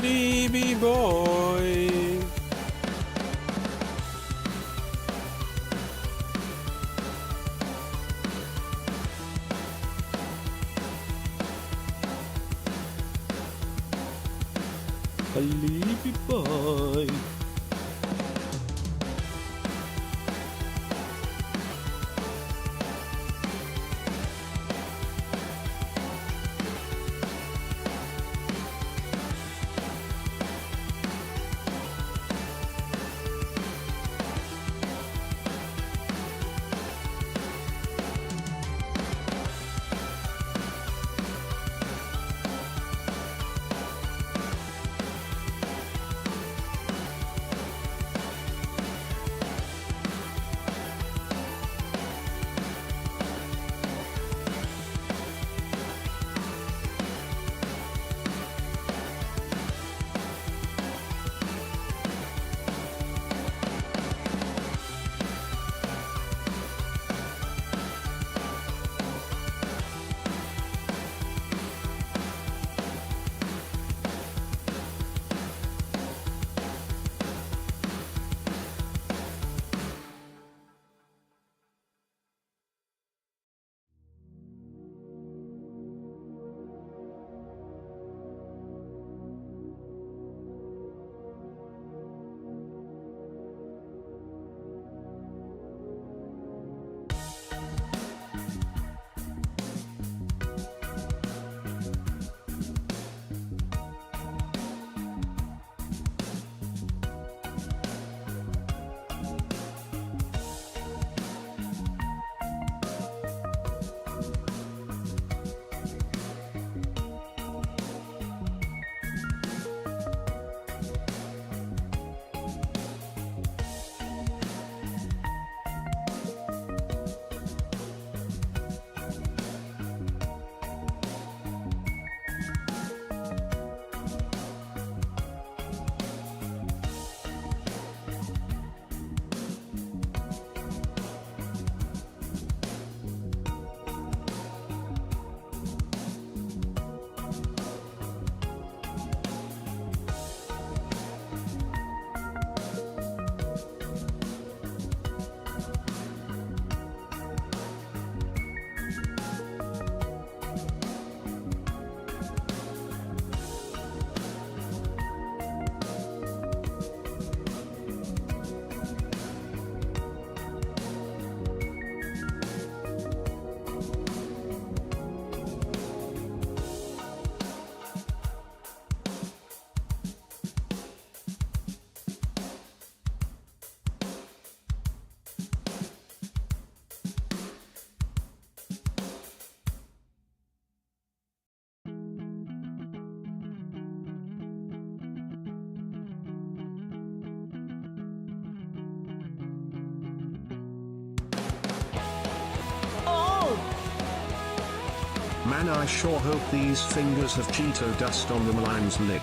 sleepy boy. Sleepy boy. Man, I sure hope these fingers have Cheeto dust on them limes lick.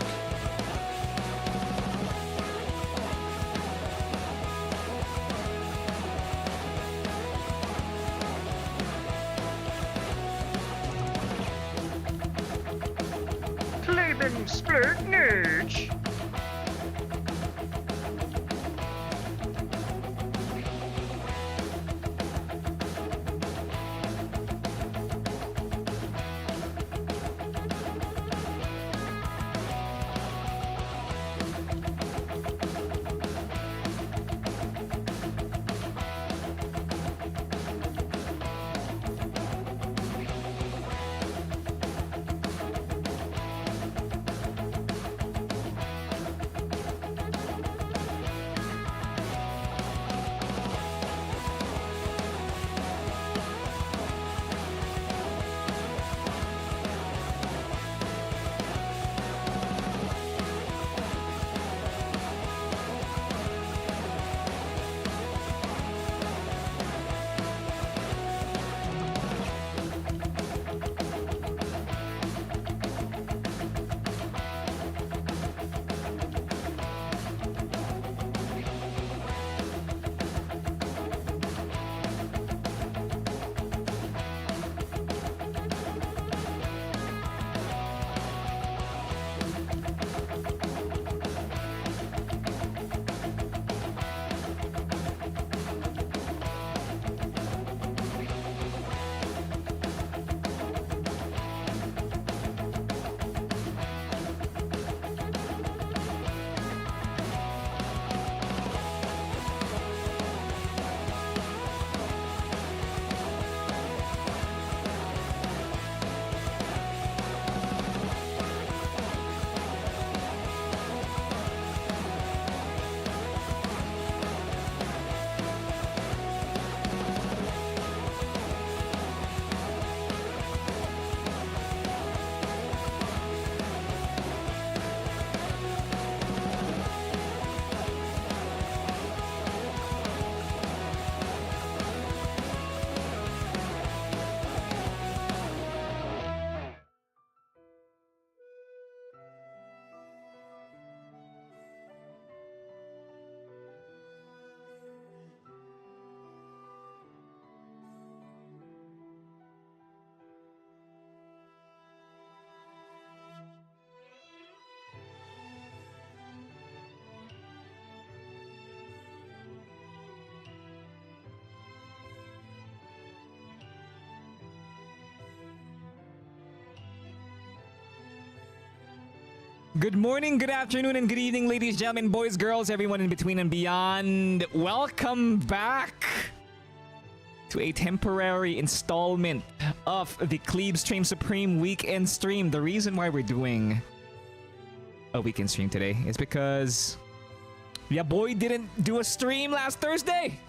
Kleeben split niche. Good morning, good afternoon, and good evening, ladies, gentlemen, boys, girls, everyone in between and beyond. Welcome back to a temporary installment of the Kleeben Stream Supreme weekend stream. The reason why we're doing a weekend stream today is because your boy didn't do a stream last Thursday.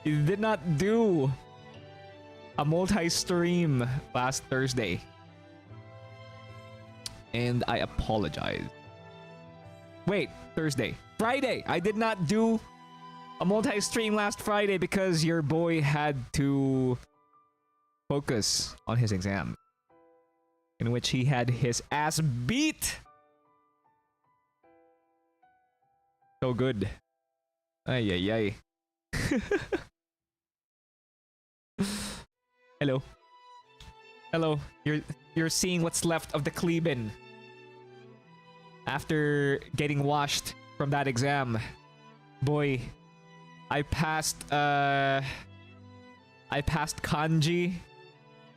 He did not do a multi-stream last Thursday. And I apologize. Wait, Thursday. Friday! I did not do a multi-stream last Friday because your boy had to focus on his exam, in which he had his ass beat. So good. Ay, ay, ay. Hello. Hello. You're seeing what's left of the Kleeben after getting washed from that exam. Boy, I passed kanji.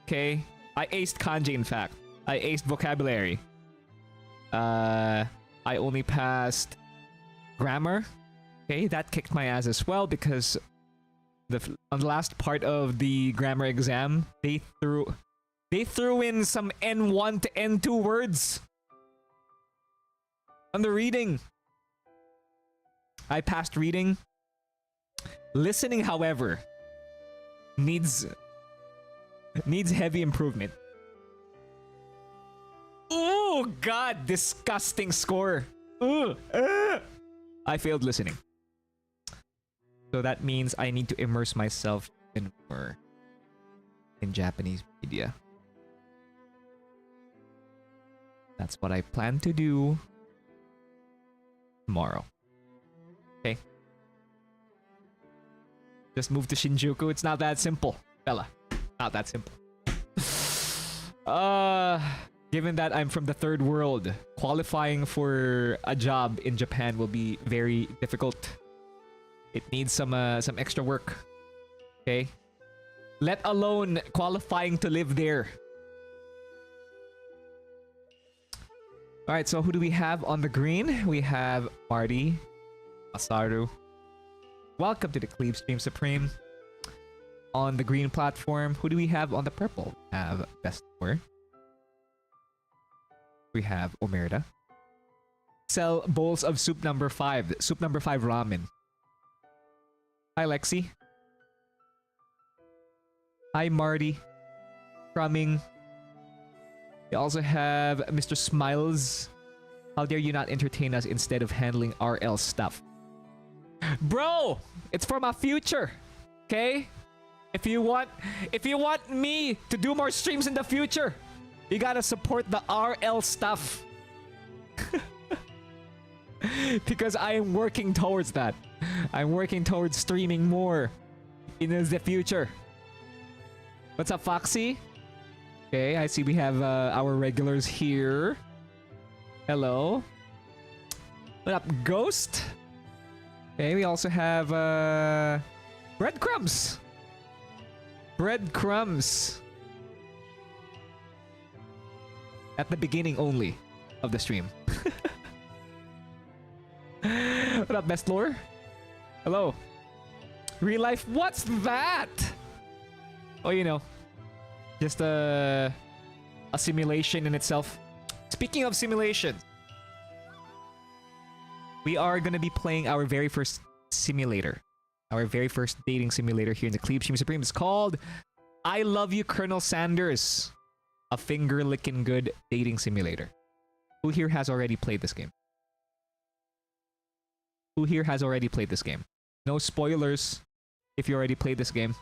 Okay? I aced kanji, in fact. I aced vocabulary. I only passed grammar. Okay, that kicked my ass as well because on the last part of the grammar exam, they threw in some N1 to N2 words on the reading. I passed reading. Listening, however, needs heavy improvement. Oh God, disgusting score. I failed listening. So that means I need to immerse myself in more in Japanese media. That's what I plan to do tomorrow. Okay? Just move to Shinjuku. It's not that simple, fella. Not that simple. Given that I'm from the third world, qualifying for a job in Japan will be very difficult. It needs some extra work. Okay? Let alone qualifying to live there. Alright, so who do we have on the green? We have Marty, Masaru. Welcome to the Kleeben Stream Supreme. On the green platform, who do we have on the purple? We have Bestor. We have Omerda. Sell bowls of soup number 5. Soup number 5 ramen. Hi, Lexi. Hi, Marty. Crumbing. We also have Mr. Smiles. How dare you not entertain us instead of handling RL stuff? Bro, it's for my future. Okay? If you want me to do more streams in the future, you gotta support the RL stuff. Because I am working towards that. I'm working towards streaming more in the future. What's up, Foxy? Okay, I see we have our regulars here. Hello. What up, Ghost? Okay, we also have Breadcrumbs. Breadcrumbs. At the beginning only of the stream. What up, Best Lore? Hello. Real life, what's that? Oh, you know. Just a simulation in itself. Speaking of simulation, we are going to be playing our very first simulator. Our very first dating simulator here in the Kleeben Stream Supreme. It's called I Love You, Colonel Sanders. A finger-licking good dating simulator. Who here has already played this game? Who here has already played this game? No spoilers if you already played this game.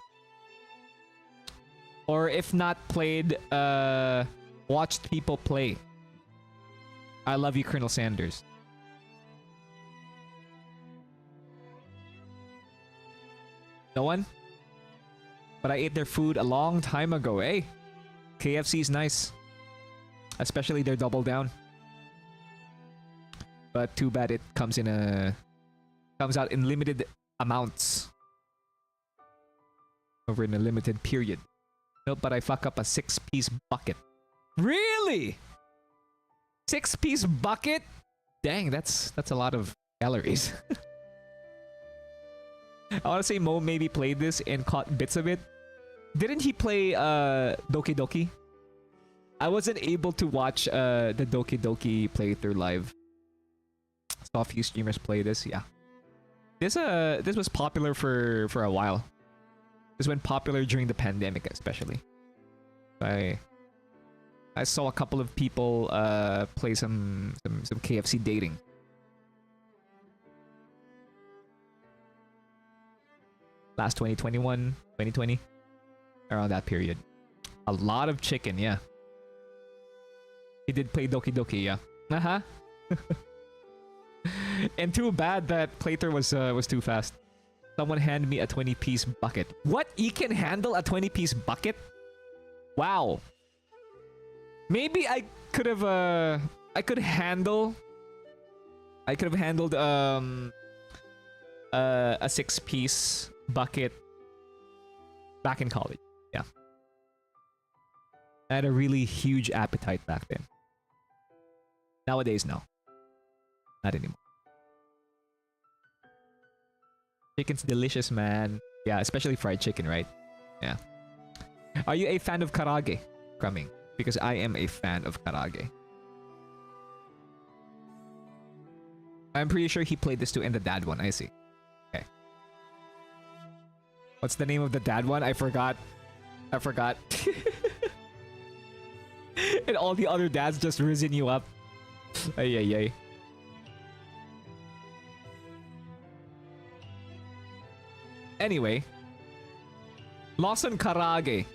Or if not played, watched people play. I Love You, Colonel Sanders. No one? But I ate their food a long time ago, eh? KFC is nice. Especially their double down. But too bad it comes out in limited amounts. Over in a limited period. Nope, but I fuck up a 6-piece bucket. Really? 6-piece bucket? Dang, that's a lot of calories. I want to say Mo maybe played this and caught bits of it. Didn't he play Doki Doki? I wasn't able to watch the Doki Doki playthrough live. Saw a few streamers play this, yeah. This was popular for a while. This went popular during the pandemic, especially. I saw a couple of people play some KFC dating. Last 2021, 2020, around that period. A lot of chicken, yeah. He did play Doki Doki, yeah. Uh-huh. And too bad that playthrough was too fast. Someone hand me a 20-piece bucket. What? You can handle a 20-piece bucket? Wow. Maybe I could have handled a 6-piece bucket back in college. Yeah. I had a really huge appetite back then. Nowadays, no. Not anymore. Chicken's delicious, man. Yeah, especially fried chicken, right? Yeah. Are you a fan of karage? Coming. Because I am a fan of karage. I'm pretty sure he played this too in the dad one. I see. Okay. What's the name of the dad one? I forgot. I forgot. And all the other dads just risen you up. Ay, ay, ay. Anyway. Lawson Karage.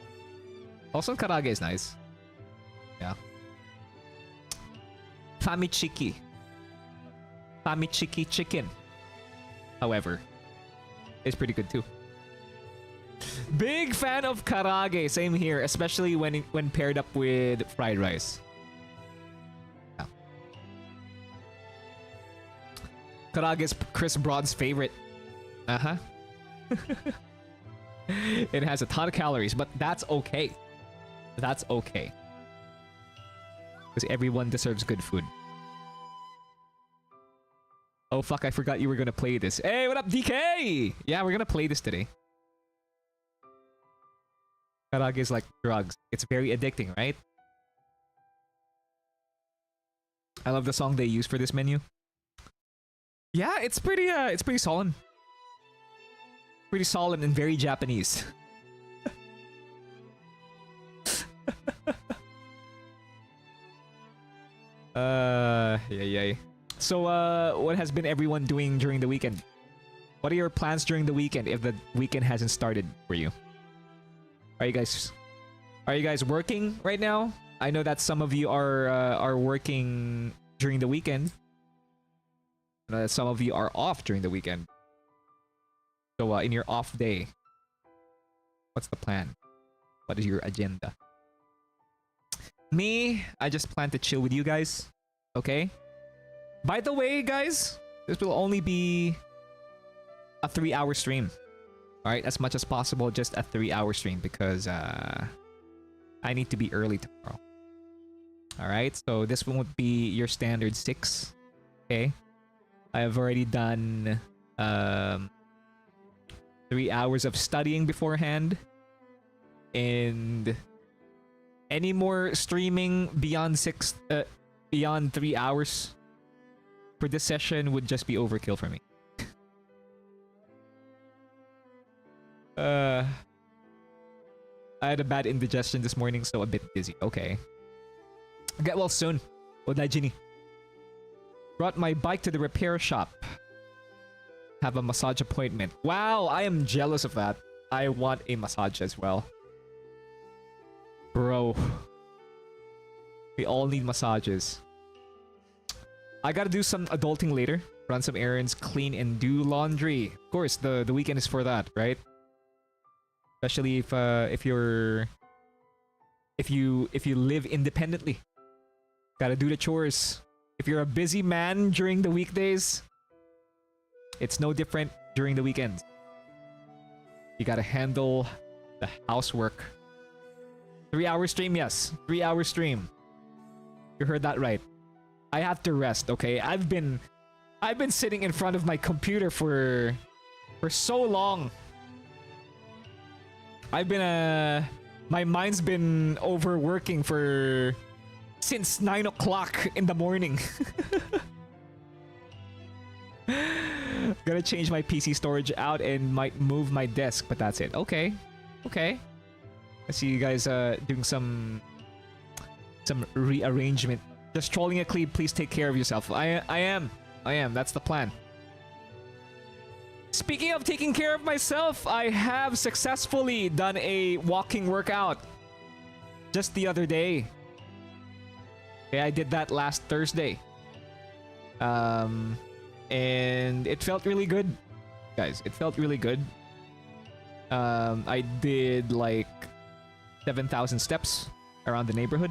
Lawson Karage is nice. Yeah. Famichiki. Famichiki chicken. However, is pretty good too. Big fan of karage. Same here, especially when paired up with fried rice. Yeah. Karage is Chris Broad's favorite. Uh-huh. It has a ton of calories, but that's okay. That's okay. Because everyone deserves good food. Oh fuck, I forgot you were gonna play this. Hey, what up, DK? Yeah, we're gonna play this today. Karage is like drugs. It's very addicting, right? I love the song they use for this menu. Yeah, it's pretty solid. Pretty solid and very Japanese. Yeah. So, what has been everyone doing during the weekend? What are your plans during the weekend if the weekend hasn't started for you? Are you guys working right now? I know that some of you are working during the weekend. I know that some of you are off during the weekend. So, in your off day, what's the plan? What is your agenda? Me, I just plan to chill with you guys. Okay? By the way, guys, this will only be a 3-hour stream. Alright, as much as possible, just a 3-hour stream because I need to be early tomorrow. Alright, so this won't be your standard 6. Okay? I have already done 3 hours of studying beforehand. And any more streaming beyond 3 hours for this session would just be overkill for me. I had a bad indigestion this morning, so a bit dizzy. Okay. Get well soon. Odaijini. Brought my bike to the repair shop. Have a massage appointment. Wow, I am jealous of that. I want a massage as well. Bro. We all need massages. I gotta do some adulting later. Run some errands, clean, and do laundry. Of course, the weekend is for that, right? Especially if you live independently. Gotta do the chores. If you're a busy man during the weekdays, it's no different during the weekends. You gotta handle the housework. 3-hour stream, yes. 3-hour stream. You heard that right. I have to rest, okay? I've been sitting in front of my computer for so long. My mind's been overworking since 9 o'clock in the morning. Gonna change my PC storage out and might move my desk, but that's it. Okay. I see you guys doing some rearrangement. Just trolling a Kleeb, please take care of yourself. I am. That's the plan. Speaking of taking care of myself, I have successfully done a walking workout just the other day. Okay, I did that last Thursday. And it felt really good, guys. It felt really good. I did like 7,000 steps around the neighborhood.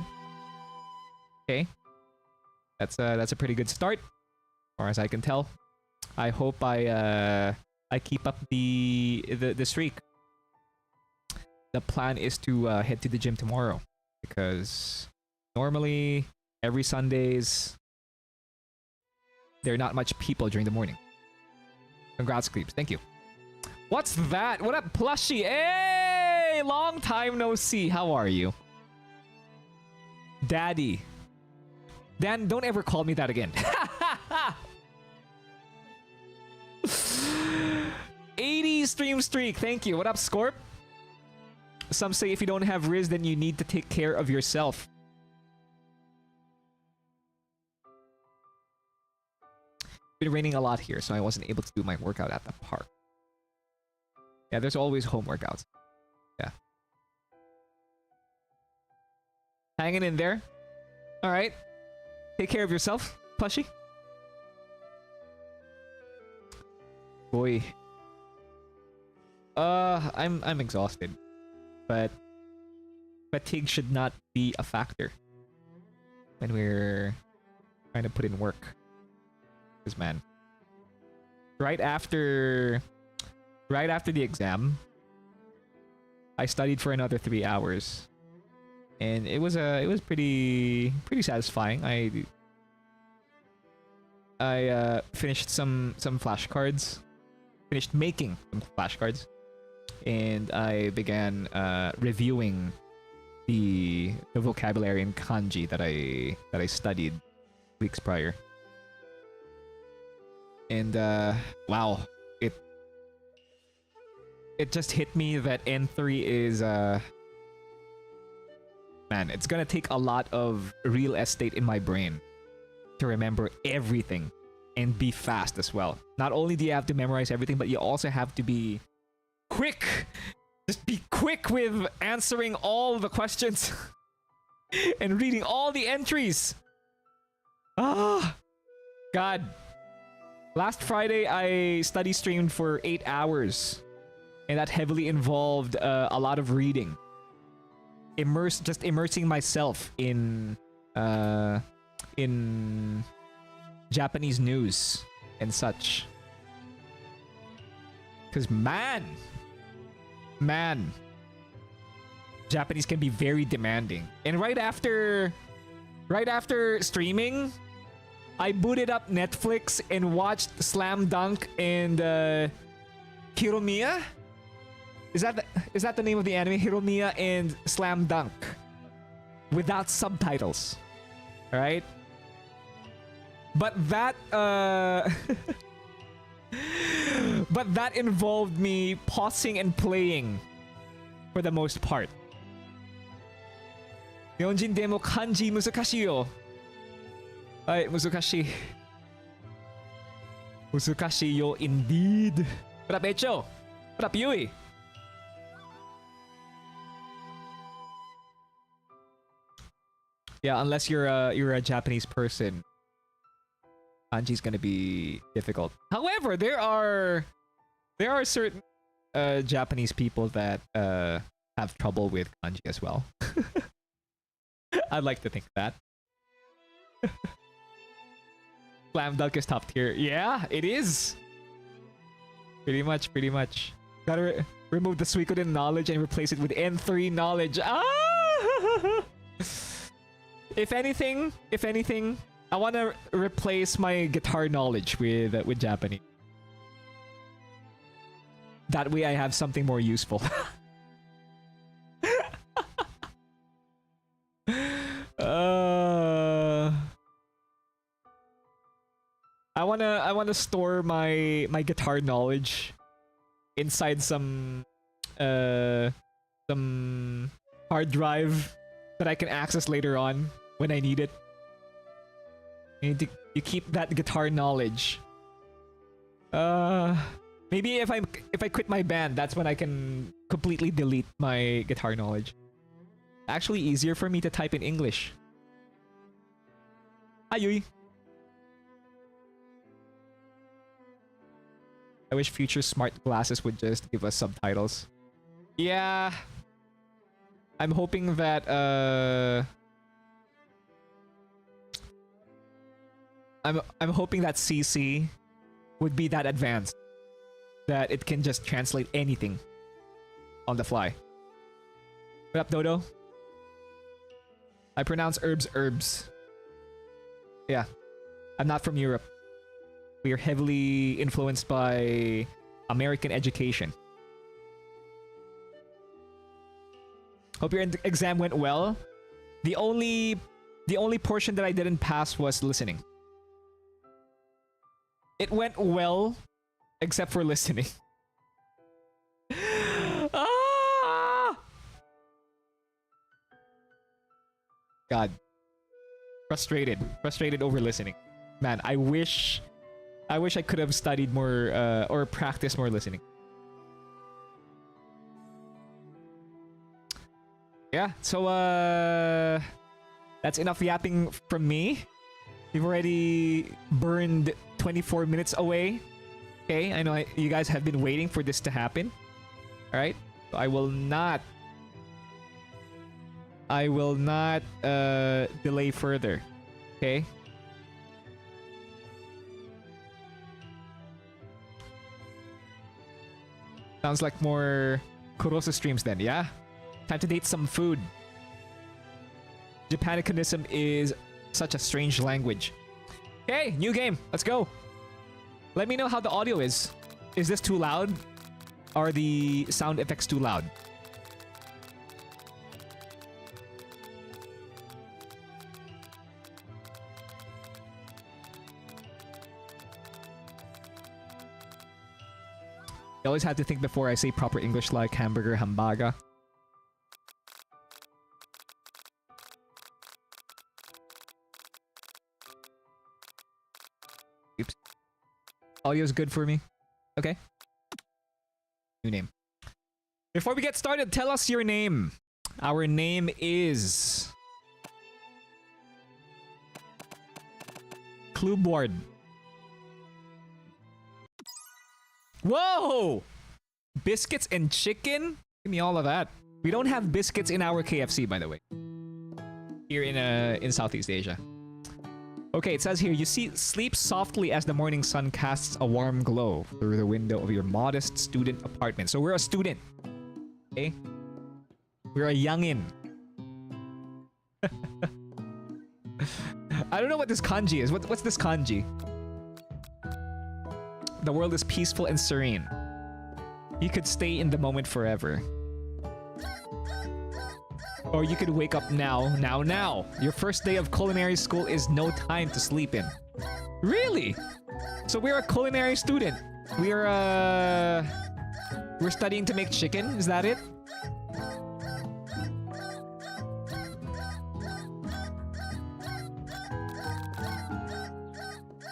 Okay, that's a pretty good start, as far as I can tell. I hope I keep up the streak. The plan is to head to the gym tomorrow because normally every Sundays there are not much people during the morning. Congrats, Kleebs. Thank you. What's that? What up, Plushie? Hey! Long time no see. How are you? Daddy. Dan, don't ever call me that again. 80 stream streak. Thank you. What up, Scorp? Some say if you don't have Riz, then you need to take care of yourself. It's been raining a lot here, so I wasn't able to do my workout at the park. Yeah, there's always home workouts. Yeah. Hanging in there. All right. Take care of yourself, Plushy. Boy. I'm exhausted. But fatigue should not be a factor when we're trying to put in work. Because man, right after the exam, I studied for another 3 hours, and it was pretty satisfying. I finished some flashcards, finished making some flashcards, and I began reviewing the vocabulary and kanji that I studied weeks prior. And wow, it just hit me that N3 is man, it's gonna take a lot of real estate in my brain to remember everything and be fast as well. Not only do you have to memorize everything, but you also have to be quick. Just be quick with answering all the questions and reading all the entries. Ah, God. Last Friday, I study streamed for 8 hours, and that heavily involved a lot of reading. Just immersing myself in Japanese news and such. Because man, Japanese can be very demanding. And right after streaming, I booted up Netflix and watched Slam Dunk and Hiromiya. Is that the name of the anime? Hiromiya and Slam Dunk, without subtitles. All right. But that involved me pausing and playing for the most part. Yonjin demo kanji musakashi yo. Ay, musakashi. Musakashi yo indeed. What up, Echo? What up, Yui? Yeah, unless you're a Japanese person, kanji's gonna be difficult. However, there are certain Japanese people that have trouble with kanji as well. I'd like to think that. Slam Dunk is top tier. Yeah, it is. Pretty much. Gotta remove the Suikoden knowledge and replace it with N3 knowledge. Ah! If anything, I want to replace my guitar knowledge with Japanese. That way I have something more useful. I wanna store my guitar knowledge inside some hard drive that I can access later on when I need it. You keep that guitar knowledge. Maybe if I quit my band, that's when I can completely delete my guitar knowledge. Actually, easier for me to type in English. Ayuy. I wish future smart glasses would just give us subtitles. Yeah. I'm hoping that I'm hoping that CC would be that advanced that it can just translate anything on the fly. What up, Dodo? I pronounce herbs herbs. Yeah. I'm not from Europe. We are heavily influenced by American education. Hope your exam went well. The only portion that I didn't pass was listening. It went well, except for listening. Ah! God. Frustrated over listening. Man, I wish I could have studied more or practiced more listening. Yeah, so that's enough yapping from me. We've already burned 24 minutes away. Okay, I know you guys have been waiting for this to happen. All right, so I will not delay further. Okay. Sounds like more Kurosa streams then, yeah? Time to date some food. Japanicanism is such a strange language. Okay, new game. Let's go. Let me know how the audio is. Is this too loud? Are the sound effects too loud? I always have to think before I say proper English like hamburger, hambaga. Oops. Audio is good for me. Okay. New name. Before we get started, tell us your name. Our name is Clueboard. Whoa! Biscuits and chicken? Give me all of that. We don't have biscuits in our KFC, by the way. Here in Southeast Asia. Okay, it says here, you sleep softly as the morning sun casts a warm glow through the window of your modest student apartment. So we're a student. Okay? We're a youngin. I don't know what this kanji is. What's this kanji? The world is peaceful and serene. You could stay in the moment forever. Or you could wake up now. Your first day of culinary school is no time to sleep in. Really? So we're a culinary student. We're studying to make chicken? Is that it?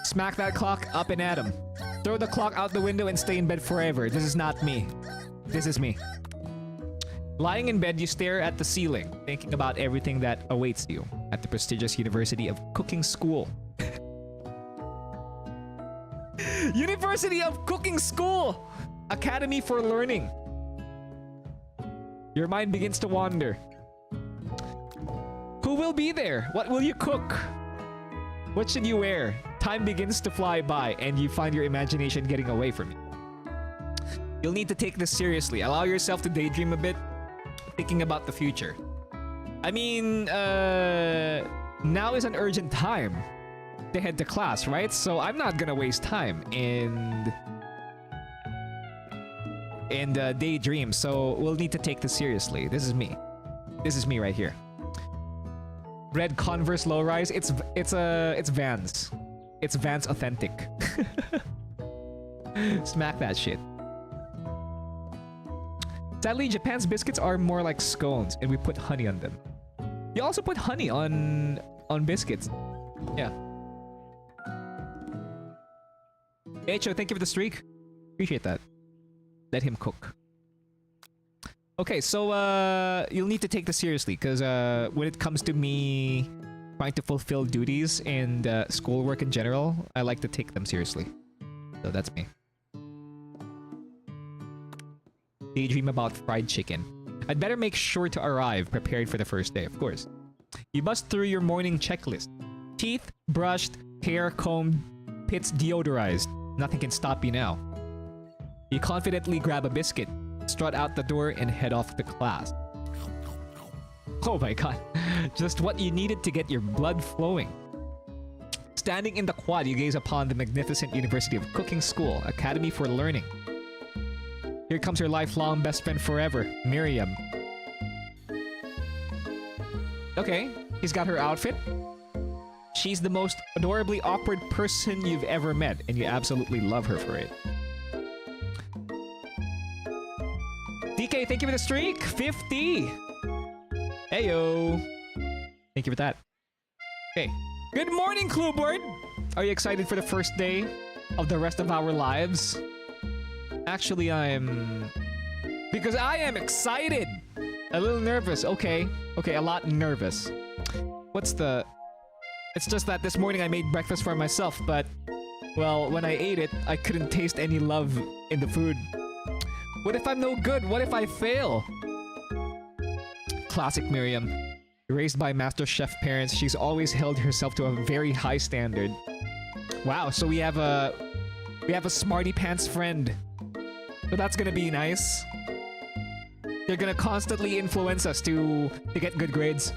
Smack that clock up and at 'em. Throw the clock out the window and stay in bed forever. This is not me. This is me. Lying in bed, you stare at the ceiling, thinking about everything that awaits you at the prestigious University of Cooking School. University of Cooking School! Academy for Learning. Your mind begins to wander. Who will be there? What will you cook? What should you wear? Time begins to fly by and you find your imagination getting away from you. You'll need to take this seriously. Allow yourself to daydream a bit, thinking about the future. I mean, now is an urgent time. to head to class, right? So I'm not gonna waste time in daydream. So we'll need to take this seriously. This is me. This is me right here. Red Converse low rise. It's Vans. It's Vans authentic. Smack that shit. Sadly, Japan's biscuits are more like scones, and we put honey on them. You also put honey on biscuits. Yeah. Echo, thank you for the streak. Appreciate that. Let him cook. Okay, so you'll need to take this seriously, because when it comes to me trying to fulfill duties and schoolwork in general, I like to take them seriously. So that's me. Daydream about fried chicken. I'd better make sure to arrive prepared for the first day, of course. You bust through your morning checklist. Teeth brushed, hair combed, pits deodorized. Nothing can stop you now. You confidently grab a biscuit, strut out the door, and head off to class. Oh my god. Just what you needed to get your blood flowing. Standing in the quad, you gaze upon the magnificent University of Cooking School, Academy for Learning. Here comes your lifelong best friend forever, Miriam. Okay, he's got her outfit. She's the most adorably awkward person you've ever met, and you absolutely love her for it. DK, thank you for the streak! 50! Heyo! Thank you for that. Okay. Good morning, Clueboard! Are you excited for the first day of the rest of our lives? Actually, because I am excited! A little nervous, okay. Okay, a lot nervous. It's just that this morning I made breakfast for myself, but... well, when I ate it, I couldn't taste any love in the food. What if I'm no good? What if I fail? Classic Miriam. Raised by Master Chef parents, she's always held herself to a very high standard. Wow, so we have a smarty pants friend. So that's gonna be nice. They're gonna constantly influence us to get good grades.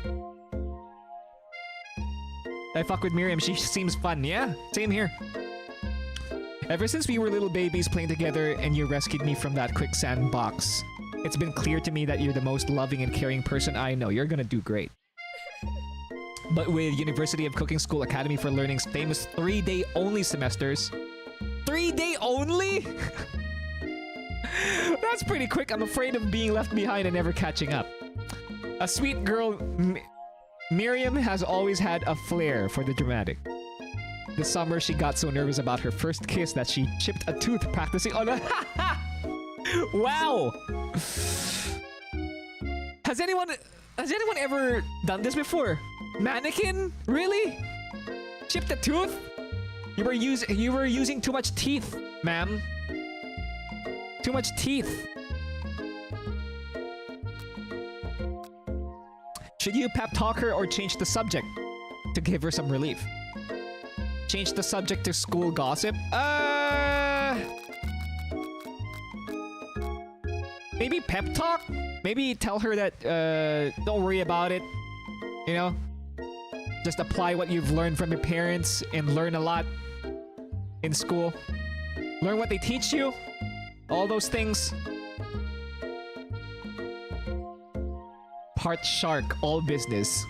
I fuck with Miriam, she seems fun. Yeah, same here. Ever since we were little babies playing together and you rescued me from that quicksand box, it's been clear to me that you're the most loving and caring person I know. You're gonna do great. But with University of Cooking School Academy for Learning's famous 3-day only semesters... 3-day only?! That's pretty quick. I'm afraid of being left behind and never catching up. A sweet girl, Miriam has always had a flair for the dramatic. This summer, she got so nervous about her first kiss that she chipped a tooth practicing on a... Wow! Has anyone ever done this before? Mannequin? Really? Chipped a tooth? You were using too much teeth, ma'am. Too much teeth. Should you pep talk her or change the subject to give her some relief? Change the subject to school gossip? Maybe pep talk? Maybe tell her that, don't worry about it. You know? Just apply what you've learned from your parents and learn a lot in school. Learn what they teach you. All those things. Part shark, all business.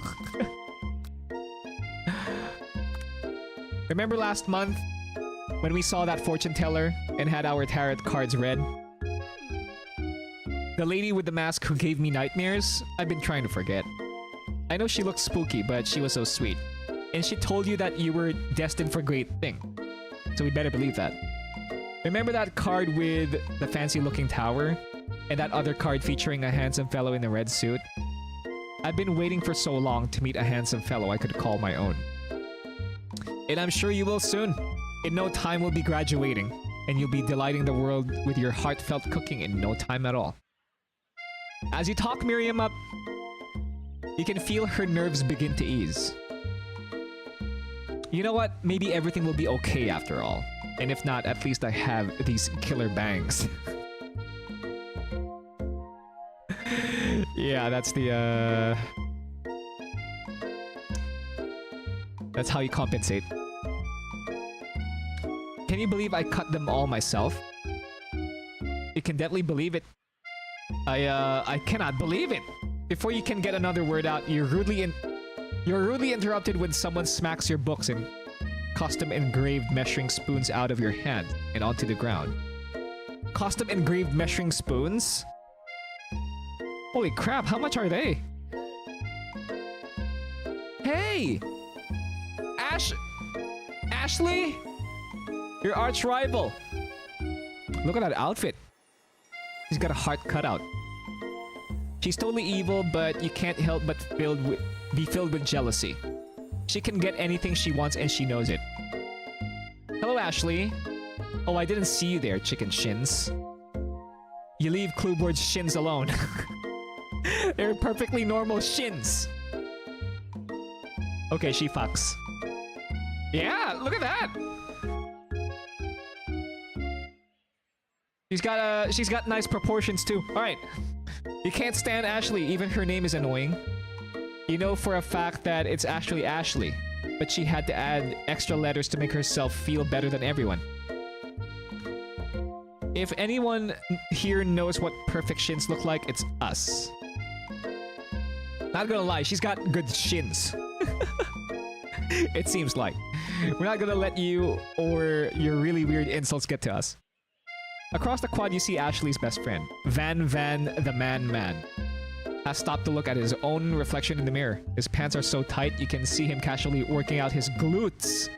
Remember last month when we saw that fortune teller and had our tarot cards read? The lady with the mask who gave me nightmares? I've been trying to forget. I know she looked spooky, but she was so sweet. And she told you that you were destined for great thing. So we better believe that. Remember that card with the fancy-looking tower? And that other card featuring a handsome fellow in a red suit? I've been waiting for so long to meet a handsome fellow I could call my own. And I'm sure you will soon. In no time we'll be graduating, and you'll be delighting the world with your heartfelt cooking in no time at all. As you talk Miriam up, you can feel her nerves begin to ease. You know what? Maybe everything will be okay after all. And if not, at least I have these killer bangs. Yeah, that's the, that's how you compensate. Can you believe I cut them all myself? You can definitely believe it. I cannot believe it. Before you can get another word out, you're rudely interrupted when someone smacks your books and custom engraved measuring spoons out of your hand and onto the ground. Custom engraved measuring spoons? Holy crap, how much are they? Hey! Ashley? Your arch rival. Look at that outfit. She's got a heart cut out. She's totally evil, but you can't help but be filled with jealousy. She can get anything she wants and she knows it. Hello, Ashley. Oh, I didn't see you there, chicken shins. You leave Clueboard's shins alone. They're perfectly normal shins. Okay, she fucks. Yeah, look at that. She's got nice proportions too. All right. You can't stand Ashley, even her name is annoying. You know for a fact that it's actually Ashley, but she had to add extra letters to make herself feel better than everyone. If anyone here knows what perfect shins look like, it's us. Not gonna lie, she's got good shins. It seems like. We're not gonna let you or your really weird insults get to us. Across the quad, you see Ashley's best friend, Van the Man, has stopped to look at his own reflection in the mirror. His pants are so tight, you can see him casually working out his glutes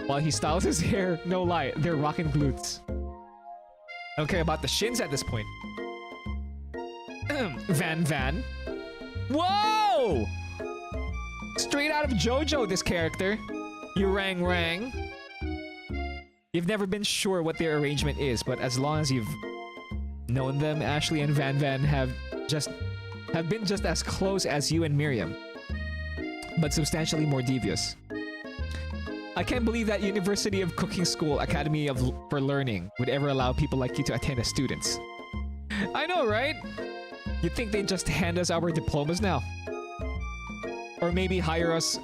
while he styles his hair. No lie, they're rocking glutes. I don't care about the shins at this point. Van. Whoa! Straight out of JoJo, this character. You rang. You've never been sure what their arrangement is, but as long as you've known them, Ashley and Van have been just as close as you and Miriam, but substantially more devious. I can't believe that University of Cooking School Academy for Learning would ever allow people like you to attend as students. I know, right? You'd think they'd just hand us our diplomas now. Or maybe hire us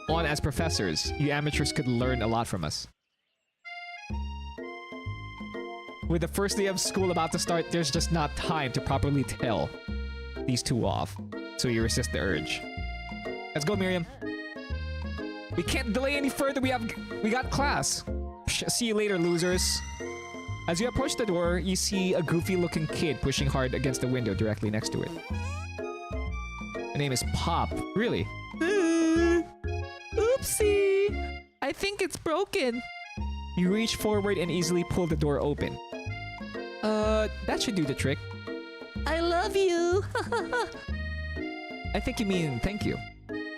on as professors. You amateurs could learn a lot from us. With the first day of school about to start, there's just not time to properly tell these two off. So you resist the urge. Let's go, Miriam. We can't delay any further. We got class. See you later, losers. As you approach the door, you see a goofy-looking kid pushing hard against the window directly next to it. Her name is Pop. Really? Oopsie! I think it's broken. You reach forward and easily pull the door open. That should do the trick. I love you! I think you mean thank you.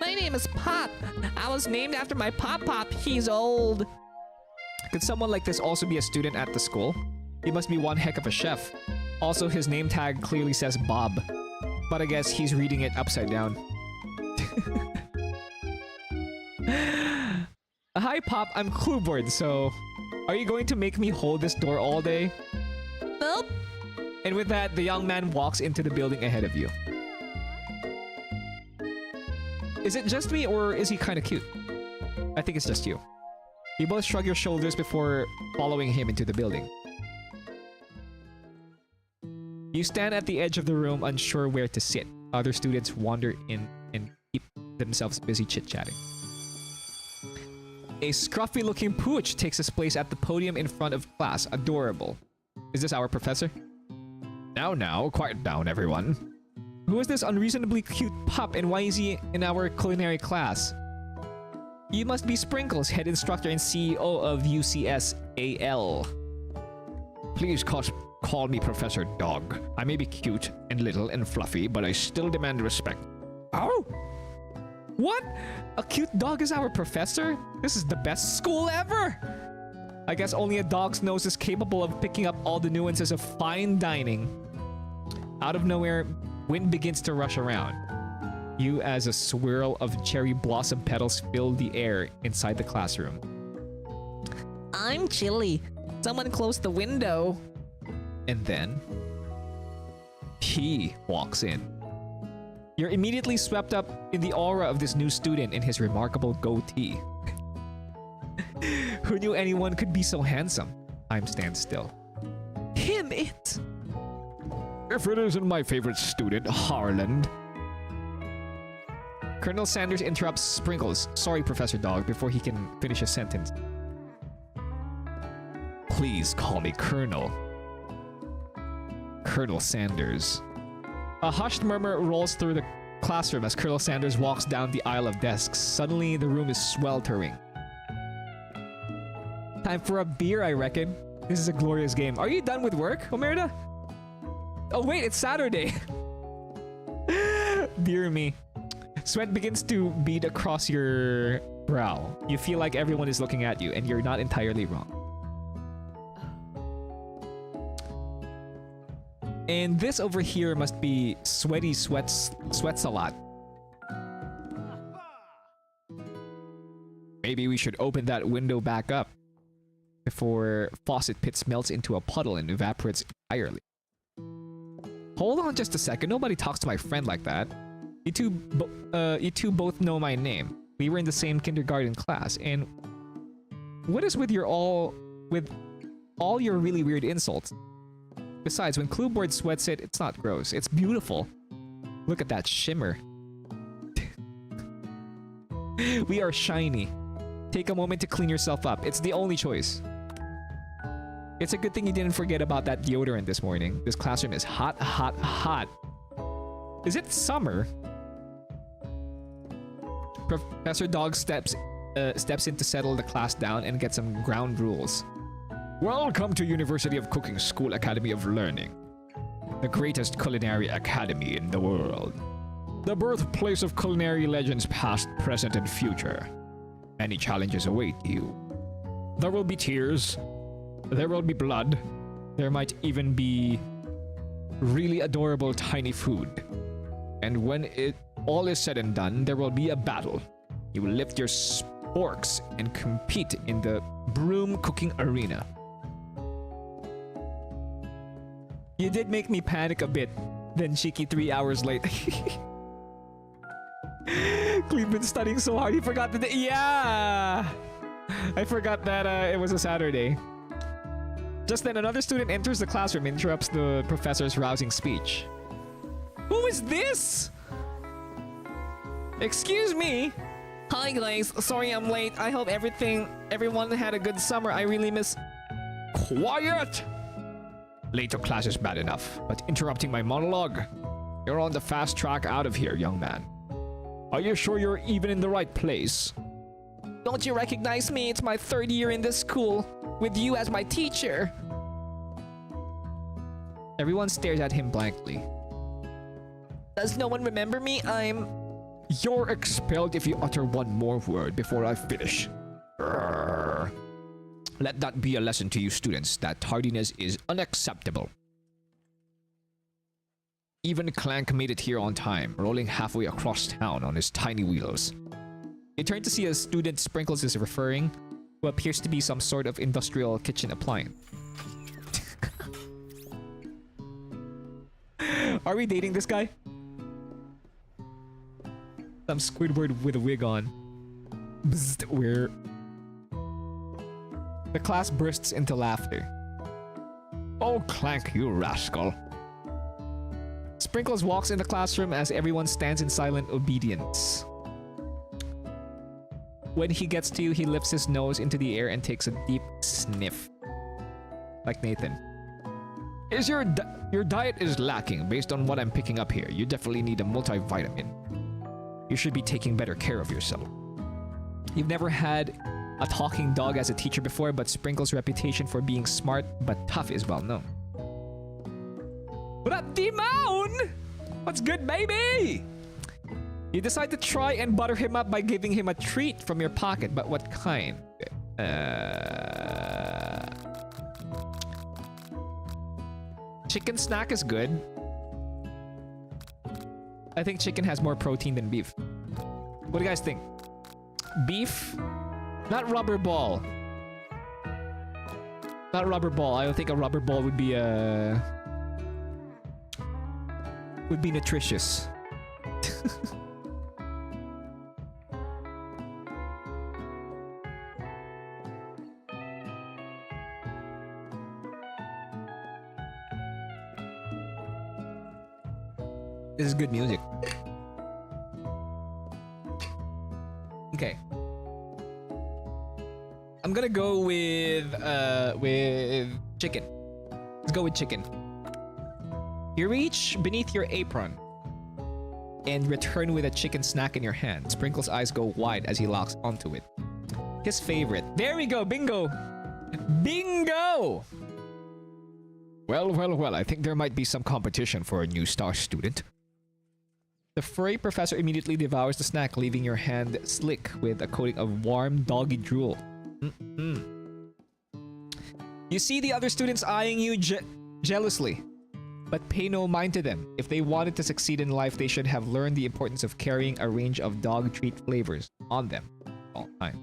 My name is Pop. I was named after my Pop. He's old. Could someone like this also be a student at the school? He must be one heck of a chef. Also, his name tag clearly says Bob. But I guess he's reading it upside down. Hi, Pop. I'm Clueboard, so... Are you going to make me hold this door all day? Nope. And with that, the young man walks into the building ahead of you. Is it just me, or is he kind of cute? I think it's just you. You both shrug your shoulders before following him into the building. You stand at the edge of the room, unsure where to sit. Other students wander in and keep themselves busy chit-chatting. A scruffy-looking pooch takes his place at the podium in front of class. Adorable. Is this our professor? Now, quiet down, everyone. Who is this unreasonably cute pup, and why is he in our culinary class? You must be Sprinkles, head instructor and CEO of UCSAL. Please call me Professor Dog. I may be cute and little and fluffy, but I still demand respect. Oh! What? A cute dog is our professor? This is the best school ever! I guess only a dog's nose is capable of picking up all the nuances of fine dining. Out of nowhere, wind begins to rush around. You, as a swirl of cherry blossom petals, fill the air inside the classroom. I'm chilly. Someone close the window. And then... he walks in. You're immediately swept up in the aura of this new student and his remarkable goatee. Who knew anyone could be so handsome? Time stands still. Him it! If it isn't my favorite student, Harland. Colonel Sanders interrupts Sprinkles. Sorry, Professor Dog, before he can finish a sentence. Please call me Colonel. Colonel Sanders. A hushed murmur rolls through the classroom as Colonel Sanders walks down the aisle of desks. Suddenly, the room is sweltering. Time for a beer, I reckon. This is a glorious game. Are you done with work, Omerta? Oh wait, it's Saturday. Dear me. Sweat begins to bead across your brow. You feel like everyone is looking at you, and you're not entirely wrong. And this over here must be Sweaty sweats a lot. Maybe we should open that window back up before faucet pits melts into a puddle and evaporates entirely. Hold on just a second. Nobody talks to my friend like that. You two both know my name. We were in the same kindergarten class. And what is with all your really weird insults? Besides, when Clueboard sweats it, it's not gross. It's beautiful. Look at that shimmer. We are shiny. Take a moment to clean yourself up. It's the only choice. It's a good thing you didn't forget about that deodorant this morning. This classroom is hot, hot, hot. Is it summer? Professor Dog steps in to settle the class down and get some ground rules. Welcome to University of Cooking School Academy of Learning, the greatest culinary academy in the world. The birthplace of culinary legends past, present, and future. Many challenges await you. There will be tears. There will be blood. There might even be really adorable tiny food. And when it all is said and done, there will be a battle. You will lift your sporks and compete in the broom cooking arena. You did make me panic a bit. Then Shiki 3 hours late. Kleeben's studying so hard he forgot the day. Yeah! I forgot that it was a Saturday. Just then another student enters the classroom and interrupts the professor's rousing speech. Who is this? Excuse me? Hi guys, sorry I'm late. I hope everyone had a good summer. I really miss... Quiet! Late to class is bad enough, but interrupting my monologue? You're on the fast track out of here, young man. Are you sure you're even in the right place? Don't you recognize me? It's my 3rd year in this school, with you as my teacher. Everyone stares at him blankly. Does no one remember me? You're expelled if you utter one more word before I finish. Urgh. Let that be a lesson to you students that tardiness is unacceptable. Even Clank made it here on time, rolling halfway across town on his tiny wheels. You turn to see a student Sprinkles is referring, who appears to be some sort of industrial kitchen appliance. Are we dating this guy? Some Squidward with a wig on. Bzzzt, we're... The class bursts into laughter. Oh, Clank, you rascal. Sprinkles walks in the classroom as everyone stands in silent obedience. When he gets to you, he lifts his nose into the air and takes a deep sniff. Like Nathan. Your diet is lacking based on what I'm picking up here. You definitely need a multivitamin. You should be taking better care of yourself. You've never had a talking dog as a teacher before, but Sprinkles' reputation for being smart but tough is well known. What up, Timon? What's good, baby? You decide to try and butter him up by giving him a treat from your pocket, but what kind? Chicken snack is good. I think chicken has more protein than beef. What do you guys think? Beef? Not rubber ball. Not rubber ball. I don't think a rubber ball would be nutritious. This is good music. Okay. I'm gonna go with chicken. Let's go with chicken. You reach beneath your apron and return with a chicken snack in your hand. Sprinkle's eyes go wide as he locks onto it. His favorite. There we go, bingo! Bingo! Well, well, well, I think there might be some competition for a new star student. The furry professor immediately devours the snack, leaving your hand slick with a coating of warm doggy drool. You see the other students eyeing you jealously, but pay no mind to them. If they wanted to succeed in life, they should have learned the importance of carrying a range of dog treat flavors on them all the time.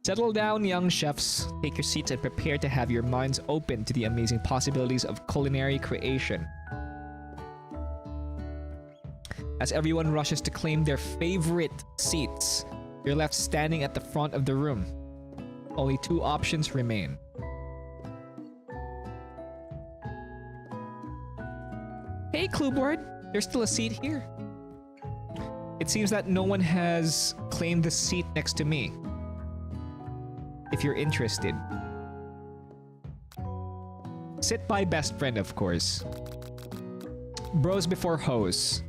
Settle down, young chefs. Take your seats and prepare to have your minds open to the amazing possibilities of culinary creation. As everyone rushes to claim their favorite seats, you're left standing at the front of the room. Only two options remain. Hey, Clueboard! There's still a seat here. It seems that no one has claimed the seat next to me. If you're interested. Sit by best friend, of course. Bros before hoes.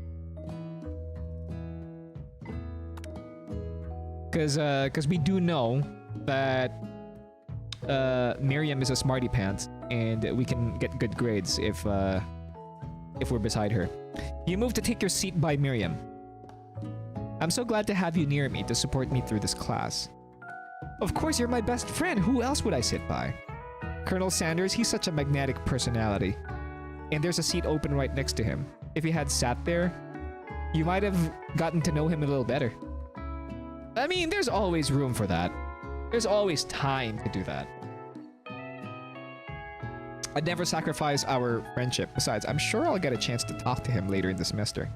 Cause we do know that Miriam is a smarty pants, and we can get good grades if we're beside her. You move to take your seat by Miriam. I'm so glad to have you near me to support me through this class. Of course, you're my best friend. Who else would I sit by? Colonel Sanders, he's such a magnetic personality. And there's a seat open right next to him. If you had sat there, you might have gotten to know him a little better. I mean, there's always room for that. There's always time to do that. I'd never sacrifice our friendship. Besides, I'm sure I'll get a chance to talk to him later in the semester.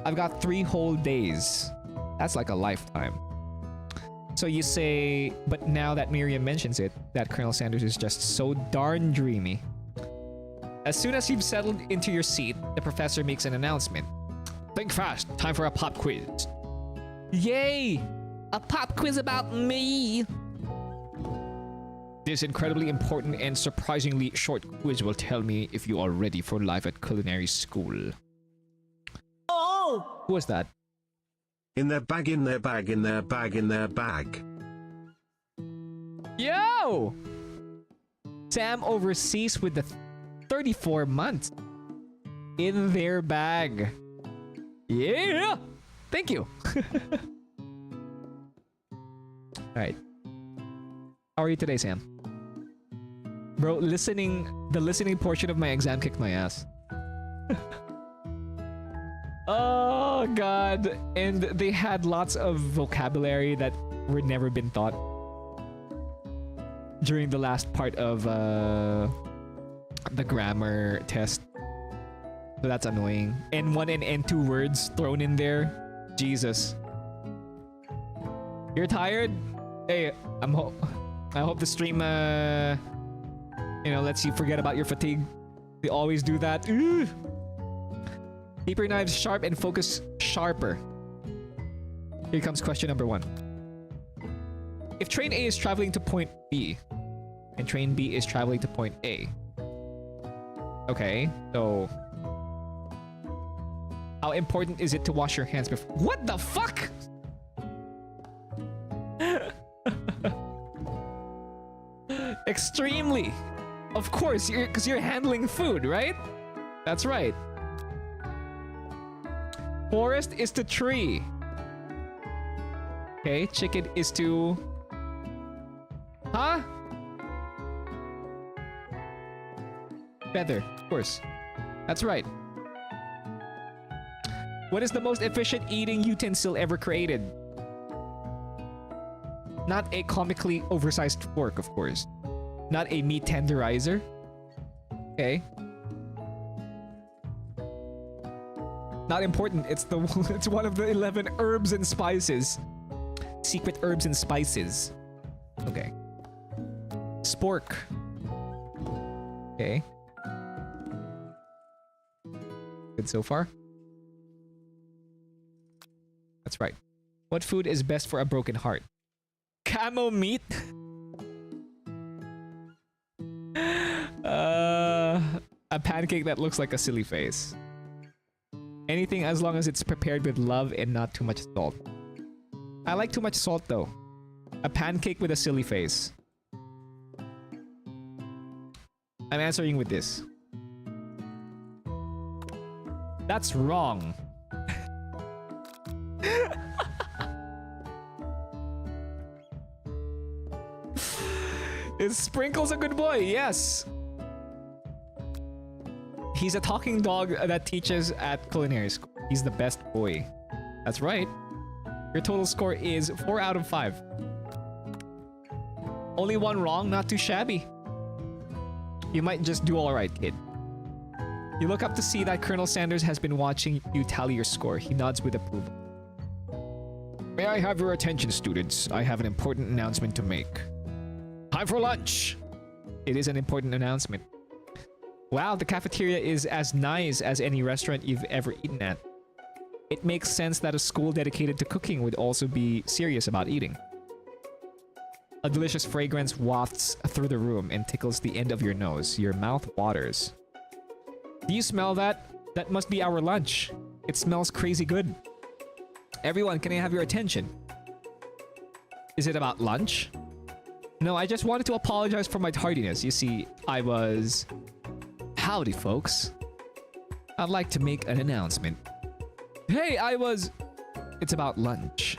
I've got 3 whole days. That's like a lifetime. So you say, but now that Miriam mentions it, that Colonel Sanders is just so darn dreamy. As soon as you've settled into your seat, the professor makes an announcement. Think fast, time for a pop quiz. Yay! A pop quiz about me! This incredibly important and surprisingly short quiz will tell me if you are ready for life at culinary school. Oh! Who was that? In their bag, in their bag, in their bag, in their bag. Yo! Sam overseas with the 34 months. In their bag. Yeah! Thank you. Alright. How are you today, Sam? Bro, the listening portion of my exam kicked my ass. Oh god. And they had lots of vocabulary that were never been taught during the last part of the grammar test. So that's annoying. N1 and N2 words thrown in there. Jesus. You're tired? Hey, I hope the stream lets you forget about your fatigue. They always do that. Ugh. Keep your knives sharp and focus sharper. Here comes question number 1. If train A is traveling to point B, and train B is traveling to point A. Okay, so how important is it to wash your hands before? What the fuck? Extremely. Of course, because you're handling food, right? That's right. Forest is to tree. Okay, chicken is to... Huh? Feather, of course. That's right. What is the most efficient eating utensil ever created? Not a comically oversized fork, of course. Not a meat tenderizer. Okay. Not important. It's one of the 11 herbs and spices. Secret herbs and spices. Okay. Spork. Okay. Good so far. That's right. What food is best for a broken heart? Camel meat? A pancake that looks like a silly face. Anything as long as it's prepared with love and not too much salt. I like too much salt though. A pancake with a silly face. I'm answering with this. That's wrong. Is Sprinkles a good boy? Yes. He's a talking dog that teaches at culinary school. He's the best boy. That's right. Your total score is 4 out of 5. Only one wrong, not too shabby. You might just do alright, kid. You look up to see that Colonel Sanders has been watching you tally your score. He nods with approval. May I have your attention, students? I have an important announcement to make. Time for lunch! It is an important announcement. Wow, the cafeteria is as nice as any restaurant you've ever eaten at. It makes sense that a school dedicated to cooking would also be serious about eating. A delicious fragrance wafts through the room and tickles the end of your nose. Your mouth waters. Do you smell that? That must be our lunch. It smells crazy good. Everyone, can I have your attention? Is it about lunch? No, I just wanted to apologize for my tardiness. You see, I was... Howdy, folks. I'd like to make an announcement. Hey, I was... It's about lunch.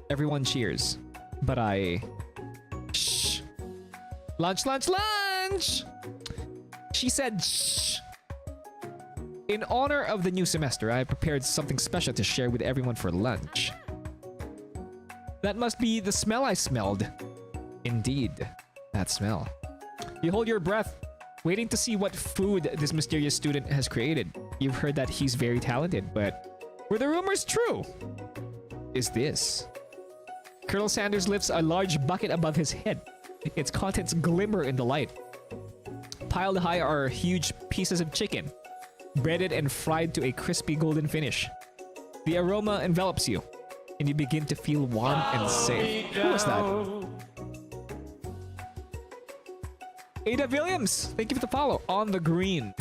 Everyone cheers. But I... Shh. Lunch, lunch, lunch! She said shh. In honor of the new semester, I prepared something special to share with everyone for lunch. That must be the smell I smelled. Indeed, that smell. You hold your breath, waiting to see what food this mysterious student has created. You've heard that he's very talented, but were the rumors true? Is this? Colonel Sanders lifts a large bucket above his head. Its contents glimmer in the light. Piled high are huge pieces of chicken, breaded and fried to a crispy golden finish. The aroma envelops you, and you begin to feel warm and safe. Who was that? Ada Williams, thank you for the follow. On the green.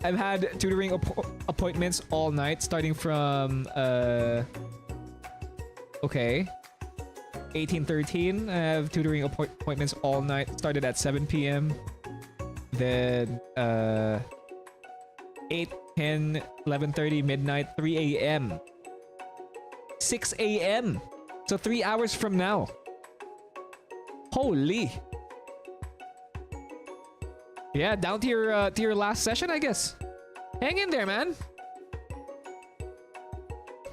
I've had tutoring appointments all night, starting from okay, 1813. I have tutoring appointments all night. Started at 7 p.m. Then 8, 10, 11:30, midnight, 3 a.m. 6 a.m. So 3 hours from now. Holy. Yeah, down to your last session, I guess. Hang in there, man.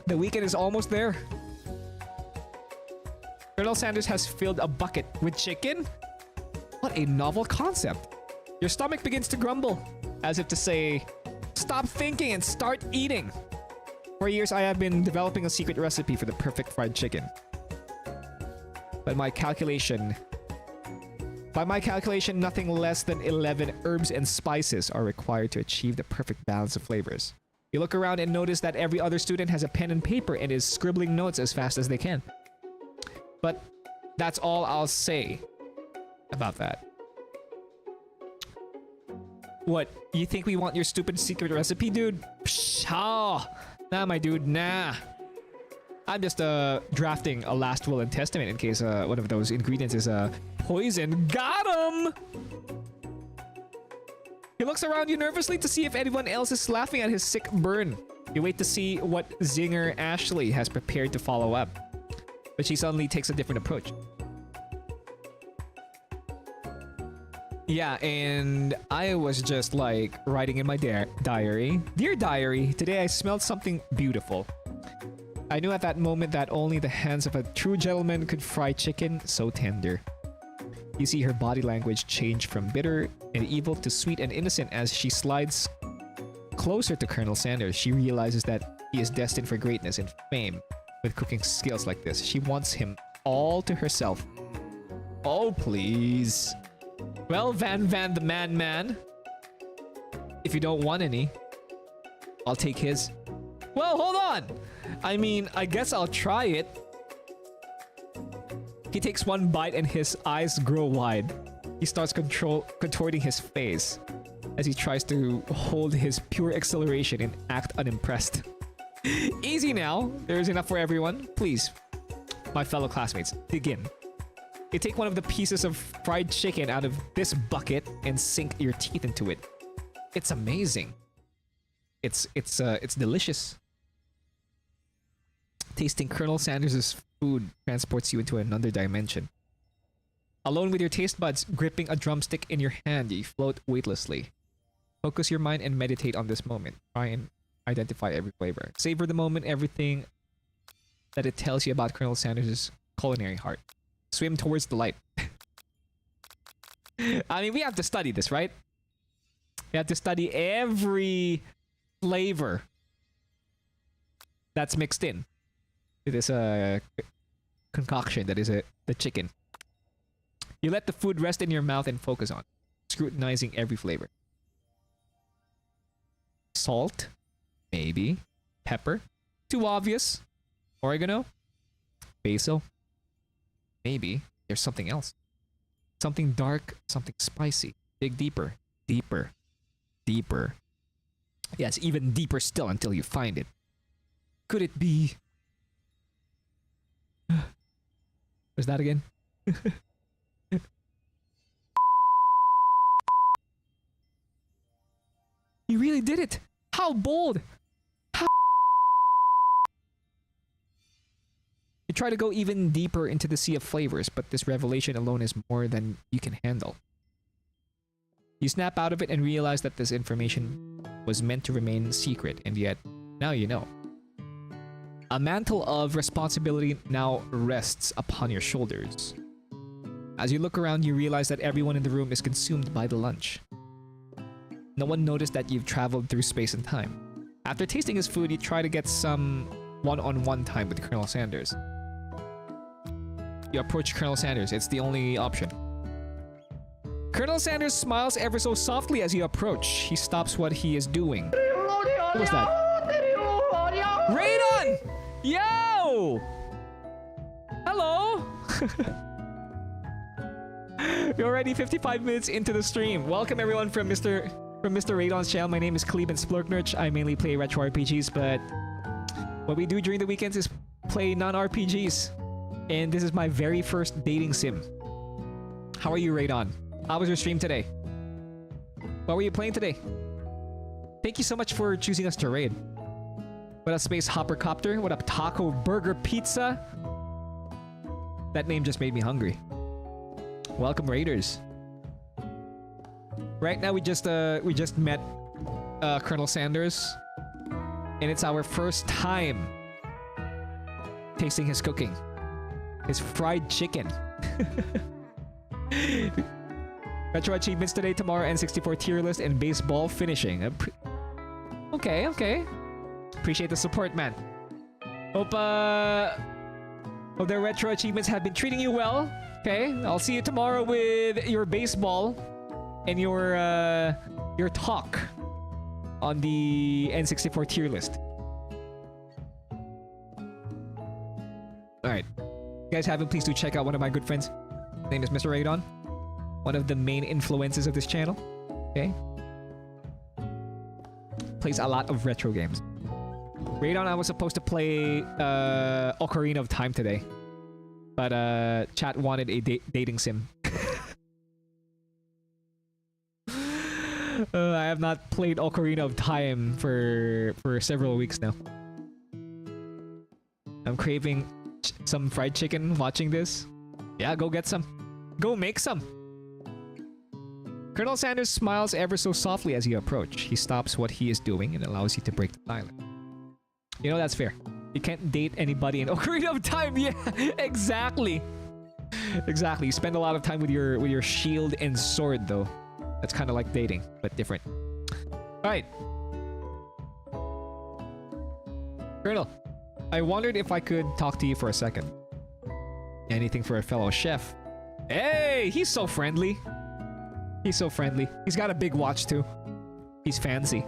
The weekend is almost there. Colonel Sanders has filled a bucket with chicken? What a novel concept. Your stomach begins to grumble, as if to say, stop thinking and start eating. For years, I have been developing a secret recipe for the perfect fried chicken. By my calculation, nothing less than 11 herbs and spices are required to achieve the perfect balance of flavors. You look around and notice that every other student has a pen and paper and is scribbling notes as fast as they can. But that's all I'll say about that. What? You think we want your stupid secret recipe, dude? Psh, oh, nah, my dude, nah. I'm just drafting a last will and testament in case one of those ingredients is poison. Got him! He looks around you nervously to see if anyone else is laughing at his sick burn. You wait to see what zinger Ashley has prepared to follow up. But she suddenly takes a different approach. Yeah, and I was just like writing in my diary. Dear diary, today I smelled something beautiful. I knew at that moment that only the hands of a true gentleman could fry chicken so tender. You see her body language change from bitter and evil to sweet and innocent as she slides closer to Colonel Sanders. She realizes that he is destined for greatness and fame with cooking skills like this. She wants him all to herself. Oh, please. Well, Van the man. If you don't want any, I'll take his. Well, hold on. I mean, I guess I'll try it. He takes one bite and his eyes grow wide. He starts contorting his face as he tries to hold his pure exhilaration and act unimpressed. Easy now. There's enough for everyone. Please, my fellow classmates, dig in. You take one of the pieces of fried chicken out of this bucket and sink your teeth into it. It's amazing. It's delicious. Tasting Colonel Sanders' food transports you into another dimension. Alone with your taste buds, gripping a drumstick in your hand, you float weightlessly. Focus your mind and meditate on this moment. Try and identify every flavor. Savor the moment, everything that it tells you about Colonel Sanders' culinary heart. Swim towards the light. I mean, we have to study this, right? We have to study every flavor that's mixed in. It is a concoction that is the chicken. You let the food rest in your mouth and focus on, scrutinizing every flavor. Salt, maybe. Pepper, too obvious. Oregano, basil, maybe. There's something else. Something dark, something spicy. Dig deeper, deeper, deeper. Yes, even deeper still until you find it. Could it be... What's that again? You really did it! How bold! How... You try to go even deeper into the sea of flavors, but this revelation alone is more than you can handle. You snap out of it and realize that this information was meant to remain secret, and yet, now you know. A mantle of responsibility now rests upon your shoulders. As you look around, you realize that everyone in the room is consumed by the lunch. No one noticed that you've traveled through space and time. After tasting his food, you try to get some one-on-one time with Colonel Sanders. You approach Colonel Sanders. It's the only option. Colonel Sanders smiles ever so softly as you approach. He stops what he is doing. What was that? Radon! Yo! Hello! We're already 55 minutes into the stream. Welcome everyone from Mr. Radon's channel. My name is Kleeben Splurknurch. I mainly play retro RPGs, but what we do during the weekends is play non-RPGs. And this is my very first dating sim. How are you, Radon? How was your stream today? What were you playing today? Thank you so much for choosing us to raid. What up, Space Hopper Copter? What up, Taco Burger Pizza? That name just made me hungry. Welcome, Raiders. Right now, we just met Colonel Sanders, and it's our first time tasting his cooking, his fried chicken. Retro achievements today, tomorrow, N64 tier list, and baseball finishing. Okay. Appreciate the support, man. Hope their retro achievements have been treating you well. Okay, I'll see you tomorrow with your baseball and your talk on the N64 tier list. Alright. You guys haven't, please do check out one of my good friends. His name is Mr. Radon. One of the main influences of this channel. Okay? Plays a lot of retro games. Radon, I was supposed to play Ocarina of Time today. But chat wanted a dating sim. I have not played Ocarina of Time for several weeks now. I'm craving some fried chicken watching this. Yeah, go get some. Go make some. Colonel Sanders smiles ever so softly as you approach. He stops what he is doing and allows you to break the silence. You know, that's fair. You can't date anybody in Ocarina of Time. Yeah, exactly. Exactly. You spend a lot of time with your shield and sword, though. That's kind of like dating, but different. Alright. Colonel, I wondered if I could talk to you for a second. Anything for a fellow chef. Hey, he's so friendly. He's so friendly. He's got a big watch too. He's fancy.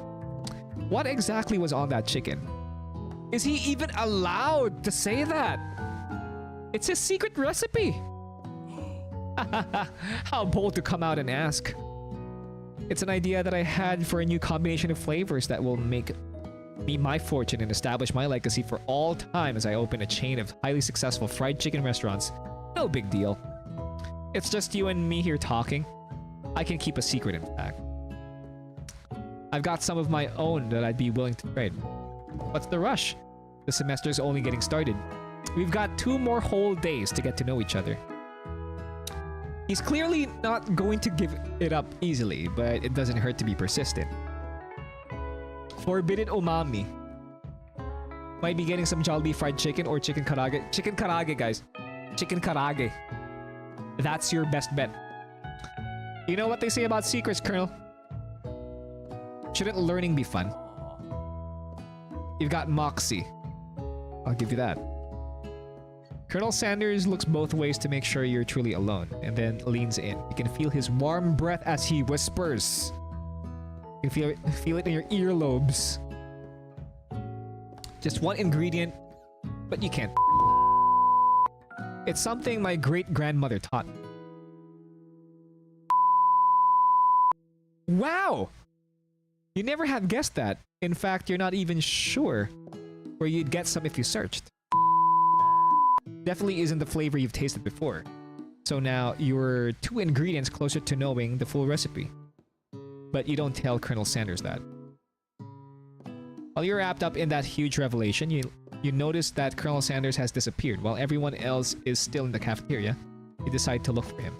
What exactly was on that chicken? Is he even allowed to say that? It's his secret recipe. How bold to come out and ask. It's an idea that I had for a new combination of flavors that will make me my fortune and establish my legacy for all time as I open a chain of highly successful fried chicken restaurants. No big deal. It's just you and me here talking. I can keep a secret, in fact. I've got some of my own that I'd be willing to trade. What's the rush? The semester's only getting started. We've got 2 more whole days to get to know each other. He's clearly not going to give it up easily, but it doesn't hurt to be persistent. Forbidden umami. Might be getting some Jollibee fried chicken or chicken karage. Chicken karage, guys. Chicken karage. That's your best bet. You know what they say about secrets, Colonel? Shouldn't learning be fun? You've got moxie. I'll give you that. Colonel Sanders looks both ways to make sure you're truly alone, and then leans in. You can feel his warm breath as he whispers. You can feel it in your earlobes. Just one ingredient, but you can't. It's something my great-grandmother taught me. Wow! You never have guessed that. In fact, you're not even sure where you'd get some if you searched. Definitely isn't the flavor you've tasted before. So now you're 2 ingredients closer to knowing the full recipe. But you don't tell Colonel Sanders that. While you're wrapped up in that huge revelation, you notice that Colonel Sanders has disappeared while everyone else is still in the cafeteria. You decide to look for him.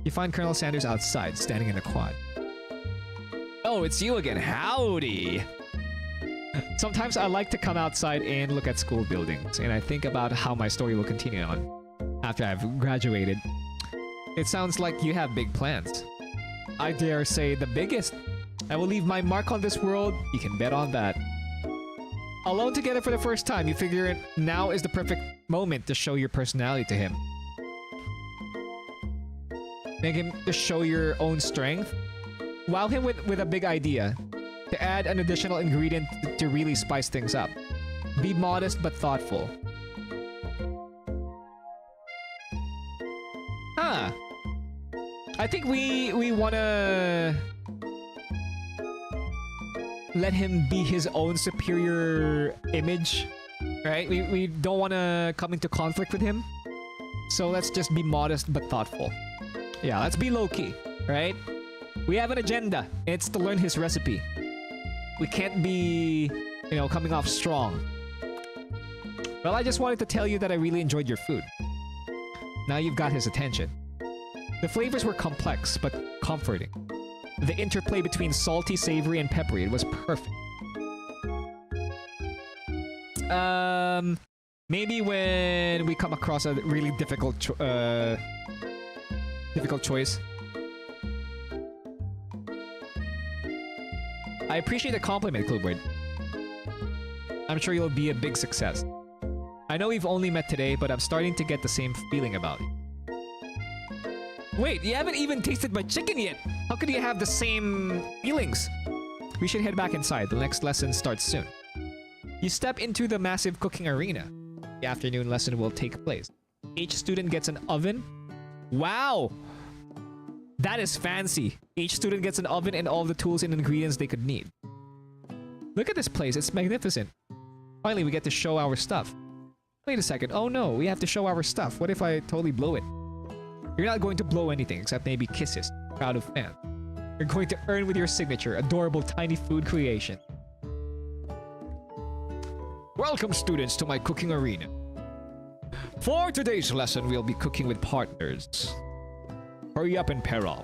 You find Colonel Sanders outside, standing in the quad. Oh, it's you again. Howdy! Sometimes I like to come outside and look at school buildings, and I think about how my story will continue on after I've graduated. It sounds like you have big plans. I dare say the biggest. I will leave my mark on this world. You can bet on that. Alone together for the first time, you figure now is the perfect moment to show your personality to him. Make him to show your own strength. Wow him with a big idea. To add an additional ingredient to really spice things up. Be modest but thoughtful. Huh. I think we wanna let him be his own superior image, right? We don't wanna come into conflict with him. So let's just be modest but thoughtful. Yeah, let's be low-key, right? We have an agenda. It's to learn his recipe. We can't be, you know, coming off strong. Well, I just wanted to tell you that I really enjoyed your food. Now you've got his attention. The flavors were complex, but comforting. The interplay between salty, savory, and peppery, it was perfect. Maybe when we come across a really difficult choice. I appreciate the compliment, Kluberg. I'm sure you'll be a big success. I know we've only met today, but I'm starting to get the same feeling about it. Wait, you haven't even tasted my chicken yet! How could you have the same feelings? We should head back inside. The next lesson starts soon. You step into the massive cooking arena. The afternoon lesson will take place. Each student gets an oven. Wow! That is fancy. Each student gets an oven and all the tools and ingredients they could need. Look at this place. It's magnificent. Finally, we get to show our stuff. Wait a second. Oh no, we have to show our stuff. What if I totally blow it? You're not going to blow anything except maybe kisses. Proud of fans. You're going to earn with your signature. Adorable tiny food creation. Welcome, students, to my cooking arena. For today's lesson, we'll be cooking with partners. Hurry up and pair off.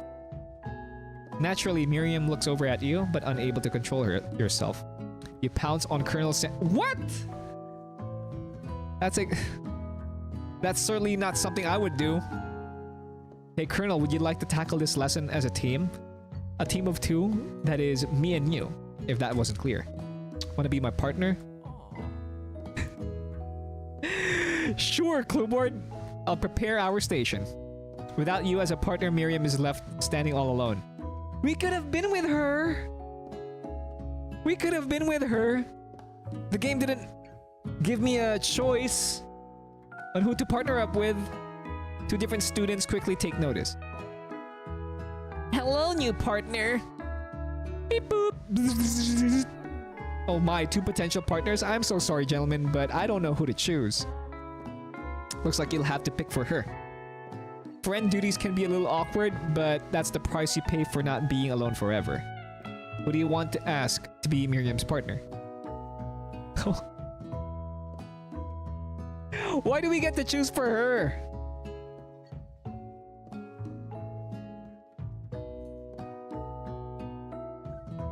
Naturally, Miriam looks over at you, but unable to control yourself. You pounce on Colonel What? That's certainly not something I would do. Hey, Colonel, would you like to tackle this lesson as a team? A team of 2? That is, me and you, if that wasn't clear. Want to be my partner? Sure, Clueboard. I'll prepare our station. Without you as a partner, Miriam is left standing all alone. We could have been with her. We could have been with her. The game didn't give me a choice on who to partner up with. Two different students quickly take notice. Hello, new partner. Beep boop. Oh my, two potential partners? I'm so sorry, gentlemen, but I don't know who to choose. Looks like you'll have to pick for her. Friend duties can be a little awkward, but that's the price you pay for not being alone forever. Who do you want to ask to be Miriam's partner? Why do we get to choose for her?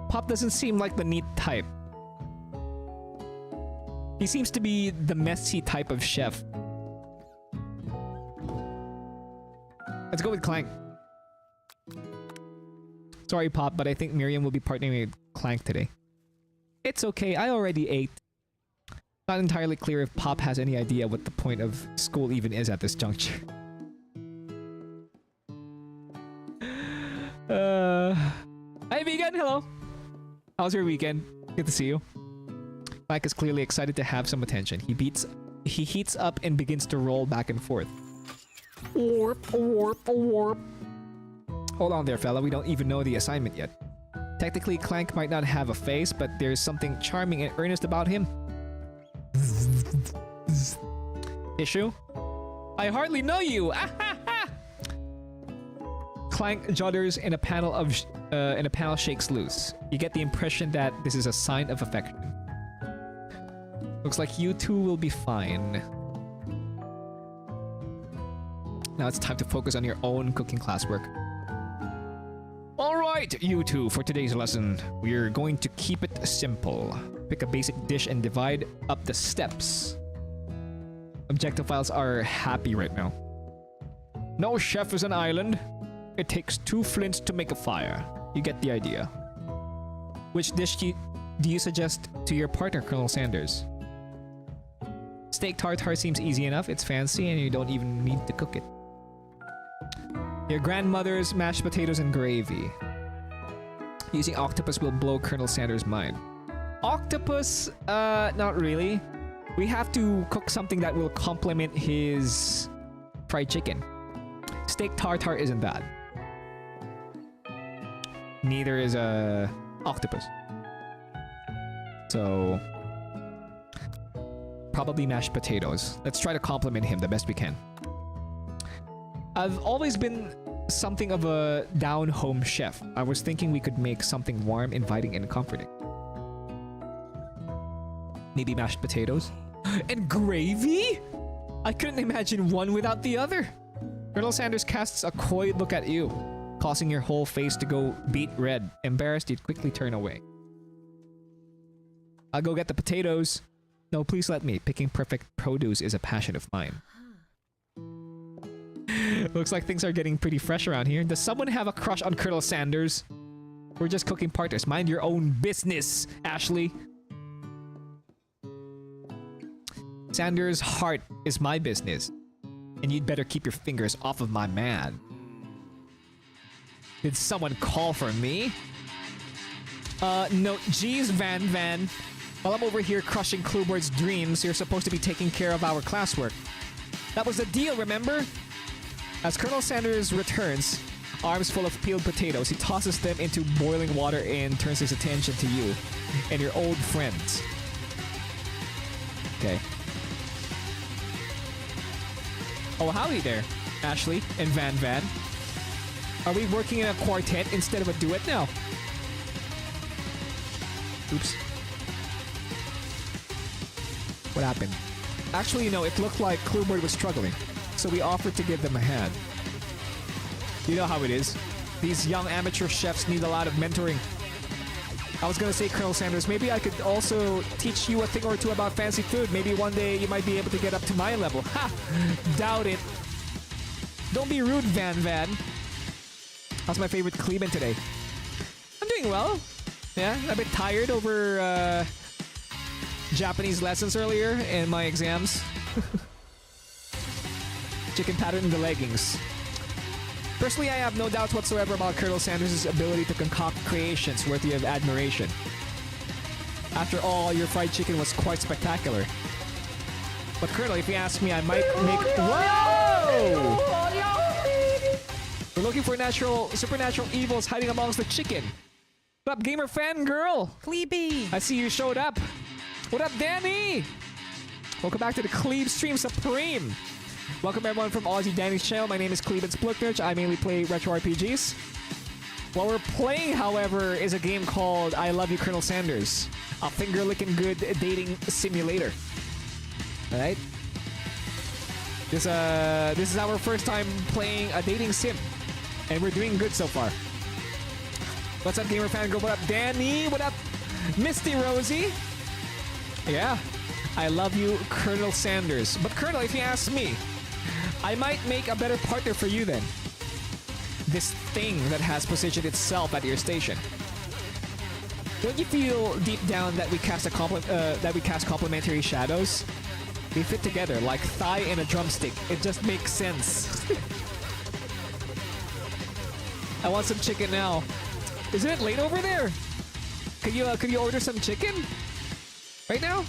Pop doesn't seem like the neat type. He seems to be the messy type of chef. Let's go with Clank. Sorry, Pop, but I think Miriam will be partnering with Clank today. It's okay, I already ate. Not entirely clear if Pop has any idea what the point of school even is at this juncture. Hi, Vegan, hello! How's your weekend? Good to see you. Clank is clearly excited to have some attention. He heats up and begins to roll back and forth. Warp, warp, warp. Hold on there, fella. We don't even know the assignment yet. Technically, Clank might not have a face, but there's something charming and earnest about him. Issue? I hardly know you! Clank judders and a panel shakes loose. You get the impression that this is a sign of affection. Looks like you two will be fine. Now it's time to focus on your own cooking classwork. Alright, you two, for today's lesson, we're going to keep it simple. Pick a basic dish and divide up the steps. Objectives are happy right now. No chef is an island. It takes 2 flints to make a fire. You get the idea. Which dish do you suggest to your partner, Colonel Sanders? Steak tartare seems easy enough. It's fancy and you don't even need to cook it. Your grandmother's mashed potatoes and gravy. Using octopus will blow Colonel Sanders' mind. Octopus? Not really. We have to cook something that will complement his fried chicken. Steak tartare isn't bad. Neither is octopus. So probably mashed potatoes. Let's try to compliment him the best we can. I've always been something of a down-home chef. I was thinking we could make something warm, inviting, and comforting. Maybe mashed potatoes? And gravy? I couldn't imagine one without the other. Colonel Sanders casts a coy look at you, causing your whole face to go beet red. Embarrassed, you'd quickly turn away. I'll go get the potatoes. No, please let me. Picking perfect produce is a passion of mine. Looks like things are getting pretty fresh around here. Does someone have a crush on Colonel Sanders? We're just cooking partners. Mind your own business, Ashley. Sanders' heart is my business. And you'd better keep your fingers off of my man. Did someone call for me? No. Geez, Van. While I'm over here crushing Klubert's dreams, you're supposed to be taking care of our classwork. That was the deal, remember? As Colonel Sanders returns, arms full of peeled potatoes, he tosses them into boiling water and turns his attention to you and your old friends. Okay. Oh, howdy there, Ashley and Van. Are we working in a quartet instead of a duet now? Oops. What happened? Actually, you know, it looked like Klubert was struggling, so we offered to give them a hand. You know how it is. These young amateur chefs need a lot of mentoring. I was gonna say, Colonel Sanders, maybe I could also teach you a thing or two about fancy food. Maybe one day you might be able to get up to my level. Ha! Doubt it. Don't be rude, Van. How's my favorite Kleeben today? I'm doing well. Yeah, a bit tired over Japanese lessons earlier and my exams. Chicken pattern in the leggings. Personally, I have no doubts whatsoever about Colonel Sanders' ability to concoct creations worthy of admiration. After all, your fried chicken was quite spectacular. But Colonel, if you ask me, I might make... Whoa! We're looking for supernatural evils hiding amongst the chicken. What up, gamer fan girl? Kleeben! I see you showed up. What up, Danny? Welcome back to the Kleeb Stream Supreme. Welcome everyone from Aussie Danny's channel. My name is Kleeben Splitnich. I mainly play retro RPGs. What we're playing, however, is a game called I Love You, Colonel Sanders. A finger-licking good dating simulator. Alright? This is our first time playing a dating sim. And we're doing good so far. What's up, gamer fan girl? What up, Danny? What up, Misty Rosie? Yeah. I love you, Colonel Sanders. But Colonel, if you ask me, I might make a better partner for you then. This thing that has positioned itself at your station. Don't you feel deep down that we cast complementary shadows? We fit together like thigh and a drumstick. It just makes sense. I want some chicken now. Isn't it late over there? Could you order some chicken? Right now?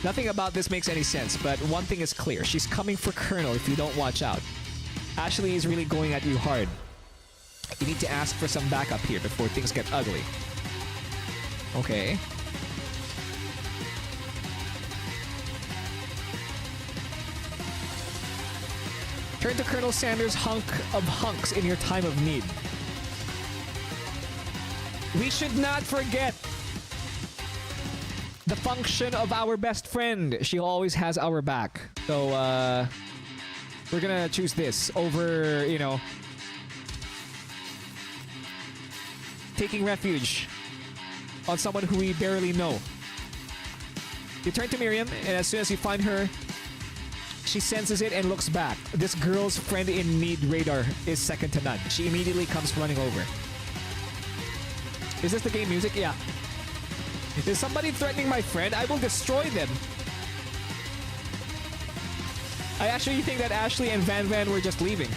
Nothing about this makes any sense, but one thing is clear. She's coming for Colonel if you don't watch out. Ashley is really going at you hard. You need to ask for some backup here before things get ugly. Okay. Turn to Colonel Sanders' hunk of hunks in your time of need. We should not forget the function of our best friend. She always has our back. So, we're gonna choose this over, you know, taking refuge on someone who we barely know. You turn to Miriam, and as soon as you find her, she senses it and looks back. This girl's friend in need radar is second to none. She immediately comes running over. Is this the game music? Yeah. Is somebody threatening my friend? I will destroy them. I actually think that Ashley and Van were just leaving.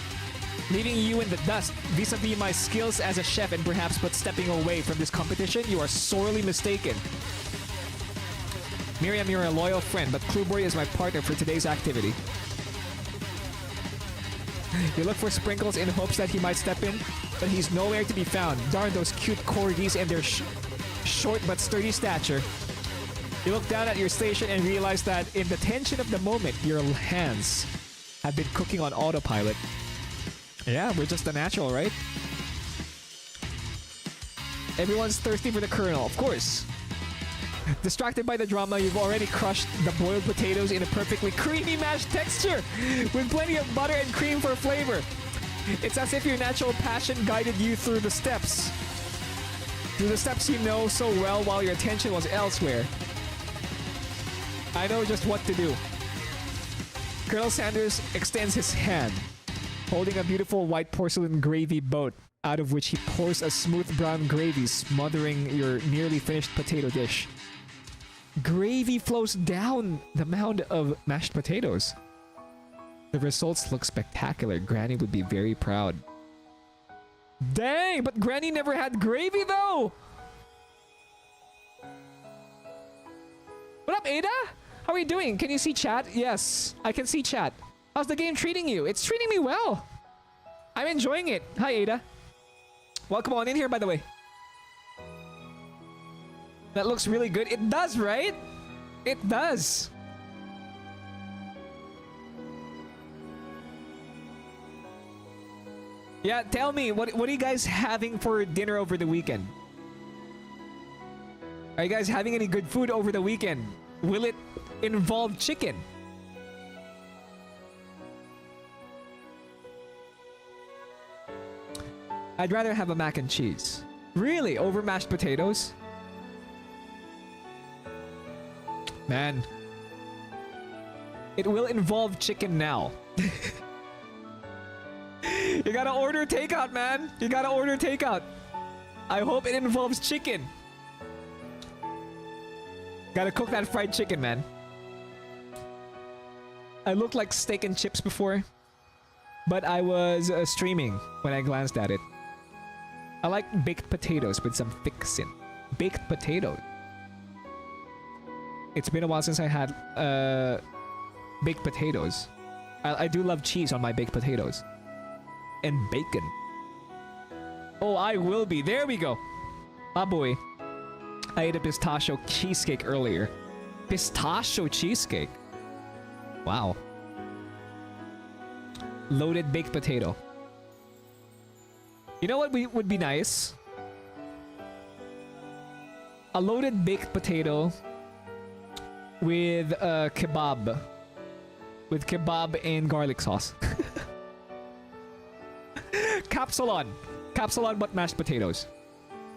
Leaving you in the dust vis-a-vis my skills as a chef and perhaps but stepping away from this competition, you are sorely mistaken. Miriam, you're a loyal friend, but Clueboy is my partner for today's activity. You look for Sprinkles in hopes that he might step in, but he's nowhere to be found. Darn those cute corgis and their short but sturdy stature. You look down at your station and realize that in the tension of the moment, your hands have been cooking on autopilot. Yeah, we're just a natural, right? Everyone's thirsty for the Colonel, of course. Distracted by the drama, you've already crushed the boiled potatoes in a perfectly creamy mashed texture with plenty of butter and cream for flavor. It's as if your natural passion guided you through the steps. Through the steps you know so well while your attention was elsewhere. I know just what to do. Colonel Sanders extends his hand, holding a beautiful white porcelain gravy boat, out of which he pours a smooth brown gravy smothering your nearly finished potato dish. Gravy flows down the mound of mashed potatoes. The results look spectacular. Granny would be very proud. Dang, but Granny never had gravy though! What up, Ada? How are you doing? Can you see chat? Yes, I can see chat. How's the game treating you? It's treating me well. I'm enjoying it. Hi, Ada. Welcome on in here, by the way. That looks really good. It does, right? It does. Yeah, tell me, what are you guys having for dinner over the weekend? Are you guys having any good food over the weekend? Will it involve chicken? I'd rather have a mac and cheese. Really? Over mashed potatoes? Man. It will involve chicken now. You gotta order takeout, man. You gotta order takeout. I hope it involves chicken. Gotta cook that fried chicken, man. I looked like steak and chips before. but I was streaming when I glanced at it. I like baked potatoes with some fixin'. Baked potatoes. It's been a while since I had baked potatoes. I do love cheese on my baked potatoes. And bacon. Oh, I will be. There we go. Ah, boy. I ate a pistachio cheesecake earlier. Pistachio cheesecake? Wow. Loaded baked potato. You know what would be nice? A loaded baked potato with kebab. With kebab and garlic sauce. Capsulon. Capsulon but mashed potatoes.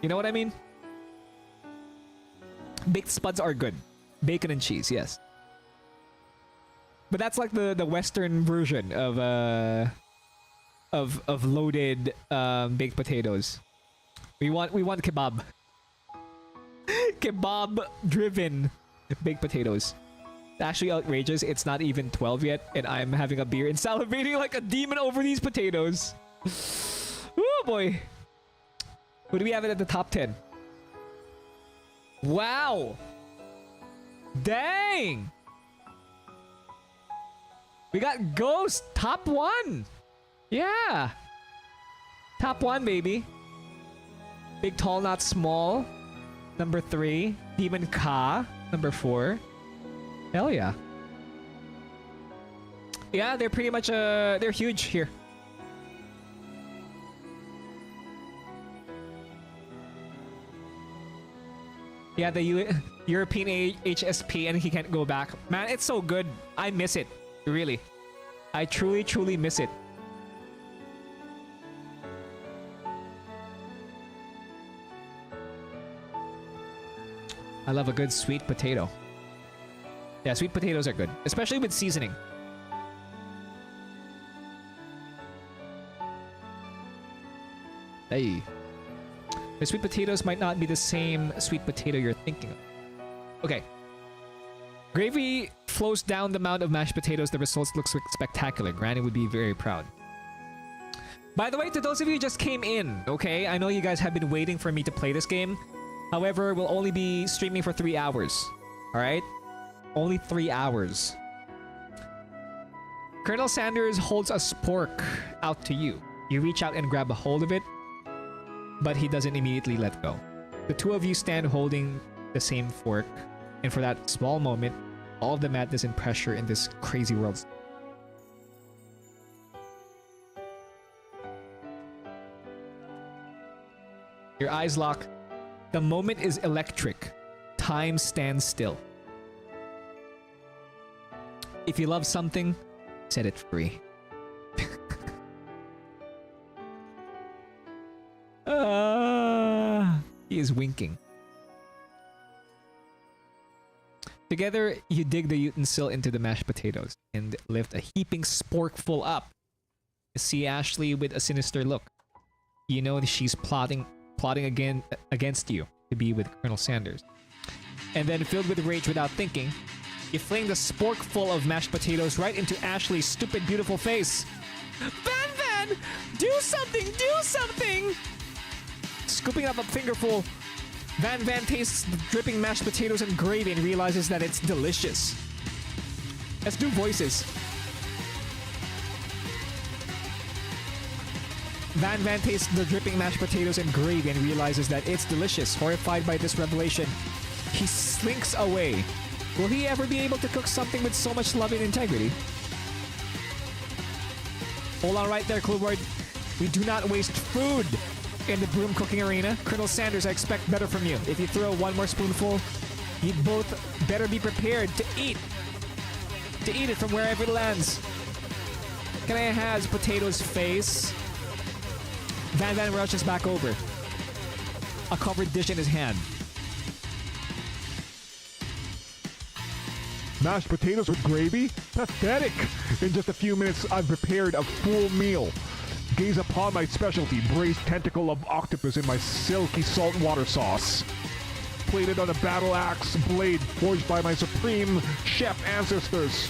You know what I mean? Baked spuds are good. Bacon and cheese, yes. But that's like the Western version of loaded baked potatoes. We want kebab. Kebab driven baked potatoes. Actually outrageous. It's not even 12 yet, and I'm having a beer and salivating like a demon over these potatoes. Oh boy. Who do we have it at the top 10? Wow. Dang. We got Ghost top 1. Yeah. Top 1, baby. Big Tall Not Small. Number 3. Demon Ka. Number 4. Hell yeah. Yeah, they're pretty much they're huge here. Yeah, the European HSP, and he can't go back. Man, it's so good. I miss it. Really. I truly, truly miss it. I love a good sweet potato. Yeah, sweet potatoes are good. Especially with seasoning. Hey. The sweet potatoes might not be the same sweet potato you're thinking of. Okay. Gravy flows down the mound of mashed potatoes. The results look spectacular. Granny would be very proud. By the way, to those of you who just came in, okay? I know you guys have been waiting for me to play this game. However, we'll only be streaming for 3 hours. Alright? Only 3 hours. Colonel Sanders holds a spork out to you. You reach out and grab a hold of it, but he doesn't immediately let go. The two of you stand holding the same fork, and for that small moment, all of the madness and pressure in this crazy world. Your eyes lock. The moment is electric. Time stands still. If you love something, set it free. He is winking. Together, you dig the utensil into the mashed potatoes and lift a heaping sporkful up. You see Ashley with a sinister look. You know that she's plotting again against you to be with Colonel Sanders. And then, filled with rage without thinking, you fling the sporkful of mashed potatoes right into Ashley's stupid, beautiful face. Van Van! Do something! Do something! Scooping up a fingerful, Van Van tastes the dripping mashed potatoes and gravy and realizes that it's delicious. Let's do voices. Van Van tastes the dripping mashed potatoes and gravy and realizes that it's delicious. Horrified by this revelation, he slinks away. Will he ever be able to cook something with so much love and integrity? Hold on right there, Clueboard. We do not waste food in the broom cooking arena. Colonel Sanders, I expect better from you. If you throw one more spoonful, you both better be prepared to eat. To eat it from wherever it lands. Kanaya has potato's face. Van Van rushes back over. A covered dish in his hand. Mashed potatoes with gravy? Pathetic! In just a few minutes, I've prepared a full meal. Gaze upon my specialty, braised tentacle of octopus in my silky saltwater sauce. Plated on a battle axe blade forged by my supreme chef ancestors.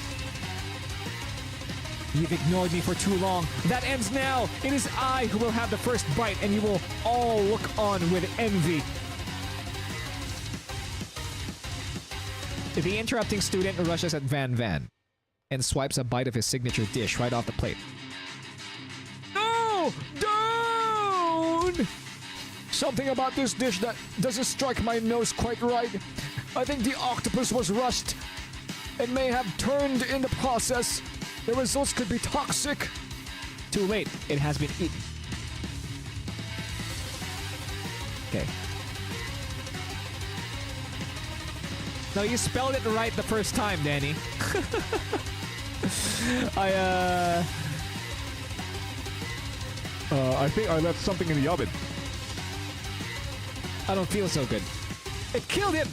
You've ignored me for too long. That ends now. It is I who will have the first bite, and you will all look on with envy. The interrupting student rushes at Van Van and swipes a bite of his signature dish right off the plate. No! Don't! Something about this dish that doesn't strike my nose quite right. I think the octopus was rushed and may have turned in the process. The results could be toxic. Too late. It has been eaten. Okay. No, you spelled it right the first time, Danny. I think I left something in the oven. I don't feel so good. It killed him!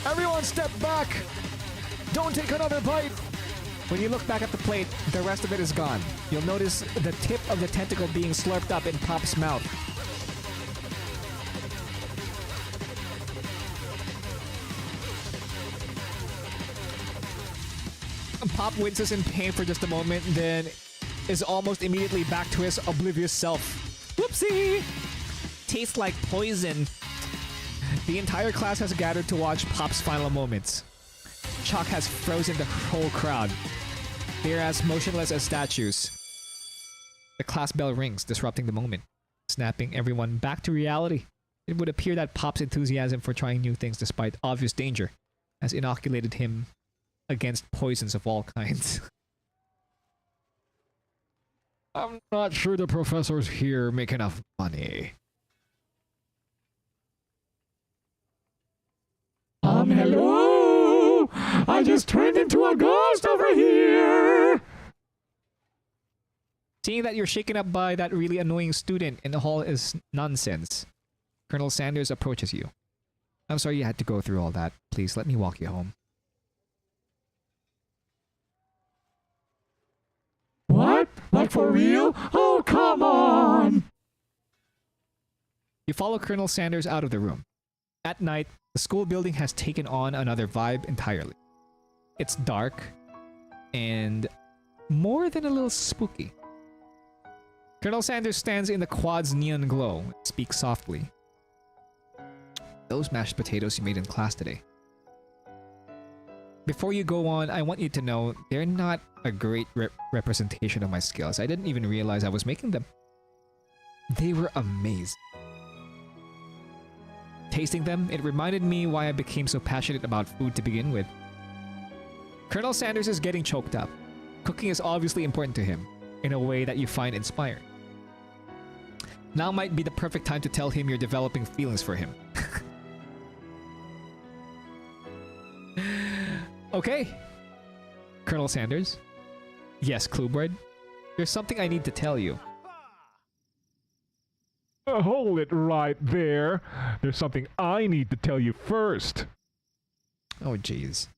Everyone step back! Don't take another bite! When you look back at the plate, the rest of it is gone. You'll notice the tip of the tentacle being slurped up in Pop's mouth. Pop winces in pain for just a moment, then is almost immediately back to his oblivious self. Whoopsie! Tastes like poison. The entire class has gathered to watch Pop's final moments. Shock has frozen the whole crowd. They are as motionless as statues. The class bell rings, disrupting the moment, snapping everyone back to reality. It would appear that Pop's enthusiasm for trying new things despite obvious danger has inoculated him against poisons of all kinds. I'm not sure the professors here make enough money. Hello! I just turned into a ghost over here! Seeing that you're shaken up by that really annoying student in the hall is nonsense. Colonel Sanders approaches you. I'm sorry you had to go through all that. Please let me walk you home. What? Like for real? Oh, come on! You follow Colonel Sanders out of the room. At night, the school building has taken on another vibe entirely. It's dark and more than a little spooky. Colonel Sanders stands in the quad's neon glow and speaks softly. Those mashed potatoes you made in class today. Before you go on, I want you to know they're not a great representation of my skills. I didn't even realize I was making them. They were amazing. Tasting them, it reminded me why I became so passionate about food to begin with. Colonel Sanders is getting choked up. Cooking is obviously important to him, in a way that you find inspiring. Now might be the perfect time to tell him you're developing feelings for him. Okay. Colonel Sanders? Yes, Cluebird? There's something I need to tell you. Hold it right there. There's something I need to tell you first. Oh, jeez.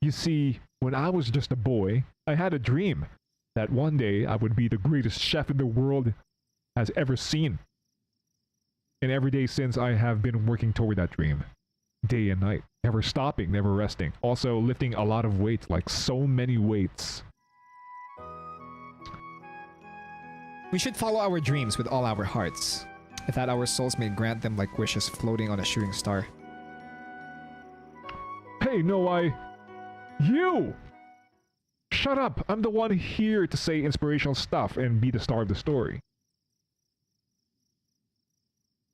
You see, when I was just a boy, I had a dream that one day I would be the greatest chef in the world has ever seen. And every day since, I have been working toward that dream. Day and night. Never stopping, never resting. Also lifting a lot of weights, like so many weights. We should follow our dreams with all our hearts, if that our souls may grant them like wishes floating on a shooting star. Hey, no, You! Shut up! I'm the one here to say inspirational stuff and be the star of the story.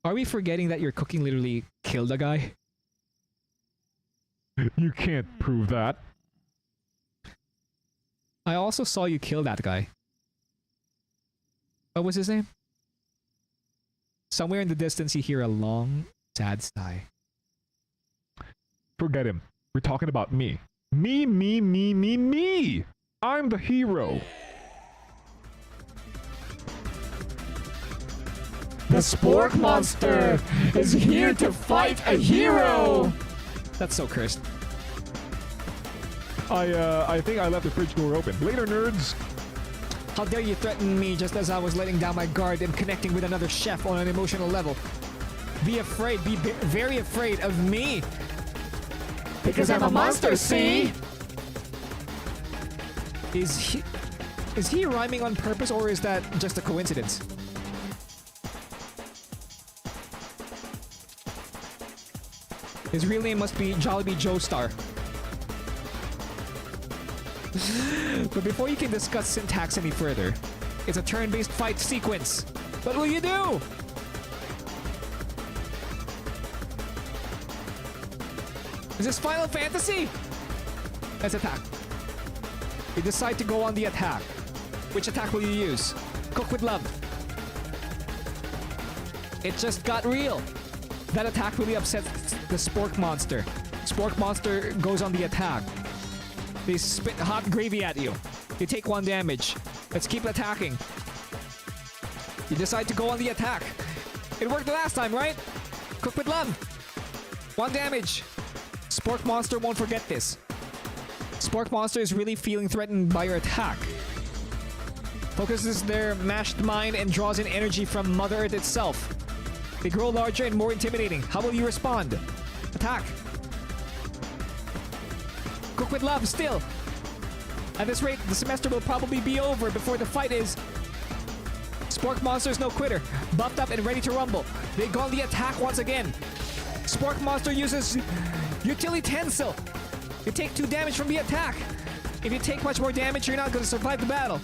Are we forgetting that your cooking literally killed a guy? You can't prove that. I also saw you kill that guy. What was his name? Somewhere in the distance you hear a long, sad sigh. Forget him. We're talking about me. Me! I'm the hero. The Spork Monster is here to fight a hero! That's so cursed. I think I left the fridge door open. Later, nerds! How dare you threaten me just as I was letting down my guard and connecting with another chef on an emotional level? Be afraid, be very afraid of me! Because I'm a monster, see? Is he rhyming on purpose or is that just a coincidence? His real name must be Jollibee Joestar. But before you can discuss syntax any further, it's a turn-based fight sequence. What will you do? Is this Final Fantasy? Let's attack. You decide to go on the attack. Which attack will you use? Cook with love. It just got real. That attack really upsets the Spork Monster. Spork Monster goes on the attack. They spit hot gravy at you. You take 1 damage. Let's keep attacking. You decide to go on the attack. It worked the last time, right? Cook with love. 1 damage. Spork Monster won't forget this. Spork Monster is really feeling threatened by your attack. Focuses their mashed mind and draws in energy from Mother Earth itself. They grow larger and more intimidating. How will you respond? Attack. Cook with love still. At this rate, the semester will probably be over before the fight is. Spork Monster is no quitter. Buffed up and ready to rumble. They go on the attack once again. Spork Monster uses Utilitensile. You take 2 damage from the attack. If you take much more damage, you're not going to survive the battle.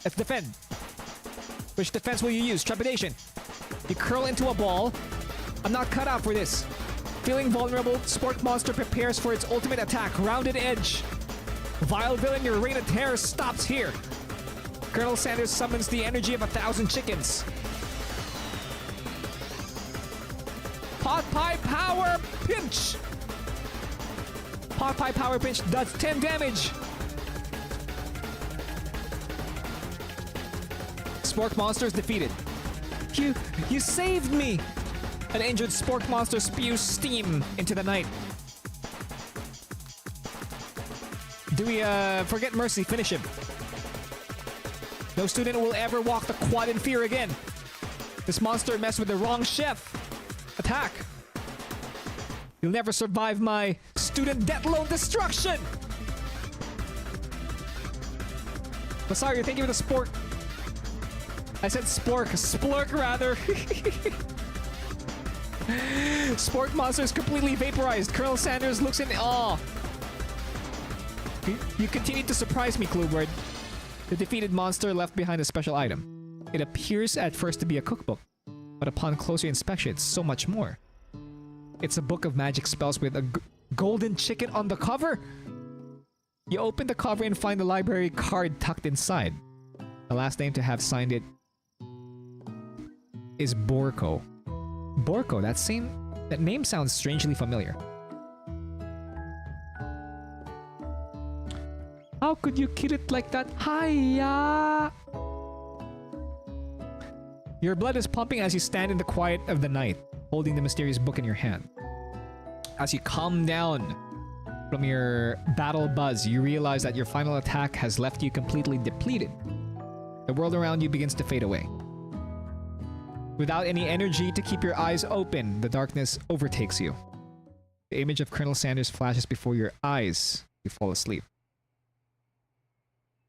Let's defend. Which defense will you use? Trepidation. You curl into a ball. I'm not cut out for this. Feeling vulnerable, Spork Monster prepares for its ultimate attack. Rounded Edge. Vile villain, your reign of terror stops here. Colonel Sanders summons the energy of 1,000 chickens. Pot Pie Power Pinch! Pot Pie Power Pinch does 10 damage. Spork Monster is defeated. You saved me! An injured Spork Monster spews steam into the night. Do we forget Mercy? Finish him. No student will ever walk the quad in fear again. This monster messed with the wrong chef. Attack. You'll never survive my student debt loan destruction. Sorry, thank you for the spork. I said spork. Splurk, rather. Spork Monster is completely vaporized. Colonel Sanders looks in awe. You continue to surprise me, Cluebird. The defeated monster left behind a special item. It appears at first to be a cookbook, but upon closer inspection, it's so much more. It's a book of magic spells with a golden chicken on the cover. You open the cover and find the library card tucked inside. The last name to have signed it is Borko. Borko, that name sounds strangely familiar. How could you kill it like that? Hiya! Your blood is pumping as you stand in the quiet of the night, holding the mysterious book in your hand. As you calm down from your battle buzz, you realize that your final attack has left you completely depleted. The world around you begins to fade away. Without any energy to keep your eyes open, the darkness overtakes you. The image of Colonel Sanders flashes before your eyes. You fall asleep.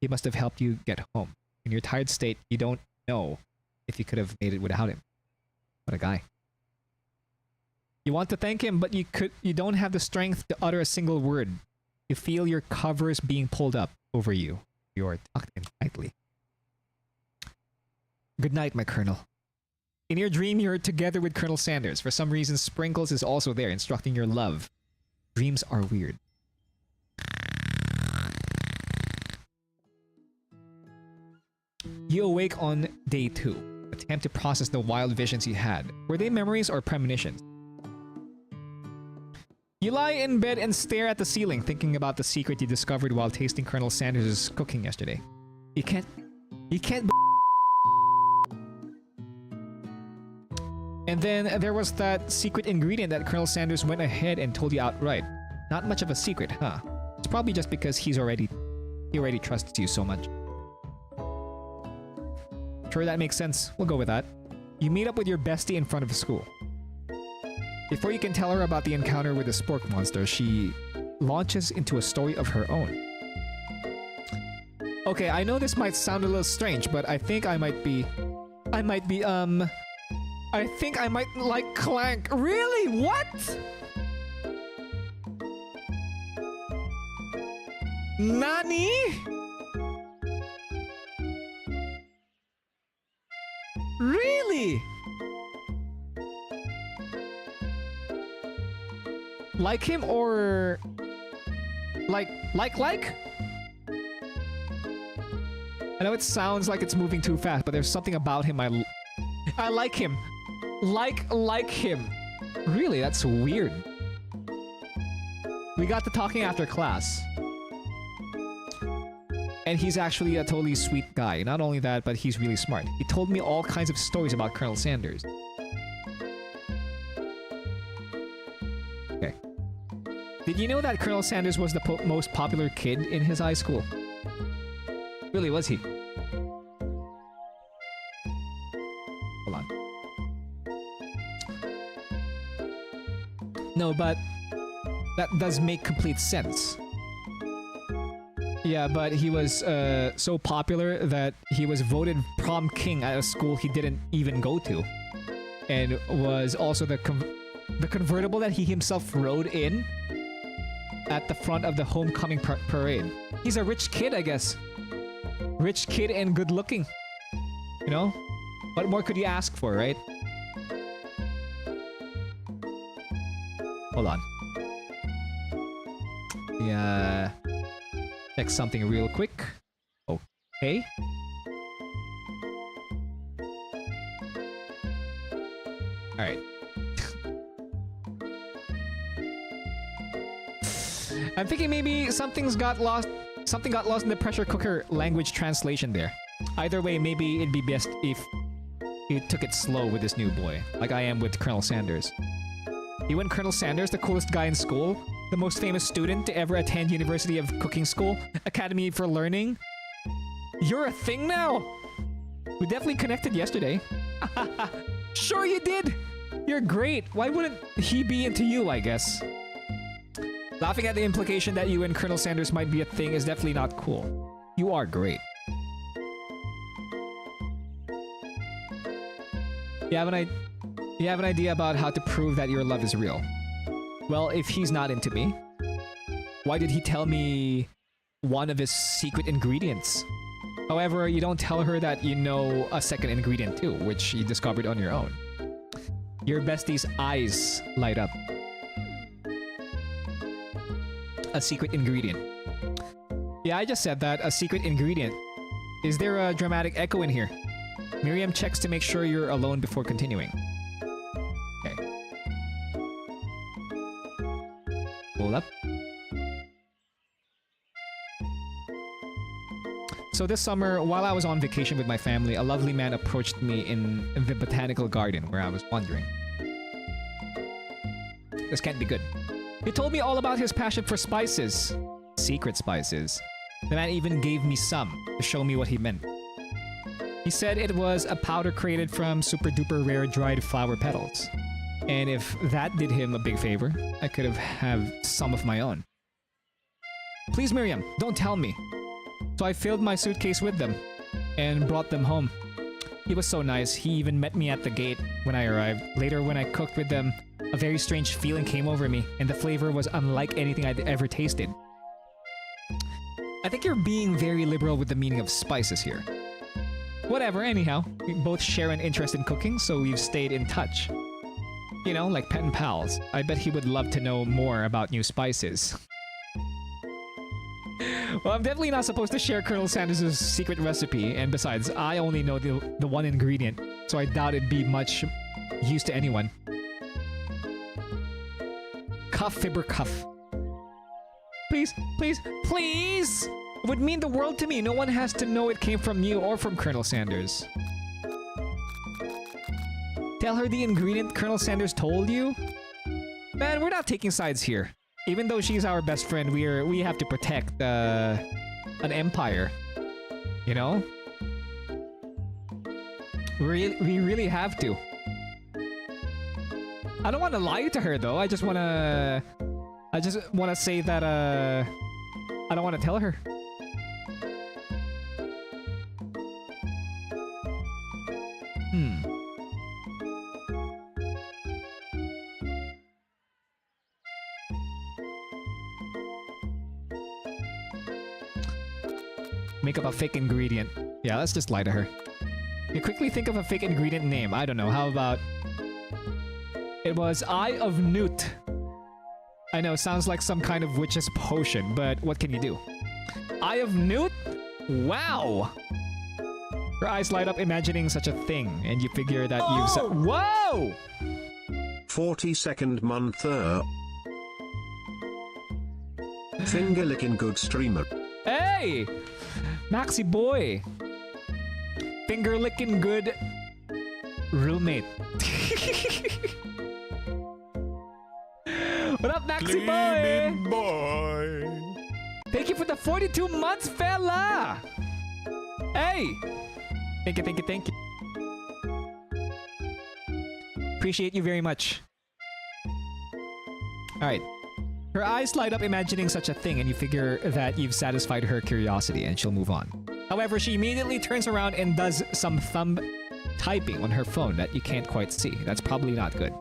He must have helped you get home. In your tired state, you don't know if you could have made it without him. What a guy. You want to thank him, but you don't have the strength to utter a single word. You feel your covers being pulled up over you. You are tucked in tightly. Good night, my Colonel. In your dream, you're together with Colonel Sanders. For some reason, Sprinkles is also there, instructing your love. Dreams are weird. You awake on day 2. Attempt to process the wild visions you had. Were they memories or premonitions? You lie in bed and stare at the ceiling, thinking about the secret you discovered while tasting Colonel Sanders' cooking yesterday. You can't And then there was that secret ingredient that Colonel Sanders went ahead and told you outright. Not much of a secret, huh? It's probably just because he already trusts you so much. Sure, that makes sense. We'll go with that. You meet up with your bestie in front of the school. Before you can tell her about the encounter with the Spork Monster, she launches into a story of her own. Okay, I know this might sound a little strange, but I think I might be, I think I might like Clank. Really? What? Nani? Really? Like him or like? I know it sounds like it's moving too fast, but there's something about him I like him. Like him. Really, that's weird. We got to talking after class. And he's actually a totally sweet guy. Not only that, but he's really smart. He told me all kinds of stories about Colonel Sanders. Okay. Did you know that Colonel Sanders was the most popular kid in his high school? Really, was he? Hold on. No, but that does make complete sense. Yeah, but he was so popular that he was voted prom king at a school he didn't even go to. And was also the convertible that he himself rode in at the front of the homecoming parade. He's a rich kid, I guess. Rich kid and good looking. You know? What more could you ask for, right? Hold on. Yeah. Check something real quick. Okay. Alright. I'm thinking maybe something got lost in the pressure cooker language translation there. Either way, maybe it'd be best if you took it slow with this new boy, like I am with Colonel Sanders. You and Colonel Sanders, the coolest guy in school, the most famous student to ever attend University of Cooking School, Academy for Learning. You're a thing now! We definitely connected yesterday. Sure you did! You're great! Why wouldn't he be into you, I guess? Laughing at the implication that you and Colonel Sanders might be a thing is definitely not cool. You are great. You have an idea about how to prove that your love is real. Well, if he's not into me, why did he tell me one of his secret ingredients? However, you don't tell her that you know a second ingredient too, which you discovered on your own. Your bestie's eyes light up. A secret ingredient. Yeah, I just said that. A secret ingredient. Is there a dramatic echo in here? Miriam checks to make sure you're alone before continuing. Okay. Hold up. So this summer, while I was on vacation with my family, a lovely man approached me in the botanical garden where I was wandering. This can't be good. He told me all about his passion for spices. Secret spices. The man even gave me some to show me what he meant. He said it was a powder created from super duper rare dried flower petals. And if that did him a big favor, I could have some of my own. Please, Miriam, don't tell me. So I filled my suitcase with them and brought them home. He was so nice. He even met me at the gate when I arrived. Later, when I cooked with them, a very strange feeling came over me, and the flavor was unlike anything I'd ever tasted. I think you're being very liberal with the meaning of spices here. Whatever, anyhow. We both share an interest in cooking, so we've stayed in touch. You know, like pen pals. I bet he would love to know more about new spices. Well, I'm definitely not supposed to share Colonel Sanders' secret recipe, and besides, I only know the one ingredient, so I doubt it'd be much use to anyone. Cuff, fibber, cuff. Please, please, please! It would mean the world to me. No one has to know it came from you or from Colonel Sanders. Tell her the ingredient Colonel Sanders told you? Man, we're not taking sides here. Even though she's our best friend, we have to protect an empire. You know? We really have to. I don't want to lie to her though. I just want to I just want to say that I don't want to tell her. Make up a fake ingredient. Yeah, let's just lie to her. You quickly think of a fake ingredient name. I don't know. How about... It was Eye of Newt. I know, sounds like some kind of witch's potion, but what can you do? Eye of Newt? Wow! Her eyes light up imagining such a thing, and you figure that you've... Whoa! 42nd month. Finger licking good streamer. Hey! Maxi boy! Finger licking good roommate. What up, Maxi boy? Kleeben boy. Thank you for the 42 months, fella! Hey! Thank you, thank you, thank you. Appreciate you very much. Alright. Her eyes light up imagining such a thing, and you figure that you've satisfied her curiosity and she'll move on. However, she immediately turns around and does some thumb typing on her phone that you can't quite see. That's probably not good.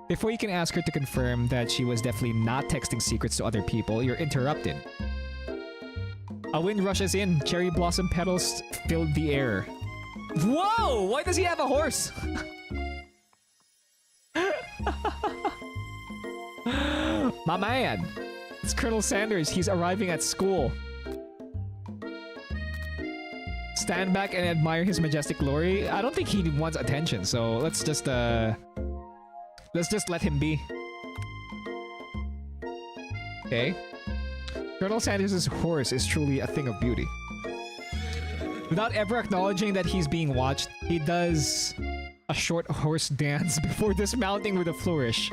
Before you can ask her to confirm that she was definitely not texting secrets to other people, you're interrupted. A wind rushes in. Cherry blossom petals filled the air. Whoa! Why does he have a horse? My man! It's Colonel Sanders. He's arriving at school. Stand back and admire his majestic glory. I don't think he wants attention, so let's just let him be. Okay. Colonel Sanders' horse is truly a thing of beauty. Without ever acknowledging that he's being watched, he does a short horse dance before dismounting with a flourish.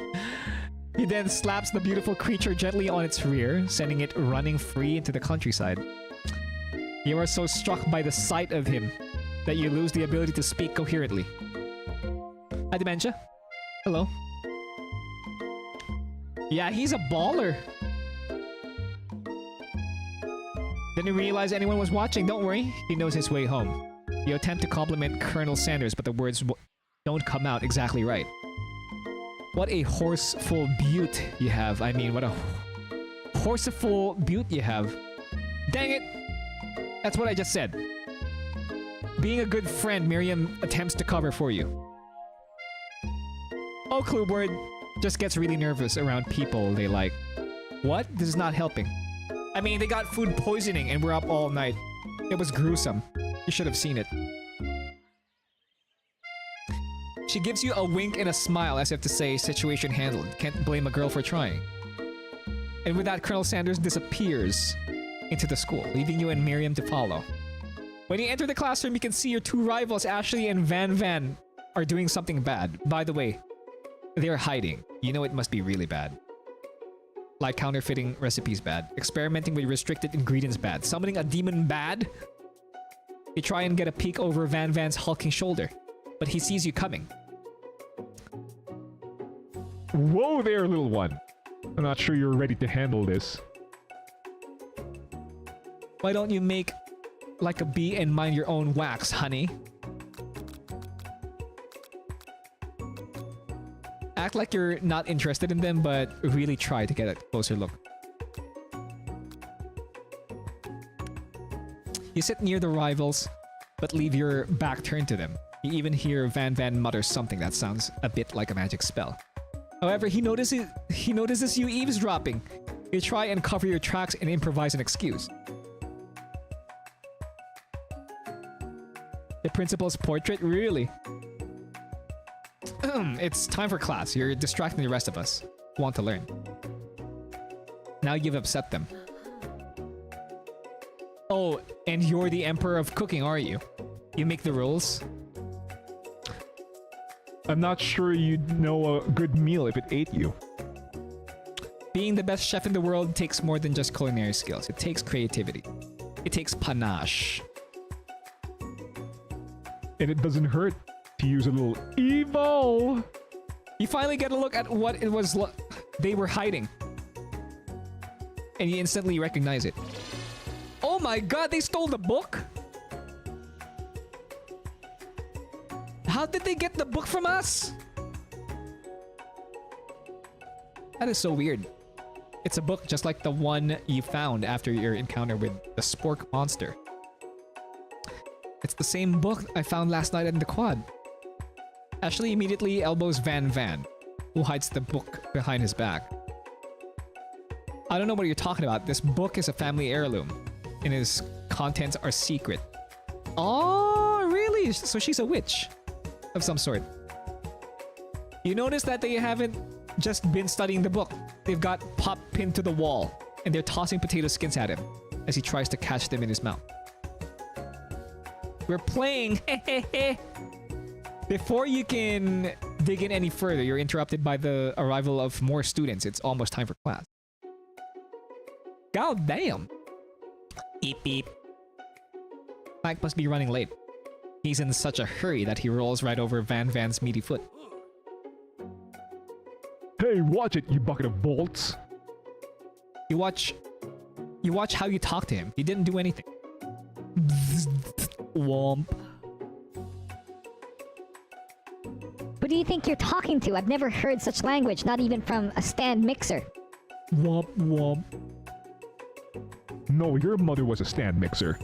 He then slaps the beautiful creature gently on its rear, sending it running free into the countryside. You are so struck by the sight of him that you lose the ability to speak coherently. Hi, Dementia. Hello. Yeah, he's a baller. Didn't realize anyone was watching. Don't worry, he knows his way home. You attempt to compliment Colonel Sanders, but the words don't come out exactly right. What a horseful beaut you have. I mean, what a horseful beaut you have. Dang it! That's what I just said. Being a good friend, Miriam attempts to cover for you. Oh, Cluebird just gets really nervous around people they like. What? This is not helping. I mean, they got food poisoning and we're up all night. It was gruesome. You should have seen it. She gives you a wink and a smile as if to say, situation handled. Can't blame a girl for trying. And with that, Colonel Sanders disappears into the school, leaving you and Miriam to follow. When you enter the classroom, you can see your two rivals, Ashley and Van Van, are doing something bad. By the way, they're hiding. You know it must be really bad. Like counterfeiting recipes bad. Experimenting with restricted ingredients bad. Summoning a demon bad. You try and get a peek over Van Van's hulking shoulder, but he sees you coming. Whoa there, little one. I'm not sure you're ready to handle this. Why don't you make like a bee and mind your own wax, honey? Act like you're not interested in them, but really try to get a closer look. You sit near the rivals, but leave your back turned to them. You even hear Van Van mutter something that sounds a bit like a magic spell. However, he notices you eavesdropping. You try and cover your tracks and improvise an excuse. The principal's portrait? Really? It's time for class. You're distracting the rest of us who want to learn. Now you've upset them. Oh, and you're the emperor of cooking, are you? You make the rules? I'm not sure you'd know a good meal if it ate you. Being the best chef in the world takes more than just culinary skills. It takes creativity. It takes panache. And it doesn't hurt to use a little evil. You finally get a look at what it was they were hiding. and you instantly recognize it. Oh my god, they stole the book? How did they get the book from us? That is so weird. It's a book just like the one you found after your encounter with the spork monster. It's the same book I found last night in the quad. Ashley immediately elbows Van, who hides the book behind his back. I don't know what you're talking about. This book is a family heirloom, and its contents are secret. Oh, really? So she's a witch of some sort. You notice that they haven't just been studying the book. They've got Pop pinned to the wall, and they're tossing potato skins at him as he tries to catch them in his mouth. We're playing. Before you can dig in any further, you're interrupted by the arrival of more students. It's almost time for class. God damn. Beep beep. Mike must be running late. He's in such a hurry that he rolls right over Van's meaty foot. Hey, watch it, you bucket of bolts. You watch how you talk to him. He didn't do anything. Womp. Who do you think you're talking to? I've never heard such language, not even from a stand mixer. Womp womp. No, your mother was a stand mixer.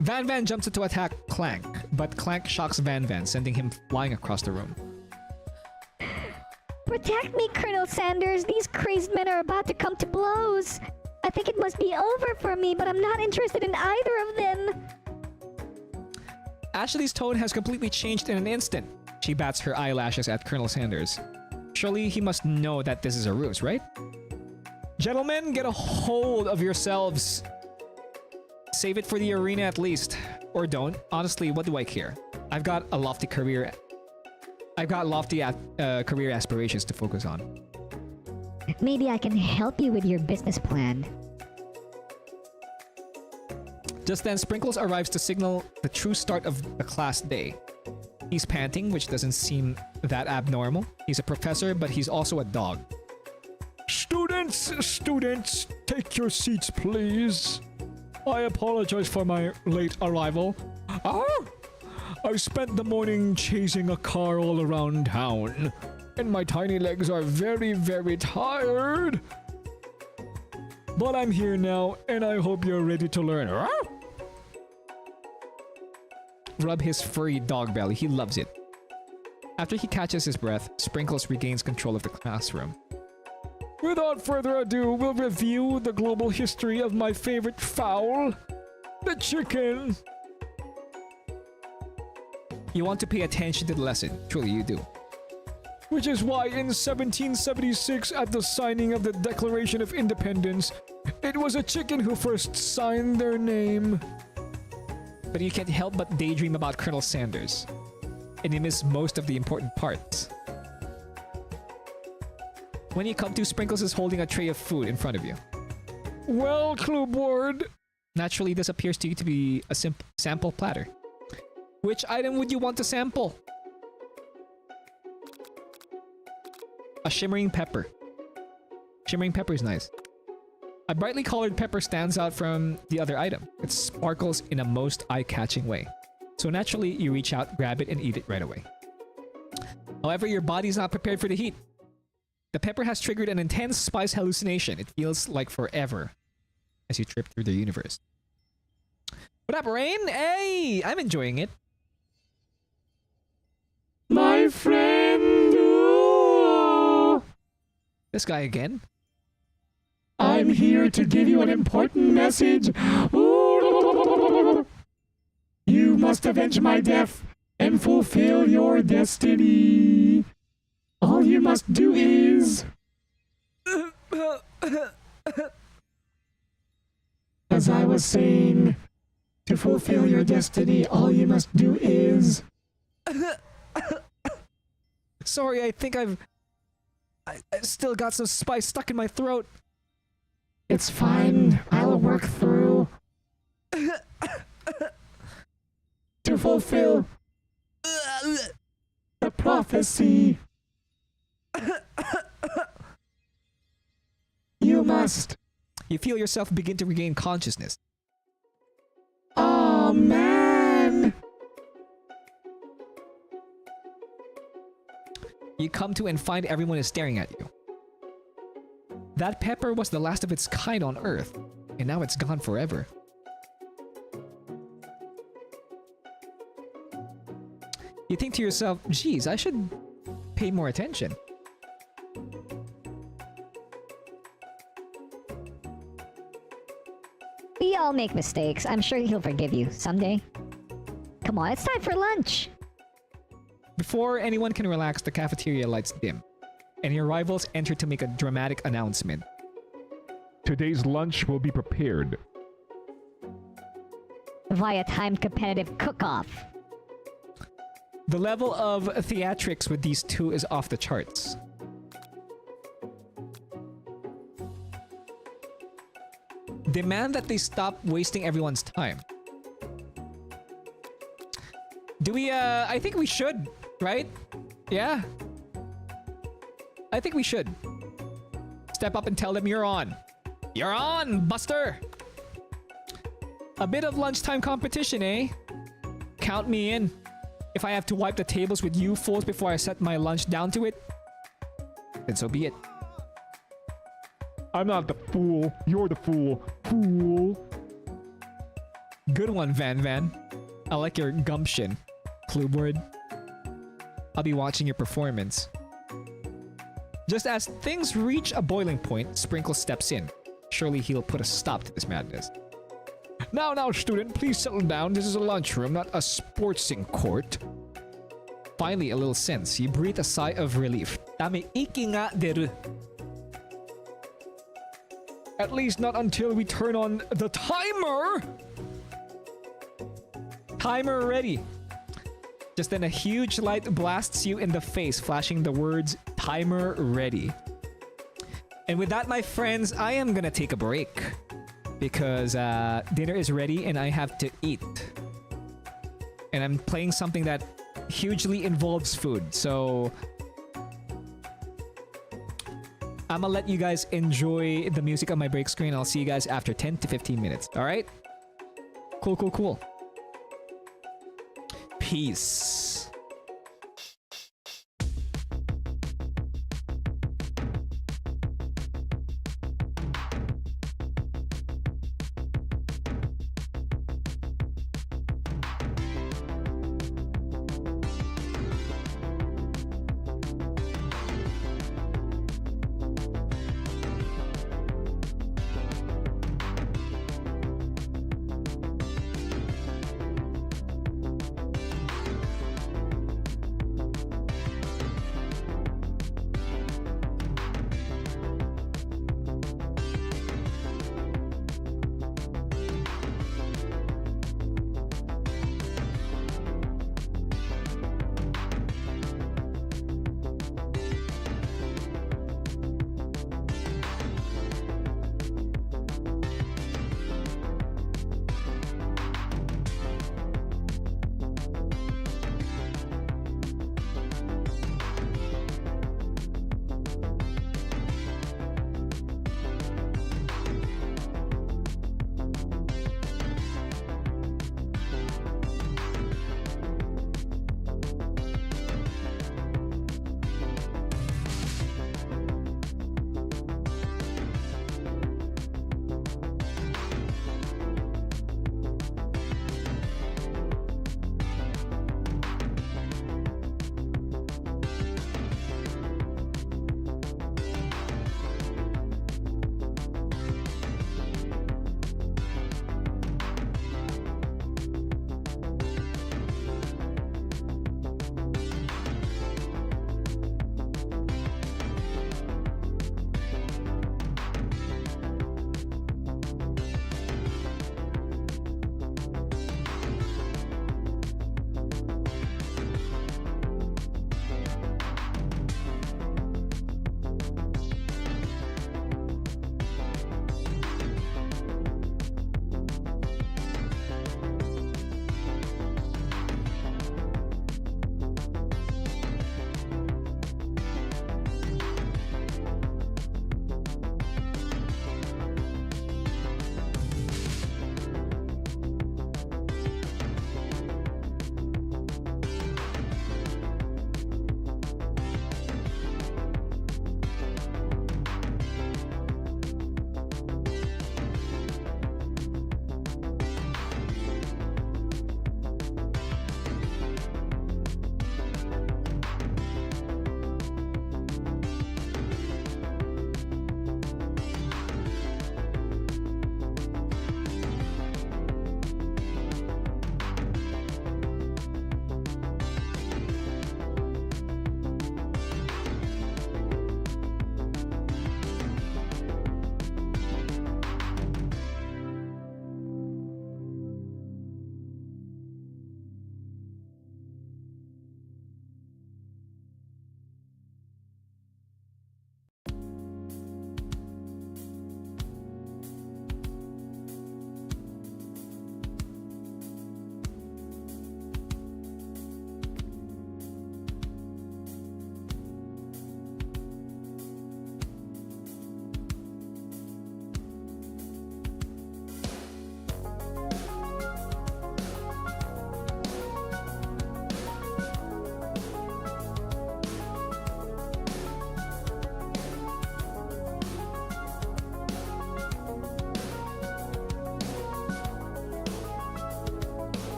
Van jumps to attack Clank, but Clank shocks Van, sending him flying across the room. Protect me, Colonel Sanders. These crazed men are about to come to blows. I think it must be over for me, but I'm not interested in either of them. Ashley's tone has completely changed in an instant. She bats her eyelashes at Colonel Sanders. Surely he must know that this is a ruse, right? Gentlemen, get a hold of yourselves. Save it for the arena at least. Or don't. Honestly, what do I care? I've got lofty career aspirations to focus on. Maybe I can help you with your business plan. Just then, Sprinkles arrives to signal the true start of the class day. He's panting, which doesn't seem that abnormal. He's a professor, but he's also a dog. Students, take your seats, please. I apologize for my late arrival. I spent the morning chasing a car all around town, and my tiny legs are very, very tired. But I'm here now, and I hope you're ready to learn. Rub his furry dog belly. He loves it. After he catches his breath, Sprinkles regains control of the classroom. Without further ado, we'll review the global history of my favorite fowl, the chicken. You want to pay attention to the lesson. Truly, you do. Which is why in 1776, at the signing of the Declaration of Independence, it was a chicken who first signed their name. But you can't help but daydream about Colonel Sanders. And you miss most of the important parts. When you come to, Sprinkles is holding a tray of food in front of you. Well, Clue Board. Naturally, this appears to you to be a sample platter. Which item would you want to sample? A shimmering pepper. Shimmering pepper is nice. A brightly colored pepper stands out from the other item. It sparkles in a most eye-catching way. So naturally, you reach out, grab it, and eat it right away. However, your body's not prepared for the heat. The pepper has triggered an intense spice hallucination. It feels like forever as you trip through the universe. What up, Rain? Hey! I'm enjoying it. My friend! Ooh. This guy again? I'm here to give you an important message. Ooh. You must avenge my death and fulfill your destiny. All you must do is... As I was saying, to fulfill your destiny, all you must do is... Sorry, I think I still got some spice stuck in my throat. It's fine. I'll work through. To fulfill the prophecy. You must. You feel yourself begin to regain consciousness. Oh, man. You come to and find everyone is staring at you. That pepper was the last of its kind on Earth, and now it's gone forever. You think to yourself, geez, I should pay more attention. We all make mistakes. I'm sure he'll forgive you someday. Come on, it's time for lunch. Before anyone can relax, the cafeteria lights dim, and your rivals enter to make a dramatic announcement. Today's lunch will be prepared. Via timed competitive cook-off. The level of theatrics with these two is off the charts. Demand that they stop wasting everyone's time. Do we, I think we should, right? Yeah. I think we should. Step up and tell them you're on. You're on, Buster! A bit of lunchtime competition, eh? Count me in. If I have to wipe the tables with you fools before I set my lunch down to it, then so be it. I'm not the fool. You're the fool. Fool. Good one, Van Van. I like your gumption, Clueboard. I'll be watching your performance. Just as things reach a boiling point, Sprinkle steps in. Surely he'll put a stop to this madness. Now, student, please settle down. This is a lunchroom, not a sportsing court. Finally, a little sense. You breathe a sigh of relief. Dami iki nga deru. At least not until we turn on the timer! Timer ready. Just then a huge light blasts you in the face, flashing the words, timer ready. And with that, my friends, I am gonna take a break. Because dinner is ready and I have to eat. And I'm playing something that hugely involves food, so I'm gonna let you guys enjoy the music on my break screen. I'll see you guys after 10 to 15 minutes. Alright? Cool. Peace.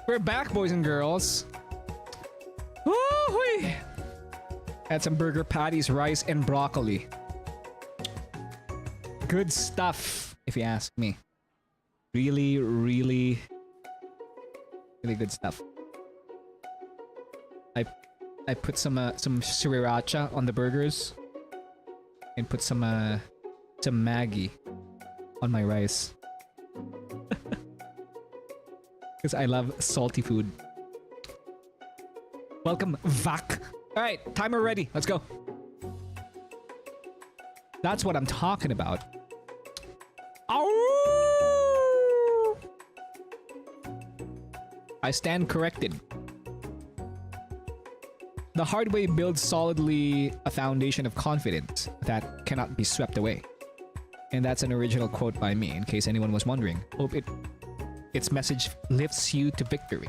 We're back, boys and girls. Woo-hoo! Had some burger patties, rice, and broccoli. Good stuff, if you ask me. Really, really, really good stuff. I put some sriracha on the burgers, and put some Maggi on my rice. Because I love salty food. Welcome, Vac. Alright, timer ready. Let's go. That's what I'm talking about. Ow! I stand corrected. The hard way builds solidly a foundation of confidence that cannot be swept away. And that's an original quote by me, in case anyone was wondering. Hope its message lifts you to victory.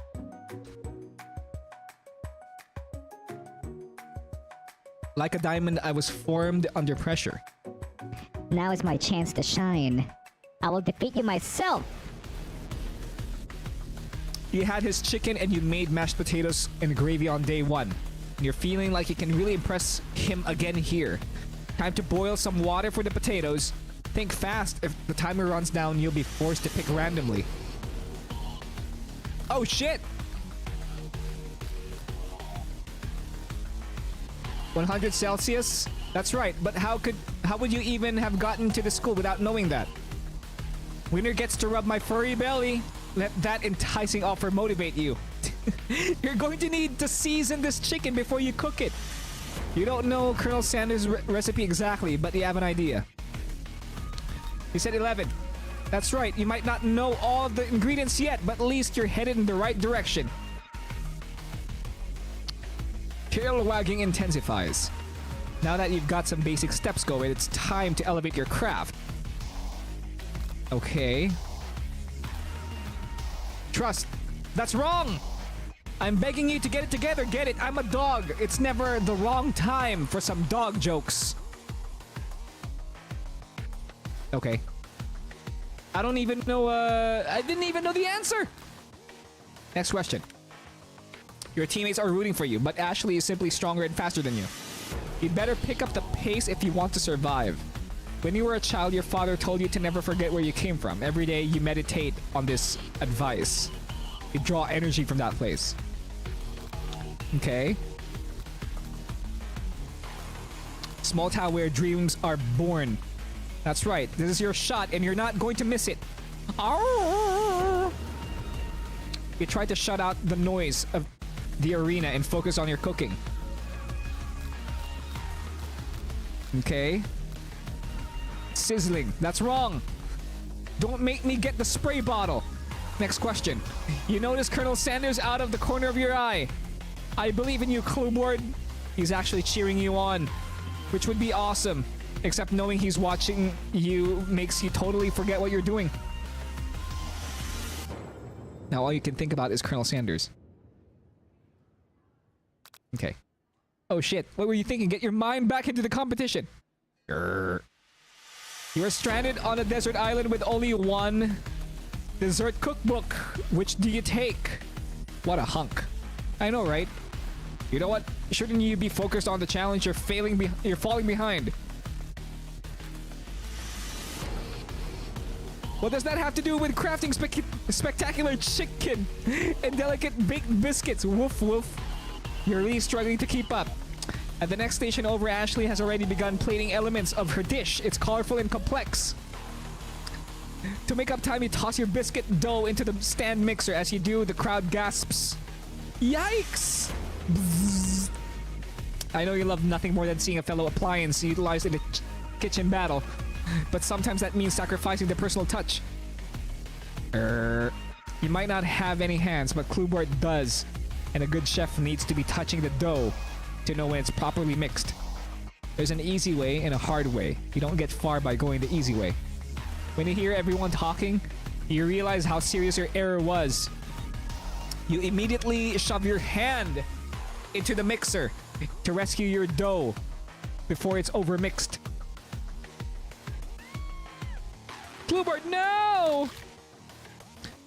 Like a diamond, I was formed under pressure. Now is my chance to shine. I will defeat you myself. You had his chicken and you made mashed potatoes and gravy on day one. And you're feeling like you can really impress him again here. Time to boil some water for the potatoes. Think fast. If the timer runs down, you'll be forced to pick randomly. Oh shit! 100 Celsius? That's right, but how would you even have gotten to the school without knowing that? Winner gets to rub my furry belly. Let that enticing offer motivate you. You're going to need to season this chicken before you cook it. You don't know Colonel Sanders' recipe exactly, but you have an idea. You said 11. That's right, you might not know all of the ingredients yet, but at least you're headed in the right direction. Tail wagging intensifies. Now that you've got some basic steps going, it's time to elevate your craft. Okay. Trust. That's wrong! I'm begging you to get it together. Get it? I'm a dog. It's never the wrong time for some dog jokes. Okay. I don't even know, I didn't even know the answer! Next question. Your teammates are rooting for you, but Ashley is simply stronger and faster than you. You'd better pick up the pace if you want to survive. When you were a child, your father told you to never forget where you came from. Every day, you meditate on this advice. You draw energy from that place. Okay. Small town where dreams are born. That's right. This is your shot, and you're not going to miss it. You try to shut out the noise of the arena and focus on your cooking. Okay. Sizzling. That's wrong. Don't make me get the spray bottle. Next question. You notice Colonel Sanders out of the corner of your eye. I believe in you, Clueboard. He's actually cheering you on, which would be awesome. Except knowing he's watching you makes you totally forget what you're doing. Now all you can think about is Colonel Sanders. Okay. Oh shit, what were you thinking? Get your mind back into the competition. Grr. You are stranded on a desert island with only one dessert cookbook. Which do you take? What a hunk. I know, right? You know what? Shouldn't you be focused on the challenge? You're falling behind. What does that have to do with crafting spectacular chicken and delicate baked biscuits? Woof woof. You're really struggling to keep up. At the next station over, Ashley has already begun plating elements of her dish. It's colorful and complex. To make up time, you toss your biscuit dough into the stand mixer. As you do, the crowd gasps. Yikes! Bzzz. I know you love nothing more than seeing a fellow appliance utilized in a kitchen battle, but sometimes that means sacrificing the personal touch. You might not have any hands, but Clueboard does, and a good chef needs to be touching the dough to know when it's properly mixed. There's an easy way and a hard way. You don't get far by going the easy way. When you hear everyone talking, you realize how serious your error was. You immediately shove your hand into the mixer to rescue your dough before it's overmixed. Clueboard, no!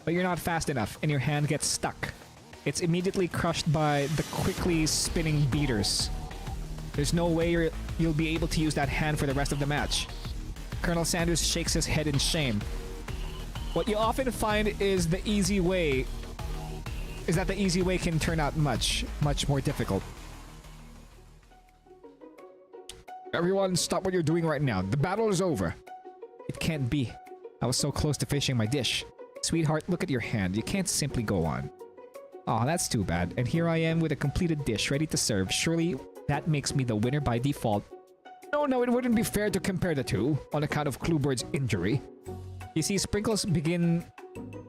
But you're not fast enough and your hand gets stuck. it's immediately crushed by the quickly spinning beaters. There's no way you'll be able to use that hand for the rest of the match. Colonel Sanders shakes his head in shame. What you often find is that the easy way can turn out much more difficult. Everyone, stop what you're doing right now. The battle is over. It can't be. I was so close to finishing my dish. Sweetheart, look at your hand. You can't simply go on. Aw, that's too bad. And here I am with a completed dish ready to serve. Surely that makes me the winner by default. No, it wouldn't be fair to compare the two on account of Cluebird's injury. You see, Sprinkles begin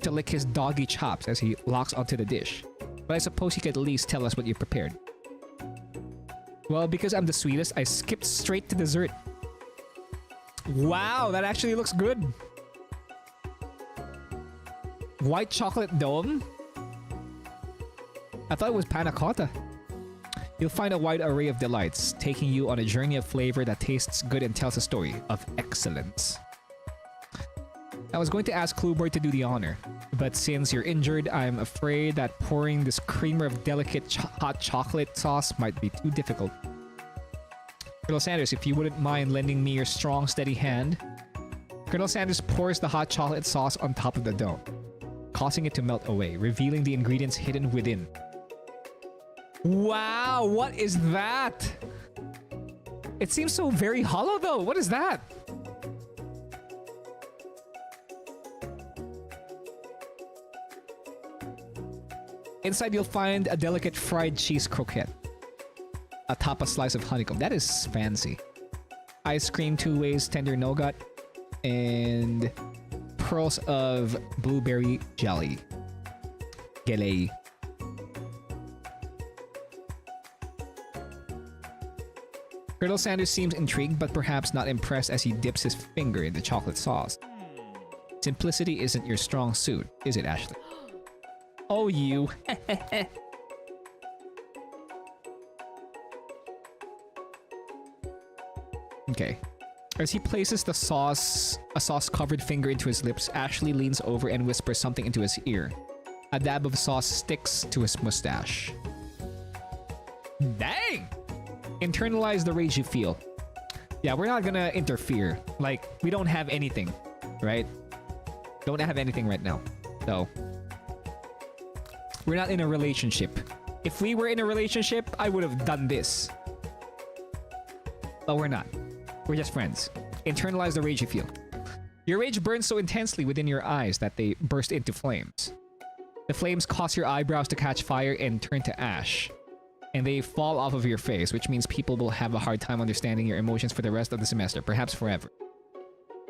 to lick his doggy chops as he locks onto the dish. But I suppose you could at least tell us what you prepared. Well, because I'm the sweetest, I skipped straight to dessert. Wow, that actually looks good. White chocolate dome? I thought it was panna cotta. You'll find a wide array of delights, taking you on a journey of flavor that tastes good and tells a story of excellence. I was going to ask Cluebird to do the honor, but since you're injured, I'm afraid that pouring this creamer of delicate hot chocolate sauce might be too difficult. Colonel Sanders, if you wouldn't mind lending me your strong, steady hand. Colonel Sanders pours the hot chocolate sauce on top of the dough, causing it to melt away, revealing the ingredients hidden within. Wow, what is that? It seems so very hollow though. What is that? Inside you'll find a delicate fried cheese croquette atop a slice of honeycomb. That is fancy. Ice cream, 2 ways, tender nougat, and pearls of blueberry jelly. Gelei. Colonel Sanders seems intrigued, but perhaps not impressed as he dips his finger in the chocolate sauce. Simplicity isn't your strong suit, is it, Ashley? Oh, you. Okay. As he places a sauce-covered finger into his lips, Ashley leans over and whispers something into his ear. A dab of sauce sticks to his mustache. Dang! Internalize the rage you feel. Yeah, we're not gonna interfere. Like, we don't have anything, right? Don't have anything right now. So, we're not in a relationship. If we were in a relationship, I would have done this. But we're not. We're just friends. Internalize the rage you feel. Your rage burns so intensely within your eyes that they burst into flames. The flames cause your eyebrows to catch fire and turn to ash. And they fall off of your face, which means people will have a hard time understanding your emotions for the rest of the semester, perhaps forever.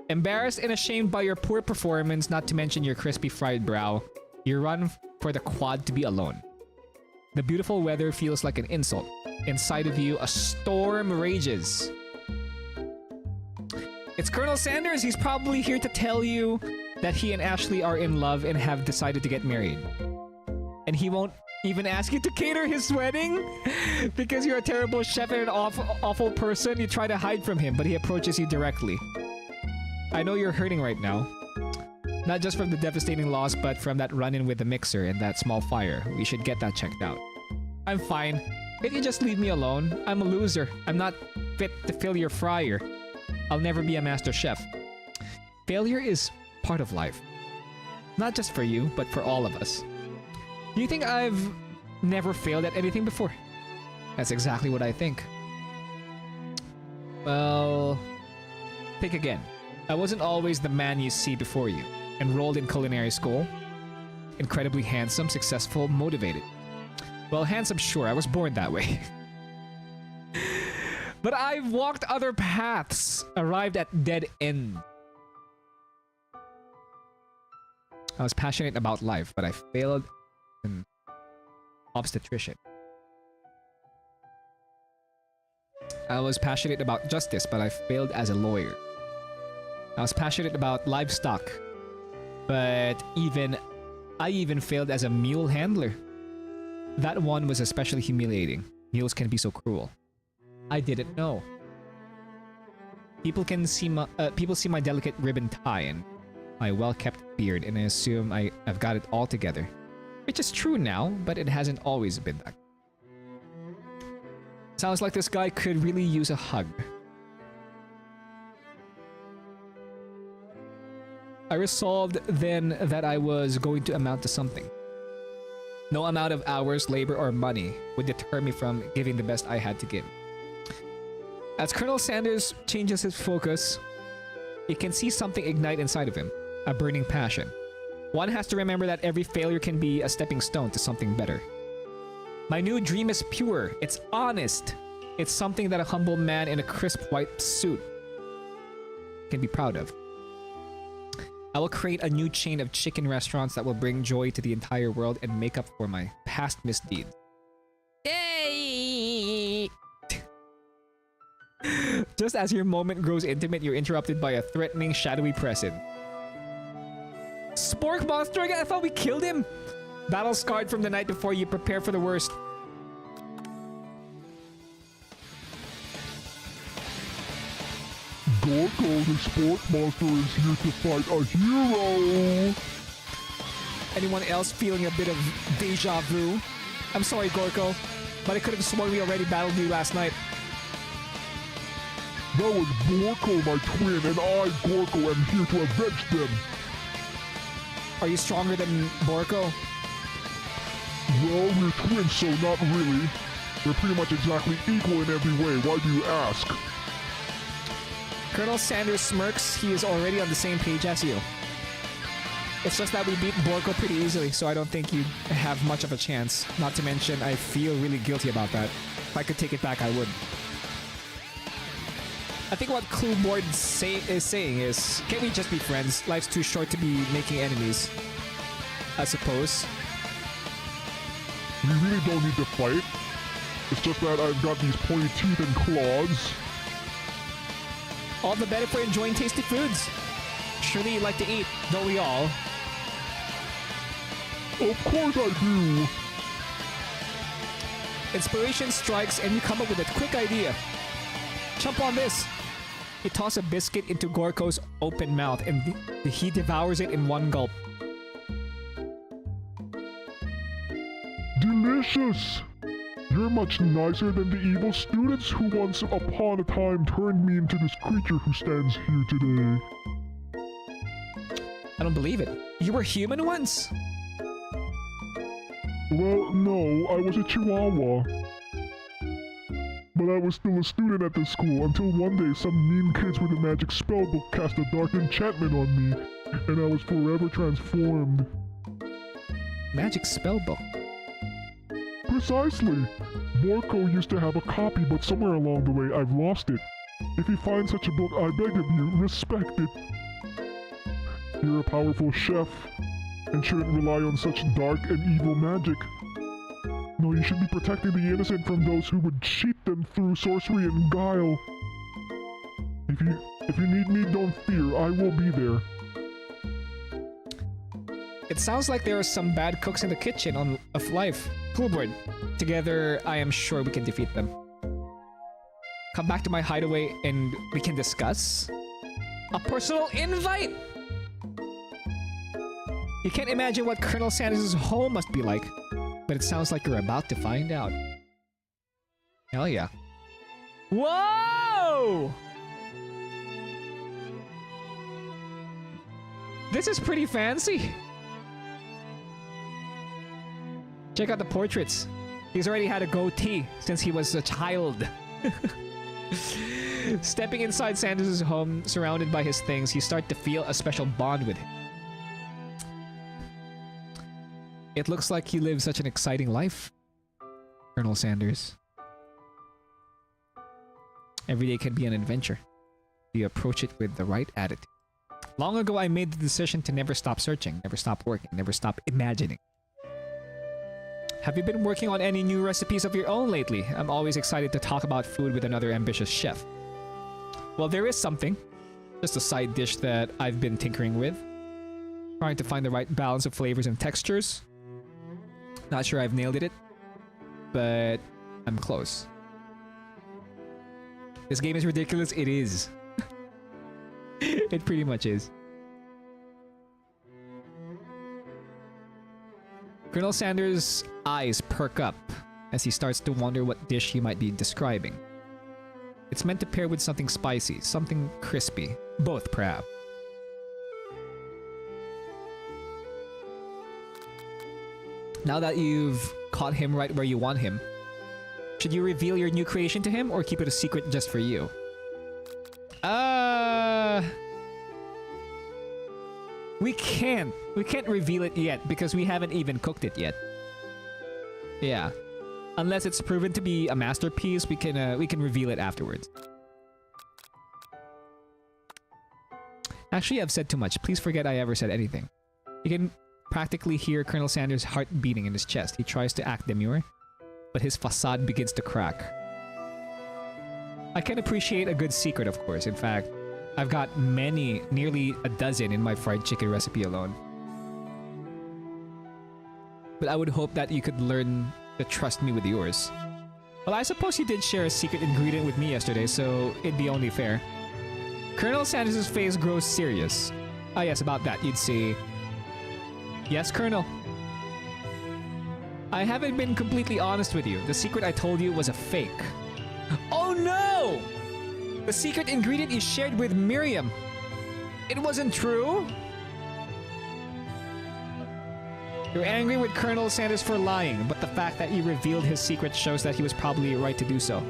Embarrassed and ashamed by your poor performance, not to mention your crispy fried brow, you run for the quad to be alone. The beautiful weather feels like an insult. Inside of you, a storm rages. It's Colonel Sanders. He's probably here to tell you that he and Ashley are in love and have decided to get married. And he won't even ask you to cater his wedding because you're a terrible chef and an awful person. You try to hide from him, but he approaches you directly. I know you're hurting right now. Not just from the devastating loss, but from that run-in with the mixer and that small fire. We should get that checked out. I'm fine. Can you just leave me alone? I'm a loser. I'm not fit to fill your fryer. I'll never be a master chef. Failure is part of life. Not just for you, but for all of us. Do you think I've never failed at anything before? That's exactly what I think. Well, think again. I wasn't always the man you see before you. Enrolled in culinary school. Incredibly handsome, successful, motivated. Well, handsome, sure, I was born that way. But I've walked other paths, arrived at dead end. I was passionate about life, but I failed in obstetrician. I was passionate about justice, but I failed as a lawyer. I was passionate about livestock, but I even failed as a mule handler. That one was especially humiliating. Mules can be so cruel. I didn't know. People see my delicate ribbon tie and my well-kept beard, and I assume I've got it all together. Which is true now, but it hasn't always been that. Sounds like this guy could really use a hug. I resolved then that I was going to amount to something. No amount of hours, labor, or money would deter me from giving the best I had to give. As Colonel Sanders changes his focus, you can see something ignite inside of him, a burning passion. One has to remember that every failure can be a stepping stone to something better. My new dream is pure, it's honest. It's something that a humble man in a crisp white suit can be proud of. I will create a new chain of chicken restaurants that will bring joy to the entire world and make up for my past misdeeds. Yay! Just as your moment grows intimate, you're interrupted by a threatening, shadowy presence. Spork monster again? I thought we killed him! Battle scarred from the night before, you prepare for the worst. Gorko, the sport monster, is here to fight a hero! Anyone else feeling a bit of deja vu? I'm sorry, Gorko, but I could have sworn we already battled you last night. That was Borko, my twin, and I, Gorko, am here to avenge them! Are you stronger than Borko? Well, we're twins, so not really. We're pretty much exactly equal in every way, why do you ask? Colonel Sanders smirks. He is already on the same page as you. It's just that we beat Borko pretty easily, so I don't think you have much of a chance. Not to mention, I feel really guilty about that. If I could take it back, I would. I think what Clueboard is saying is, can't we just be friends? Life's too short to be making enemies. I suppose. We really don't need to fight. It's just that I've got these pointy teeth and claws. All the better for enjoying tasty foods. Surely you like to eat, don't we all? Of course I do! Inspiration strikes and you come up with a quick idea. Jump on this! You toss a biscuit into Gorko's open mouth and he devours it in one gulp. Delicious! You're much nicer than the evil students who once upon a time turned me into this creature who stands here today. I don't believe it. You were human once? Well, no, I was a chihuahua. But I was still a student at the school until one day some mean kids with a magic spellbook cast a dark enchantment on me, and I was forever transformed. Magic spellbook? Precisely! Borko used to have a copy, but somewhere along the way I've lost it. If you find such a book, I beg of you, respect it. You're a powerful chef, and shouldn't rely on such dark and evil magic. No, you should be protecting the innocent from those who would cheat them through sorcery and guile. If you need me, don't fear, I will be there. It sounds like there are some bad cooks in the kitchen of life. Clueboard. Together, I am sure we can defeat them. Come back to my hideaway and we can discuss. A personal invite! You can't imagine what Colonel Sanders' home must be like, but it sounds like you're about to find out. Hell yeah. Whoa! This is pretty fancy. Check out the portraits. He's already had a goatee since he was a child. Stepping inside Sanders' home, surrounded by his things, you start to feel a special bond with him. It looks like you live such an exciting life, Colonel Sanders. Every day can be an adventure. You approach it with the right attitude. Long ago, I made the decision to never stop searching, never stop working, never stop imagining. Have you been working on any new recipes of your own lately? I'm always excited to talk about food with another ambitious chef. Well, there is something. Just a side dish that I've been tinkering with. Trying to find the right balance of flavors and textures. Not sure I've nailed it, but I'm close. This game is ridiculous. It is. It pretty much is. Colonel Sanders' eyes perk up as he starts to wonder what dish he might be describing. It's meant to pair with something spicy, something crispy. Both, perhaps. Now that you've caught him right where you want him, should you reveal your new creation to him or keep it a secret just for you? We can't reveal it yet because we haven't even cooked it yet. Yeah. Unless it's proven to be a masterpiece, we can reveal it afterwards. Actually, I've said too much. Please forget I ever said anything. You can practically hear Colonel Sanders' heart beating in his chest. He tries to act demure, but his facade begins to crack. I can appreciate a good secret, of course. In fact, I've got nearly a dozen in my fried chicken recipe alone. But I would hope that you could learn to trust me with yours. Well, I suppose you did share a secret ingredient with me yesterday, so it'd be only fair. Colonel Sanders' face grows serious. Ah yes, about that, you'd say, "Yes, Colonel. I haven't been completely honest with you. The secret I told you was a fake." Oh no! The secret ingredient you shared with Miriam. It wasn't true? You're angry with Colonel Sanders for lying, but the fact that you revealed his secret shows that he was probably right to do so.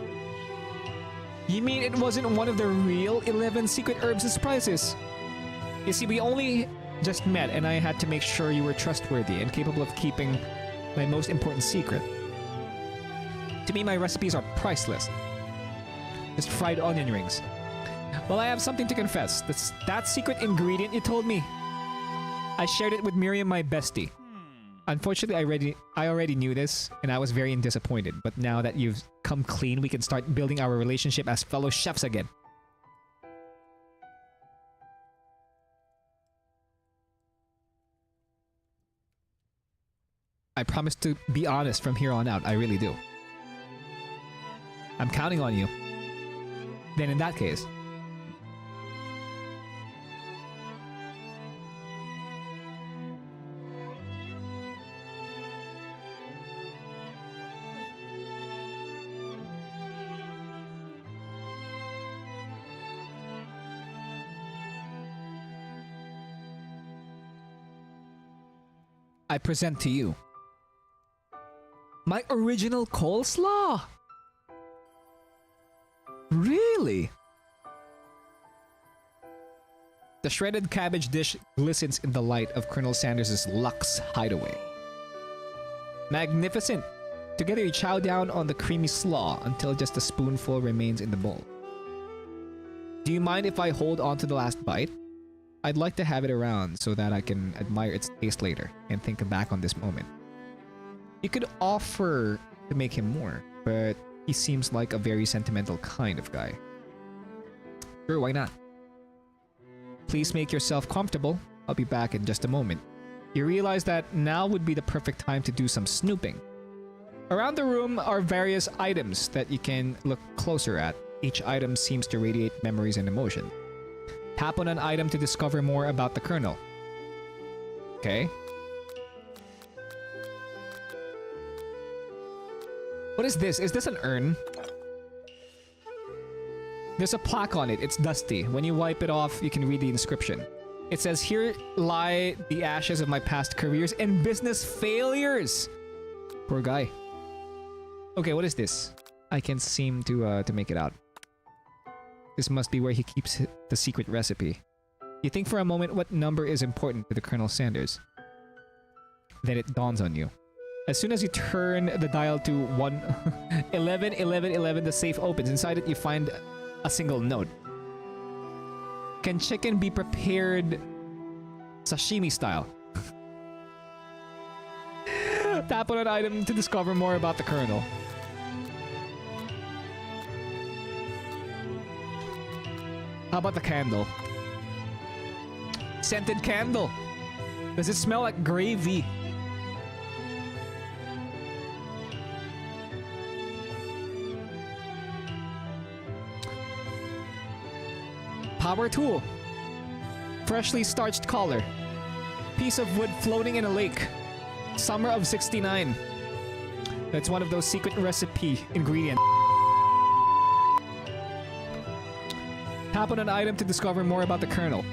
You mean it wasn't one of the real 11 secret herbs and spices? You see, we only just met and I had to make sure you were trustworthy and capable of keeping my most important secret. To me, my recipes are priceless. Just fried onion rings. Well, I have something to confess. That secret ingredient you told me, I shared it with Miriam, my bestie. Unfortunately, I already knew this, and I was very disappointed. But now that you've come clean, we can start building our relationship as fellow chefs again. I promise to be honest from here on out. I really do. I'm counting on you. Then in that case, I present to you my original coleslaw. Really? The shredded cabbage dish glistens in the light of Colonel Sanders' Lux hideaway. Magnificent! Together you chow down on the creamy slaw until just a spoonful remains in the bowl. Do you mind if I hold on to the last bite? I'd like to have it around so that I can admire its taste later and think back on this moment. You could offer to make him more, but he seems like a very sentimental kind of guy. Sure, why not? Please make yourself comfortable. I'll be back in just a moment. You realize that now would be the perfect time to do some snooping. Around the room are various items that you can look closer at. Each item seems to radiate memories and emotion. Tap on an item to discover more about the Colonel. Okay. What is this? Is this an urn? There's a plaque on it. It's dusty. When you wipe it off, you can read the inscription. It says, "Here lie the ashes of my past careers and business failures." Poor guy. Okay, what is this? I can't seem to make it out. This must be where he keeps the secret recipe. You think for a moment what number is important to the Colonel Sanders. Then it dawns on you. As soon as you turn the dial to 11, 11, 11, the safe opens. Inside it, you find a single note. Can chicken be prepared sashimi style? Tap on an item to discover more about the Colonel. How about the candle? Scented candle. Does it smell like gravy? Power tool. Freshly starched collar. Piece of wood floating in a lake. Summer of 69. That's one of those secret recipe ingredients. Tap on an item to discover more about the kernel.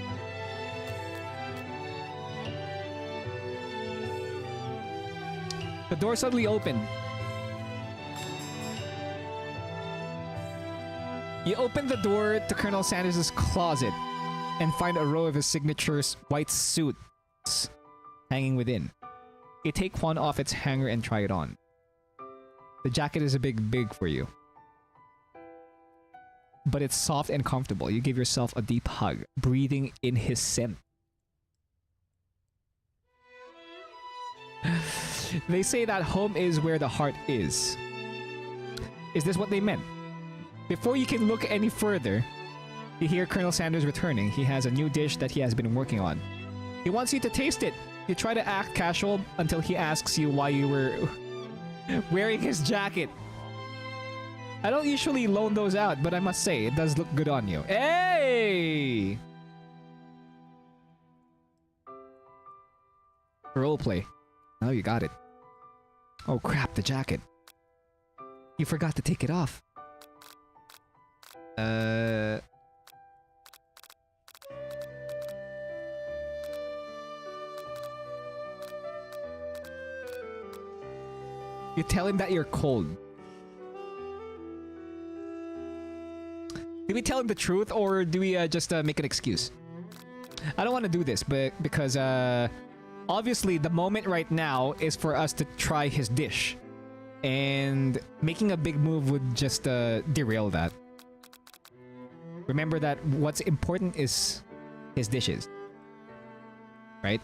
The door suddenly opened. You open the door to Colonel Sanders' closet and find a row of his signature's white suits hanging within. You take one off its hanger and try it on. The jacket is a big for you. But it's soft and comfortable. You give yourself a deep hug, breathing in his scent. They say that home is where the heart is. Is this what they meant? Before you can look any further, you hear Colonel Sanders returning. He has a new dish that he has been working on. He wants you to taste it. You try to act casual until he asks you why you were wearing his jacket. I don't usually loan those out, but I must say, it does look good on you. Hey! Roleplay. Oh, you got it. Oh crap, the jacket. You forgot to take it off. You tell him that you're cold. Do we tell him the truth, or do we just make an excuse? I don't want to do this, but because obviously the moment right now is for us to try his dish, and making a big move would just derail that. Remember that what's important is his dishes, right?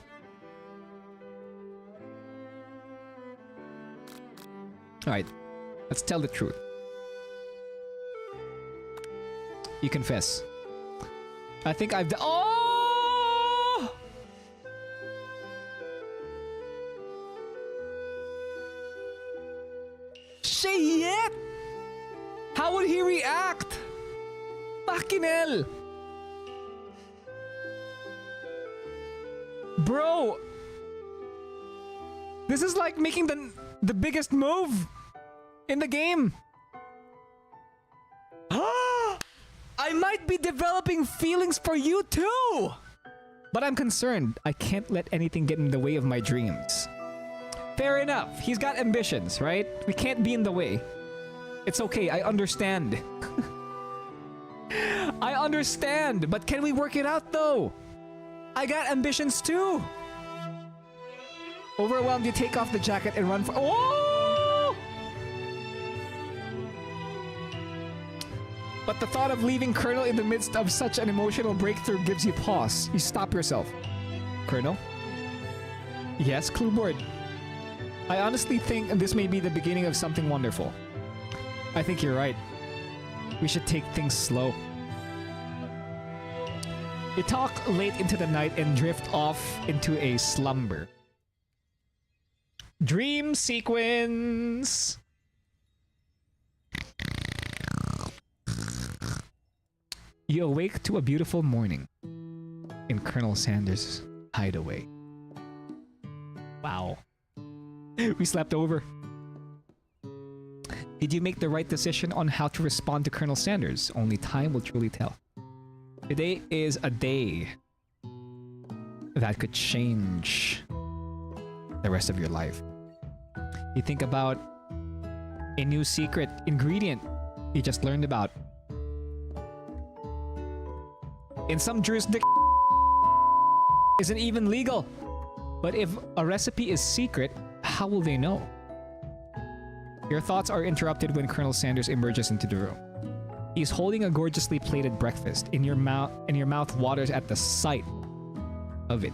All right, let's tell the truth. You confess. I think I've done. Oh! Shit! How would he react? Fucking hell! Bro! This is like making the biggest move in the game. I might be developing feelings for you too! But I'm concerned. I can't let anything get in the way of my dreams. Fair enough. He's got ambitions, right? We can't be in the way. It's okay. I understand. I understand. But can we work it out though? I got ambitions too. Overwhelmed, you take off the jacket and run for— Oh! But the thought of leaving Colonel in the midst of such an emotional breakthrough gives you pause. You stop yourself. Colonel? Yes, clue board. I honestly think this may be the beginning of something wonderful. I think you're right. We should take things slow. You talk late into the night and drift off into a slumber. Dream sequence! You awake to a beautiful morning in Colonel Sanders' hideaway. Wow. We slept over. Did you make the right decision on how to respond to Colonel Sanders? Only time will truly tell. Today is a day that could change the rest of your life. You think about a new secret ingredient you just learned about. In some jurisdictions, isn't even legal. But if a recipe is secret, how will they know? Your thoughts are interrupted when Colonel Sanders emerges into the room. He's holding a gorgeously plated breakfast. In your mouth waters at the sight of it.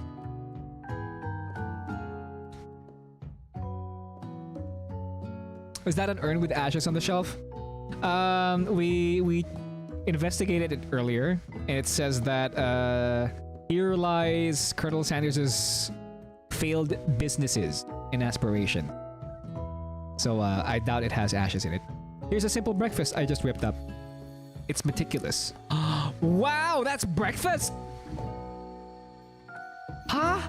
Is that an urn with ashes on the shelf? We investigated it earlier, and it says that here lies Colonel Sanders' failed businesses in aspiration. So I doubt it has ashes in it. Here's a simple breakfast I just whipped up. It's meticulous. Wow, that's breakfast? Huh?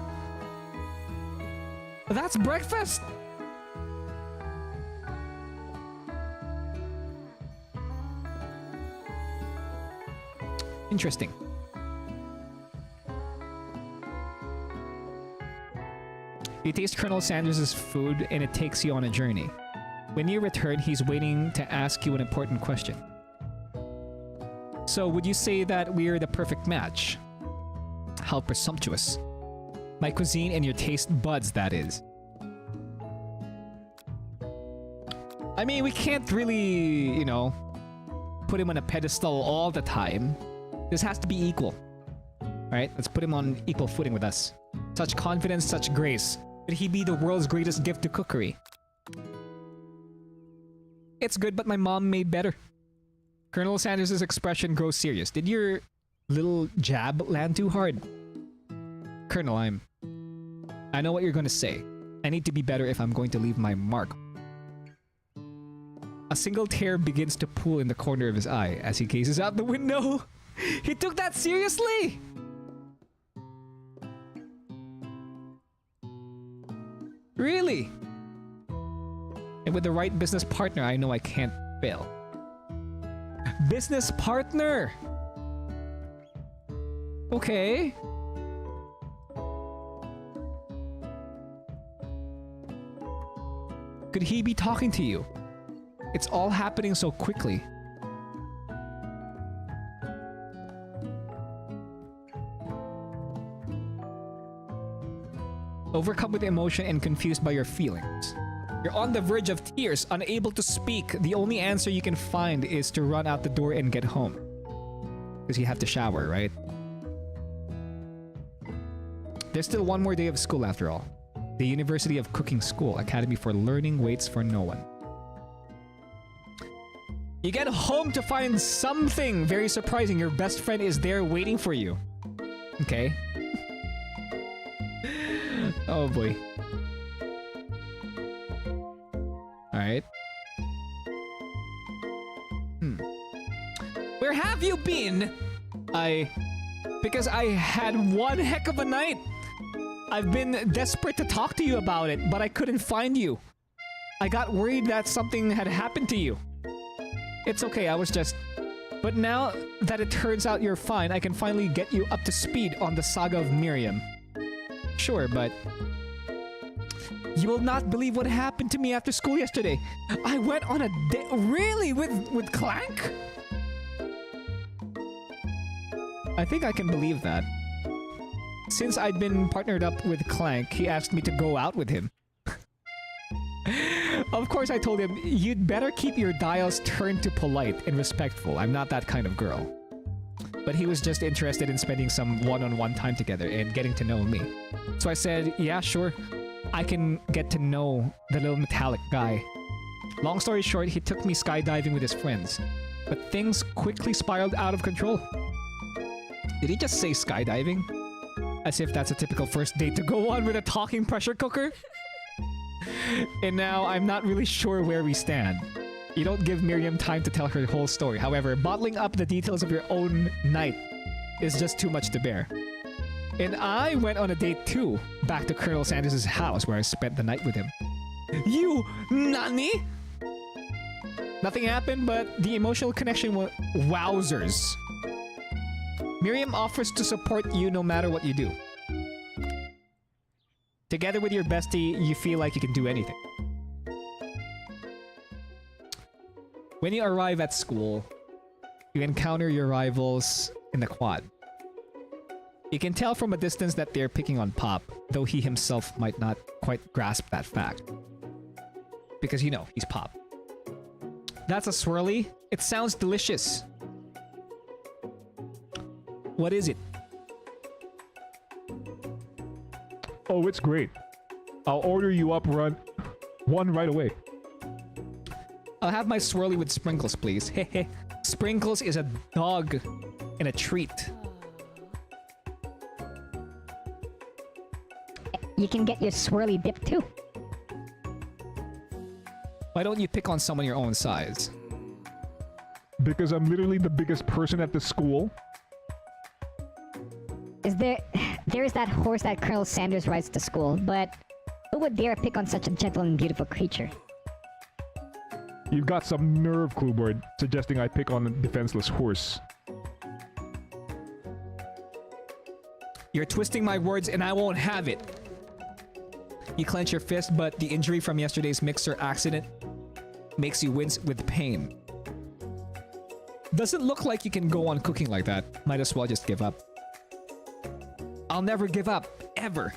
That's breakfast! Interesting. You taste Colonel Sanders' food and it takes you on a journey. When you return, he's waiting to ask you an important question. So, would you say that we're the perfect match? How presumptuous. My cuisine and your taste buds, that is. I mean, we can't really, you know, put him on a pedestal all the time. This has to be equal. Alright, let's put him on equal footing with us. Such confidence, such grace. Could he be the world's greatest gift to cookery? It's good, but my mom made better. Colonel Sanders' expression grows serious. Did your little jab land too hard? Colonel, I know what you're going to say. I need to be better if I'm going to leave my mark. A single tear begins to pool in the corner of his eye as he gazes out the window. He took that seriously! Really? And with the right business partner, I know I can't fail. Business partner! Okay. Could he be talking to you? It's all happening so quickly. Overcome with emotion and confused by your feelings. You're on the verge of tears, unable to speak. The only answer you can find is to run out the door and get home. Because you have to shower, right? There's still one more day of school after all. The University of Cooking School Academy for Learning waits for no one. You get home to find something very surprising. Your best friend is there waiting for you. Okay. Oh boy. Alright. Where have you been? Because I had one heck of a night. I've been desperate to talk to you about it, but I couldn't find you. I got worried that something had happened to you. It's okay, I was just... But now that it turns out you're fine, I can finally get you up to speed on the saga of Miriam. Sure, but... You will not believe what happened to me after school yesterday. I went on a date... Really? With Clank? I think I can believe that. Since I'd been partnered up with Clank, he asked me to go out with him. Of course, I told him, you'd better keep your dials turned to polite and respectful. I'm not that kind of girl. But he was just interested in spending some one-on-one time together and getting to know me. So I said, yeah, sure. I can get to know the little metallic guy. Long story short, he took me skydiving with his friends. But things quickly spiraled out of control. Did he just say skydiving? As if that's a typical first date to go on with a talking pressure cooker? And now I'm not really sure where we stand. You don't give Miriam time to tell her whole story. However, bottling up the details of your own night is just too much to bear. And I went on a date too, back to Colonel Sanders' house where I spent the night with him. You nani? Nothing happened, but the emotional connection was wowzers. Miriam offers to support you no matter what you do. Together with your bestie, you feel like you can do anything. When you arrive at school, you encounter your rivals in the quad. You can tell from a distance that they're picking on Pop, though he himself might not quite grasp that fact. Because, you know, he's Pop. That's a swirly? It sounds delicious. What is it? Oh, it's great. I'll order you up one right away. I'll have my swirly with sprinkles, please. Hehe. Sprinkles is a dog and a treat. You can get your swirly dip too. Why don't you pick on someone your own size? Because I'm literally the biggest person at the school. There's that horse that Colonel Sanders rides to school, but Who would dare pick on such a gentle and beautiful creature? You've got some nerve, Clueboard, suggesting I pick on a defenseless horse. You're twisting my words and I won't have it. You clench your fist, but the injury from yesterday's mixer accident makes you wince with pain. Doesn't look like you can go on cooking like that. Might as well just give up. I'll never give up. Ever.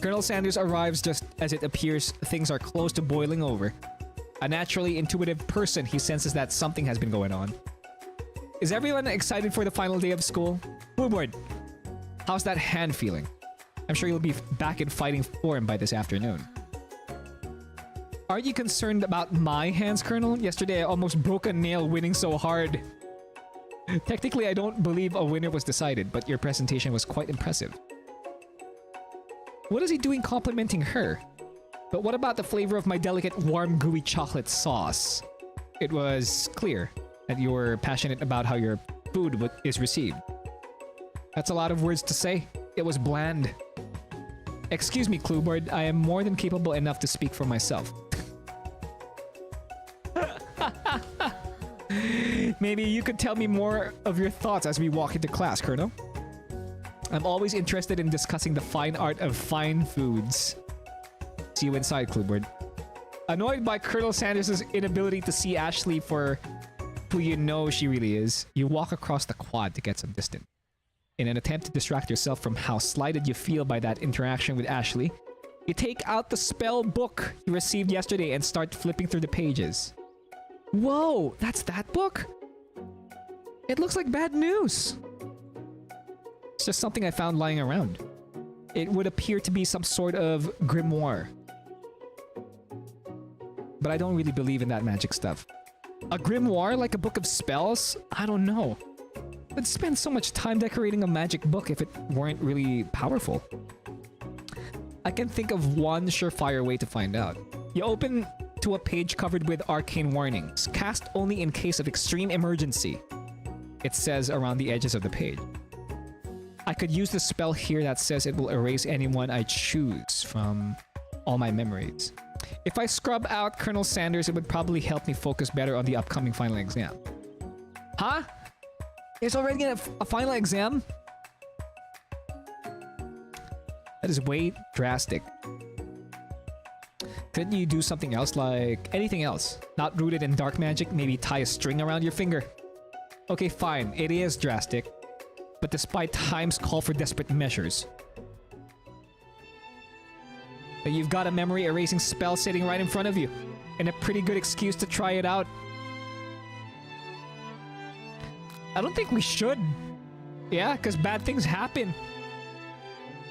Colonel Sanders arrives just as it appears things are close to boiling over. A naturally intuitive person, he senses that something has been going on. Is everyone excited for the final day of school? Woodward, how's that hand feeling? I'm sure you'll be back in fighting form by this afternoon. Aren't you concerned about my hands, Colonel? Yesterday I almost broke a nail winning so hard. Technically, I don't believe a winner was decided, but your presentation was quite impressive. What is he doing complimenting her? But what about the flavor of my delicate, warm, gooey chocolate sauce? It was clear that you were passionate about how your food is received. That's a lot of words to say. It was bland. Excuse me, Clueboard. I am more than capable enough to speak for myself. Maybe you could tell me more of your thoughts as we walk into class, Colonel. I'm always interested in discussing the fine art of fine foods. See you inside, Clueboard. Annoyed by Colonel Sanders' inability to see Ashley for who you know she really is, you walk across the quad to get some distance. In an attempt to distract yourself from how slighted you feel by that interaction with Ashley, you take out the spell book you received yesterday and start flipping through the pages. Whoa, that's that book? It looks like bad news. It's just something I found lying around. It would appear to be some sort of grimoire. But I don't really believe in that magic stuff. A grimoire like a book of spells? I don't know. I'd spend so much time decorating a magic book if it weren't really powerful. I can think of one surefire way to find out. You open to a page covered with arcane warnings. Cast only in case of extreme emergency. It says around the edges of the page. I could use the spell here that says it will erase anyone I choose from all my memories. If I scrub out Colonel Sanders, it would probably help me focus better on the upcoming final exam. Huh? There's already a final exam? That is way drastic. Couldn't you do something else, like anything else? Not rooted in dark magic, maybe tie a string around your finger. Okay, fine, it is drastic. But despite time's call for desperate measures, you've got a memory erasing spell sitting right in front of you, and a pretty good excuse to try it out. I don't think we should. Yeah, because bad things happen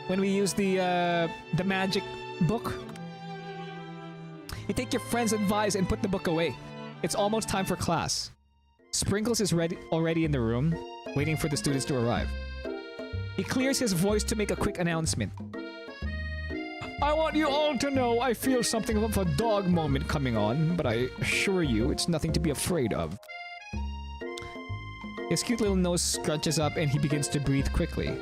when we use the magic book. You take your friend's advice and put the book away. It's almost time for class. Sprinkles is already in the room, waiting for the students to arrive. He clears his voice to make a quick announcement. I want you all to know I feel something of a dog moment coming on, but I assure you it's nothing to be afraid of. His cute little nose scrunches up and he begins to breathe quickly.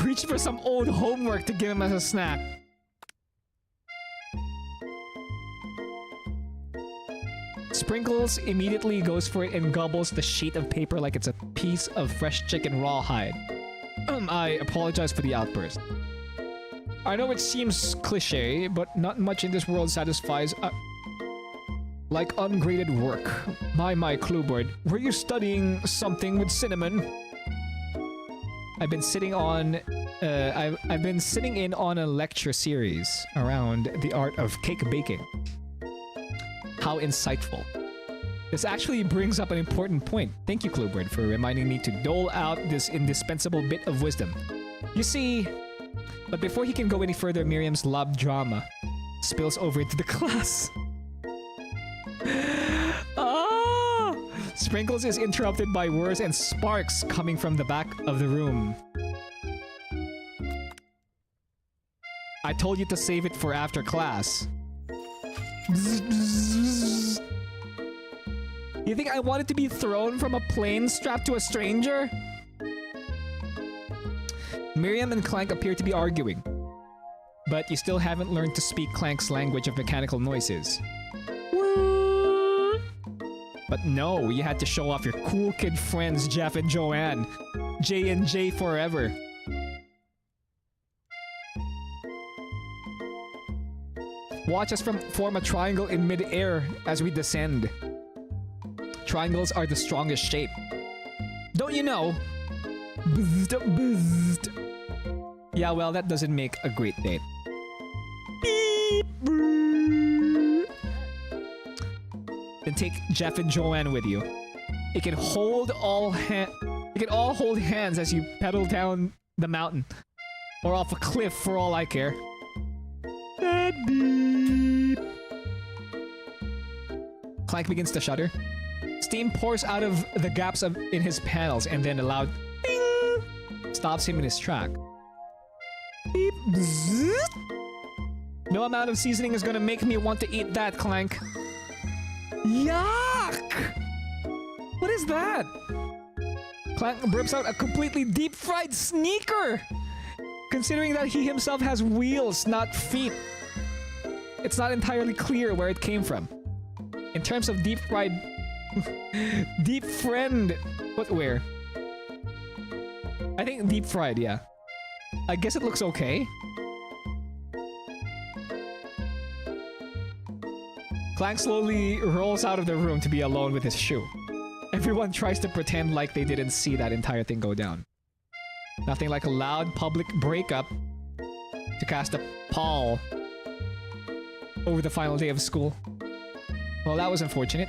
Reach for some old homework to give him as a snack. Sprinkles immediately goes for it and gobbles the sheet of paper like it's a piece of fresh chicken rawhide. I apologize for the outburst. I know it seems cliche, but not much in this world satisfies like ungraded work. My Clueboard, were you studying something with cinnamon? I've been sitting in on a lecture series around the art of cake baking. How insightful. This actually brings up an important point. Thank you, Clueboard, for reminding me to dole out this indispensable bit of wisdom. You see, but before he can go any further, Miriam's love drama spills over into the class. Ah! Sprinkles is interrupted by whirs and sparks coming from the back of the room. I told you to save it for after class. You think I wanted to be thrown from a plane strapped to a stranger? Miriam and Clank appear to be arguing, but you still haven't learned to speak Clank's language of mechanical noises. But no, you had to show off your cool kid friends Jeff and Joanne. J and J forever. Watch us form a triangle in mid-air as we descend. Triangles are the strongest shape. Don't you know? Bzzzt, bzzzt. Yeah, well, that doesn't make a great date. Beep. Then take Jeff and Joanne with you. You can hold all hold hands as you pedal down the mountain or off a cliff for all I care. Beep. Clank begins to shudder. Steam pours out of the gaps in his panels, and then a loud ding stops him in his track. Beep. Bzzzt. No amount of seasoning is gonna make me want to eat that, Clank. Yuck! What is that? Clank burps out a completely deep-fried sneaker! Considering that he himself has wheels, not feet, it's not entirely clear where it came from. In terms of deep-fried... deep friend footwear. I think deep-fried, yeah. I guess it looks okay. Clank slowly rolls out of the room to be alone with his shoe. Everyone tries to pretend like they didn't see that entire thing go down. Nothing like a loud public breakup to cast a pall over the final day of school. Well, that was unfortunate.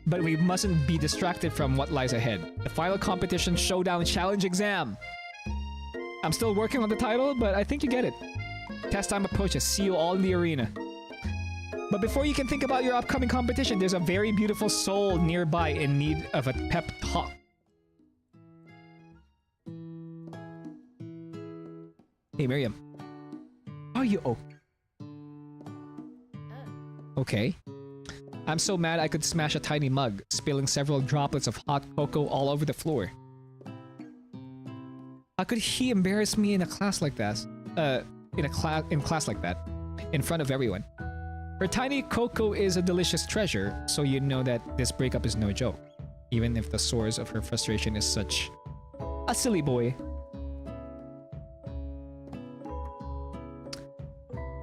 But we mustn't be distracted from what lies ahead. The final competition showdown challenge exam. I'm still working on the title, but I think you get it. Test time approaches. See you all in the arena. But before you can think about your upcoming competition, there's a very beautiful soul nearby in need of a pep talk. Hey, Miriam. Are you okay? I'm so mad I could smash a tiny mug, spilling several droplets of hot cocoa all over the floor. How could he embarrass me in a class like that? In class like that, in front of everyone. Her tiny cocoa is a delicious treasure, so you know that this breakup is no joke, even if the source of her frustration is such a silly boy.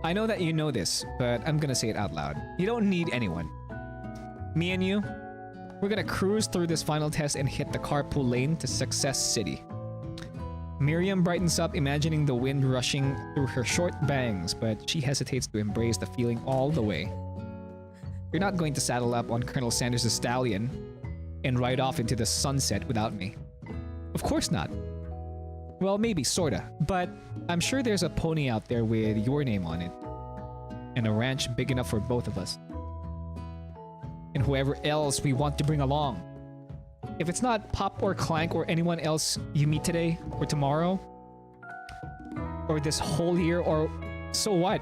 I know that you know this, but I'm gonna say it out loud. You don't need anyone. Me and you, we're gonna cruise through this final test and hit the carpool lane to Success City. Miriam brightens up, imagining the wind rushing through her short bangs, but she hesitates to embrace the feeling all the way. You're not going to saddle up on Colonel Sanders' stallion and ride off into the sunset without me. Of course not. Well, maybe, sorta, but I'm sure there's a pony out there with your name on it. And a ranch big enough for both of us. And whoever else we want to bring along. If it's not Pop or Clank or anyone else you meet today or tomorrow or this whole year, or so what?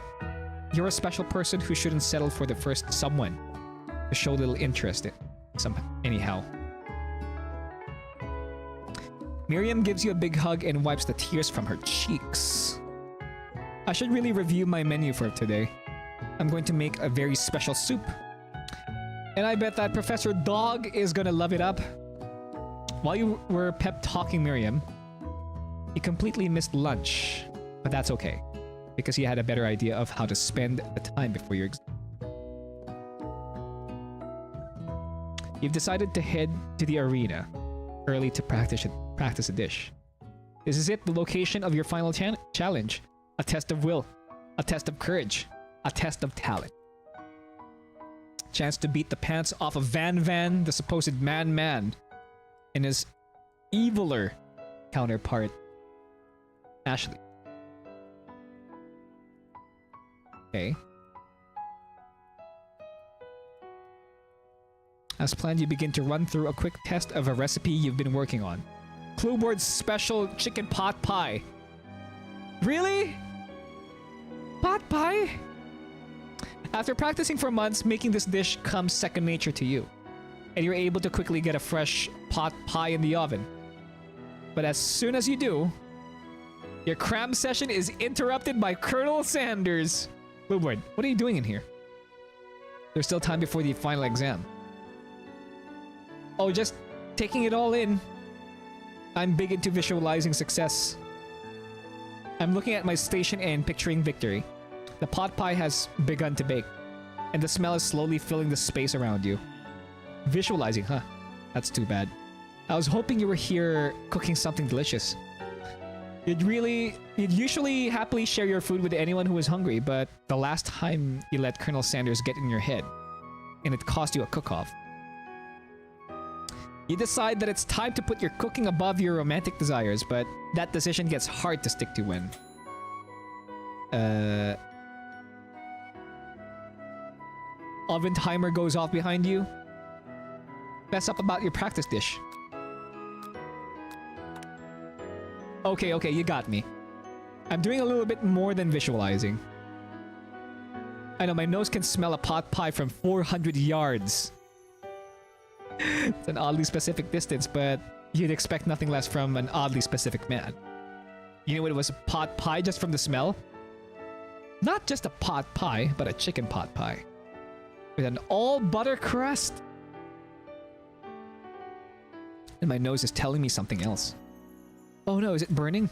You're a special person who shouldn't settle for the first someone to show little interest in anyhow. Miriam gives you a big hug and wipes the tears from her cheeks. I should really review my menu for today. I'm going to make a very special soup. And I bet that Professor Dog is gonna love it up. While you were pep-talking Miriam, you completely missed lunch. But that's okay, because you had a better idea of how to spend the time before your exam. You've decided to head to the arena early to practice a dish. This is it, the location of your final challenge. A test of will, a test of courage, a test of talent. Chance to beat the pants off of Van, the supposed man, and his eviler counterpart, Ashley. Okay. As planned, you begin to run through a quick test of a recipe you've been working on. Clueboard's special chicken pot pie. Really? Pot pie? After practicing for months, making this dish comes second nature to you. And you're able to quickly get a fresh pot pie in the oven. But as soon as you do, Your cram session is interrupted by Colonel Sanders. Bluebird, what are you doing in here? There's still time before the final exam. Oh, just taking it all in. I'm big into visualizing success. I'm looking at my station and picturing victory. The pot pie has begun to bake, and the smell is slowly filling the space around you. Visualizing, huh? That's too bad. I was hoping you were here cooking something delicious. You'd usually happily share your food with anyone who is hungry, but the last time you let Colonel Sanders get in your head, and it cost you a cook-off. You decide that it's time to put your cooking above your romantic desires, but that decision gets hard to stick to when... Oven timer goes off behind you. Fess up about your practice dish. Okay, you got me. I'm doing a little bit more than visualizing. I know my nose can smell a pot pie from 400 yards. It's an oddly specific distance, but you'd expect nothing less from an oddly specific man. You knew it was a pot pie just from the smell? Not just a pot pie, but a chicken pot pie. With an all-butter crust. And my nose is telling me something else. Oh no, is it burning?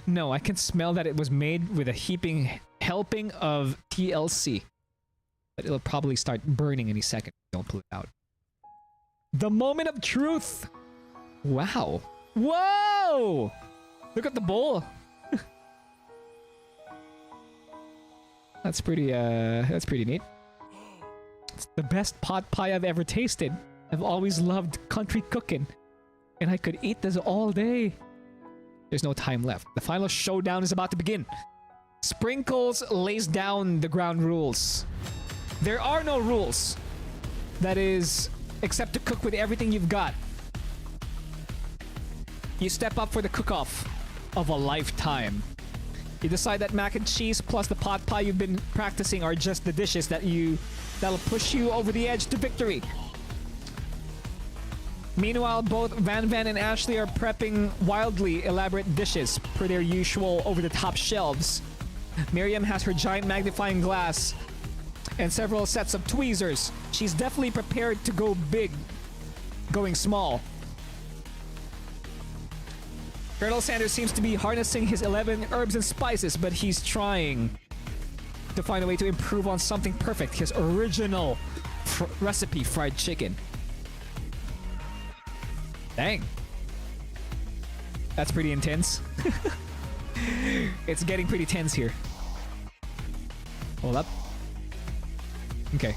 No, I can smell that it was made with a heaping helping of TLC. But it'll probably start burning any second. Don't pull it out. The moment of truth! Wow. Whoa! Look at the bowl. That's pretty neat. It's the best pot pie I've ever tasted. I've always loved country cooking, and I could eat this all day. There's no time left. The final showdown is about to begin. Sprinkles lays down the ground rules. There are no rules. That is, except to cook with everything you've got. You step up for the cook-off of a lifetime. You decide that mac and cheese plus the pot pie you've been practicing are just the dishes that'll push you over the edge to victory. Meanwhile, both Van and Ashley are prepping wildly elaborate dishes per their usual over-the-top shelves. Miriam has her giant magnifying glass and several sets of tweezers. She's definitely prepared to go big, going small. Colonel Sanders seems to be harnessing his 11 herbs and spices, but he's trying to find a way to improve on something perfect, his original recipe fried chicken. Dang. That's pretty intense. It's getting pretty tense here. Hold up. Okay.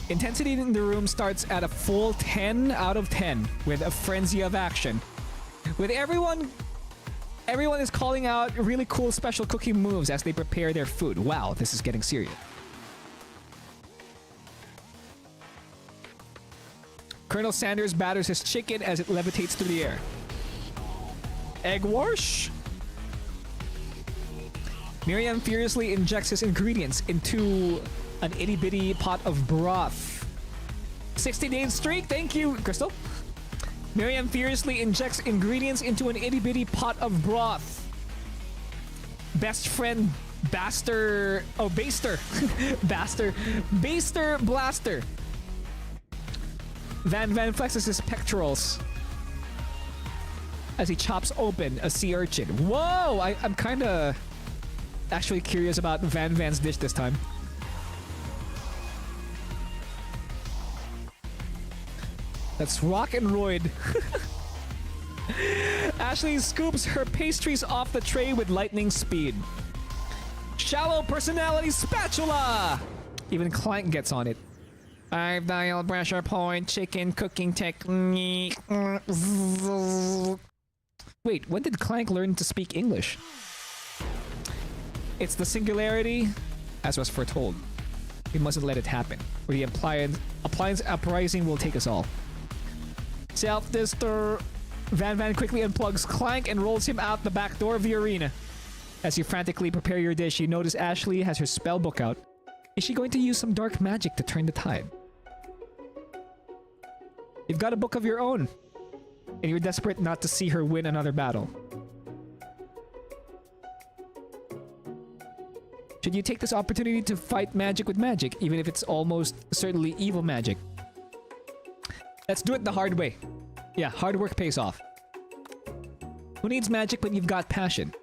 Intensity in the room starts at a full 10 out of 10 with a frenzy of action. With everyone is calling out really cool special cooking moves as they prepare their food. Wow, this is getting serious. Colonel Sanders batters his chicken as it levitates through the air. Egg wash? Miriam furiously injects his ingredients into an itty-bitty pot of broth. 60-day streak, thank you, Crystal. Miriam furiously injects ingredients into an itty-bitty pot of broth. Best friend Baster... Oh, Baster. Baster Blaster. Van flexes his pectorals as he chops open a sea urchin. Whoa! I'm kinda actually curious about Van's dish this time. That's rock and roid. Ashley scoops her pastries off the tray with lightning speed. Shallow personality spatula! Even Clank gets on it. I've dialed pressure point, chicken cooking technique. Wait, when did Clank learn to speak English? It's the singularity, as was foretold. We mustn't let it happen, or the appliance uprising will take us all. Self-distur. Van quickly unplugs Clank and rolls him out the back door of the arena. As you frantically prepare your dish, you notice Ashley has her spell book out. Is she going to use some dark magic to turn the tide? You've got a book of your own. and you're desperate not to see her win another battle. Should you take this opportunity to fight magic with magic, even if it's almost certainly evil magic? Let's do it the hard way. Yeah, hard work pays off. Who needs magic when you've got passion?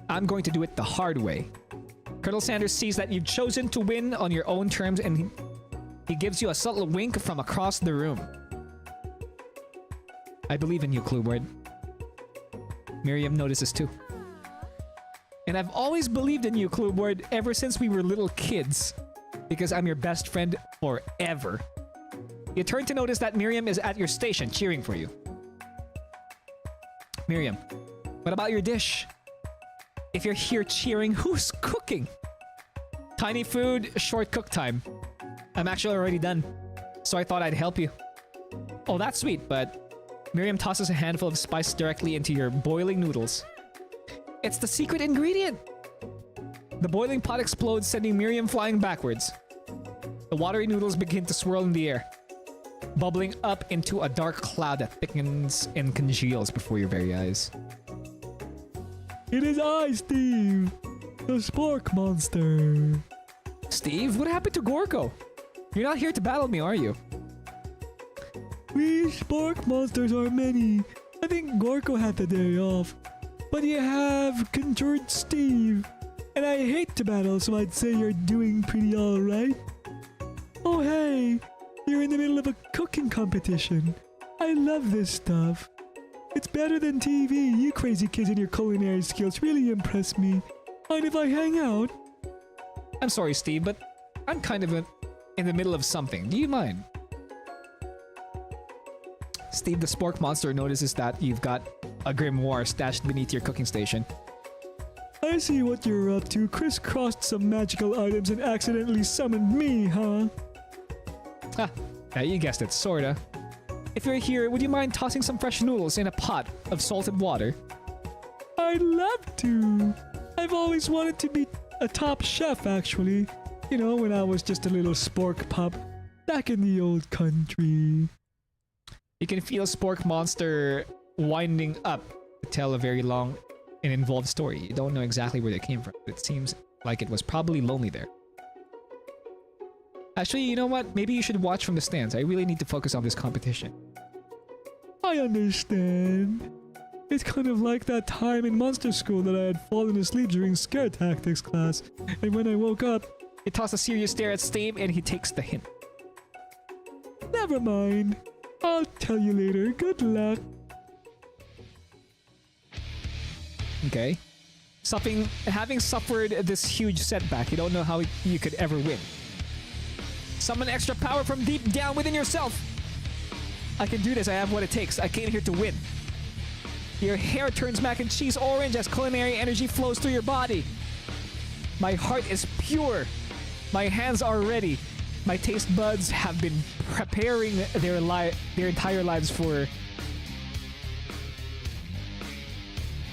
I'm going to do it the hard way. Colonel Sanders sees that you've chosen to win on your own terms, and he gives you a subtle wink from across the room. I believe in you, Clueward. Miriam notices too. And I've always believed in you, Clueward, ever since we were little kids. Because I'm your best friend forever. You turn to notice that Miriam is at your station cheering for you. Miriam, what about your dish? If you're here cheering, who's cooking? Tiny food, short cook time. I'm actually already done, so I thought I'd help you. Oh, that's sweet, but Miriam tosses a handful of spice directly into your boiling noodles. It's the secret ingredient! The boiling pot explodes, sending Miriam flying backwards. The watery noodles begin to swirl in the air, bubbling up into a dark cloud that thickens and congeals before your very eyes. It is I, Steve, the spork monster. Steve, what happened to Gorko? You're not here to battle me, are you? We spork monsters are many. I think Gorko had the day off. But you have conjured Steve. And I hate to battle, so I'd say you're doing pretty alright. Oh hey, you're in the middle of a cooking competition. I love this stuff. It's better than TV. You crazy kids and your culinary skills really impress me. Mind if I hang out? I'm sorry, Steve, but I'm kind of in the middle of something. Do you mind? Steve the Spork Monster notices that you've got a grimoire stashed beneath your cooking station. I see what you're up to. Crisscrossed some magical items and accidentally summoned me, huh? Ah, yeah, you guessed it, sorta. If you're here, would you mind tossing some fresh noodles in a pot of salted water? I'd love to. I've always wanted to be a top chef, actually. You know, when I was just a little spork pup back in the old country. You can feel Spork Monster winding up to tell a very long and involved story. You don't know exactly where they came from, but it seems like it was probably lonely there. Actually, you know what? Maybe you should watch from the stands. I really need to focus on this competition. I understand. It's kind of like that time in monster school that I had fallen asleep during scare tactics class, and when I woke up... He tosses a serious stare at Steve, and he takes the hint. Never mind. I'll tell you later. Good luck. Okay. Having suffered this huge setback, you don't know how you could ever win. Summon extra power from deep down within yourself. I can do this. I have what it takes. I came here to win. Your hair turns mac and cheese orange as culinary energy flows through your body. My heart is pure. My hands are ready. My taste buds have been preparing their entire lives for...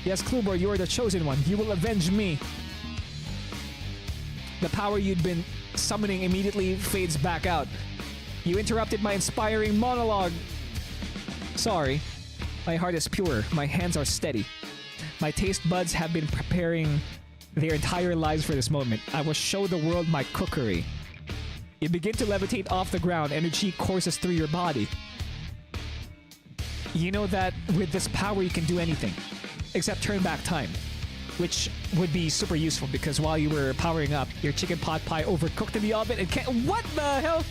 Yes, Kluber, you are the chosen one. You will avenge me. The power you'd been summoning immediately fades back out. You interrupted my inspiring monologue. Sorry. My heart is pure. My hands are steady. My taste buds have been preparing their entire lives for this moment. I will show the world my cookery. You begin to levitate off the ground. Energy courses through your body. You know that with this power you can do anything, except turn back time, which would be super useful because while you were powering up, your chicken pot pie overcooked in the oven and can't... What the hell?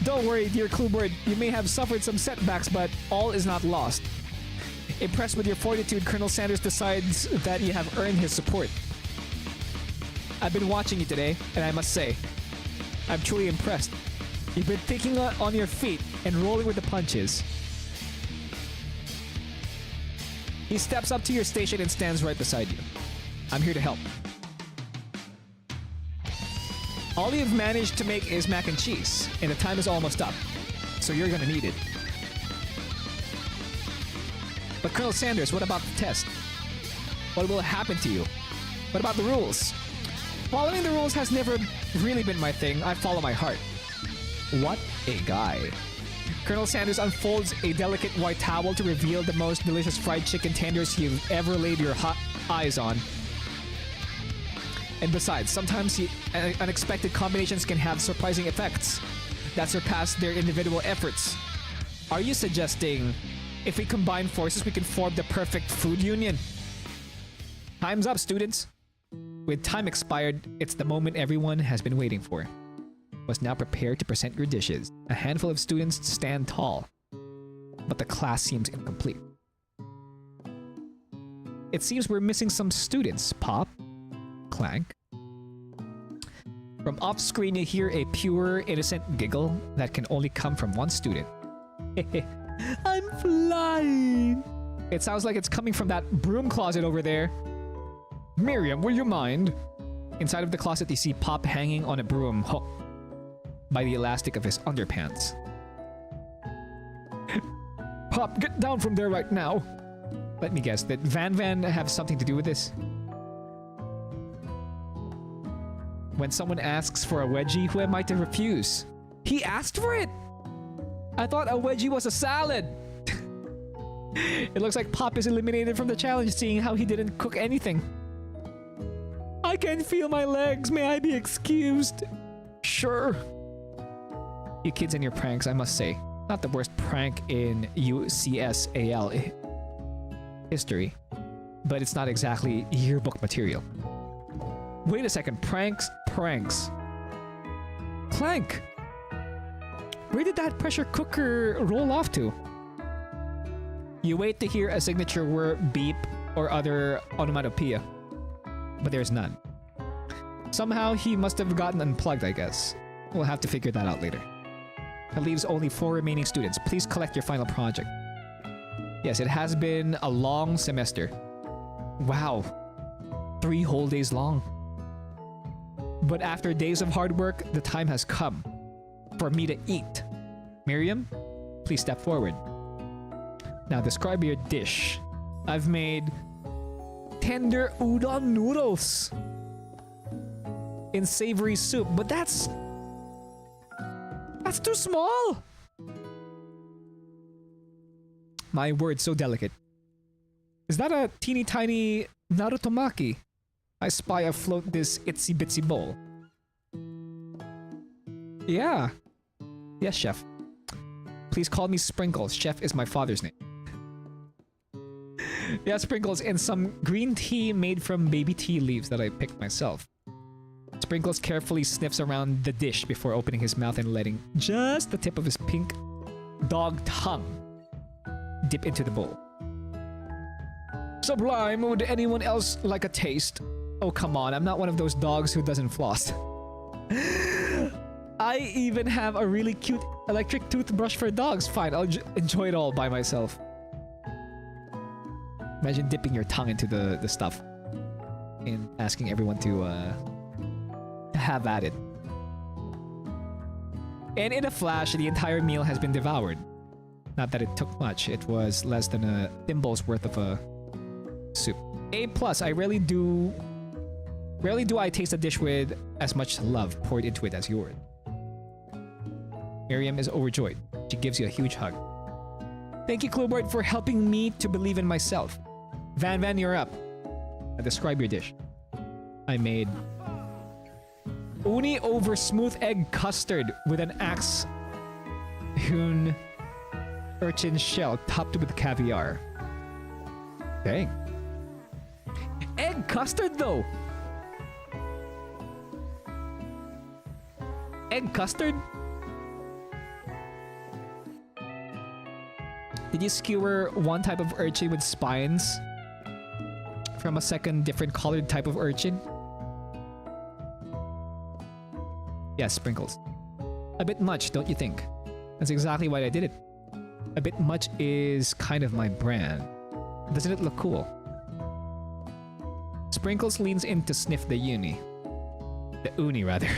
Don't worry, dear Cluebird. You may have suffered some setbacks, but all is not lost. Impressed with your fortitude, Colonel Sanders decides that you have earned his support. I've been watching you today, and I must say, I'm truly impressed. You've been thinking on your feet and rolling with the punches. He steps up to your station and stands right beside you. I'm here to help. All you've managed to make is mac and cheese, and the time is almost up, so you're gonna need it. But Colonel Sanders, what about the test? What will happen to you? What about the rules? Following the rules has never really been my thing. I follow my heart. What a guy. Colonel Sanders unfolds a delicate white towel to reveal the most delicious fried chicken tenders you've ever laid your eyes on. And besides, sometimes unexpected combinations can have surprising effects that surpass their individual efforts. Are you suggesting if we combine forces, we can form the perfect food union? Time's up, students. With time expired, it's the moment everyone has been waiting for. Was now prepared to present your dishes. A handful of students stand tall, but the class seems incomplete. It seems we're missing some students. Pop, clank. From off screen, you hear a pure, innocent giggle that can only come from one student. I'm flying. It sounds like it's coming from that broom closet over there. Miriam, will you mind? Inside of the closet, you see Pop hanging on a broom hook by the elastic of his underpants. Pop, get down from there right now. Let me guess, did Van have something to do with this? When someone asks for a wedgie, who am I to refuse? He asked for it! I thought a wedgie was a salad! It looks like Pop is eliminated from the challenge, seeing how he didn't cook anything. I can feel my legs, may I be excused? Sure. You kids and your pranks, I must say. Not the worst prank in UCSAL history. But it's not exactly yearbook material. Wait a second, pranks? Clank! Where did that pressure cooker roll off to? You wait to hear a signature word, beep, or other onomatopoeia. But there's none. Somehow he must have gotten unplugged, I guess. We'll have to figure that out later. That leaves only 4 remaining students. Please collect your final project. Yes, it has been a long semester. Wow. 3 whole days long. But after days of hard work, the time has come for me to eat. Miriam, please step forward. Now describe your dish. I've made tender udon noodles in savory soup, but that's too small. My word, so delicate. Is that a teeny tiny narutomaki? I spy afloat this itsy bitsy bowl. Yeah. Yes, chef. Please call me Sprinkles. Chef is my father's name. Yeah, Sprinkles, and some green tea made from baby tea leaves that I picked myself. Sprinkles carefully sniffs around the dish before opening his mouth and letting just the tip of his pink dog tongue dip into the bowl. Sublime. Would anyone else like a taste? Oh, come on. I'm not one of those dogs who doesn't floss. I even have a really cute electric toothbrush for dogs. Fine, I'll enjoy it all by myself. Imagine dipping your tongue into the stuff and asking everyone to have at it. And in a flash, the entire meal has been devoured. Not that it took much. It was less than a thimble's worth of a soup. A+. I rarely do I taste a dish with as much love poured into it as yours. Miriam is overjoyed. She gives you a huge hug. Thank you, Clueboard, for helping me to believe in myself. Van, you're up. Now describe your dish. I made uni over smooth egg custard with an axe hewn urchin shell topped with caviar. Dang. Egg custard, though! Egg custard? Did you skewer one type of urchin with spines from a second different colored type of urchin? Yes, Sprinkles. A bit much, don't you think? That's exactly why I did it. A bit much is kind of my brand. Doesn't it look cool? Sprinkles leans in to sniff the uni. The uni, rather.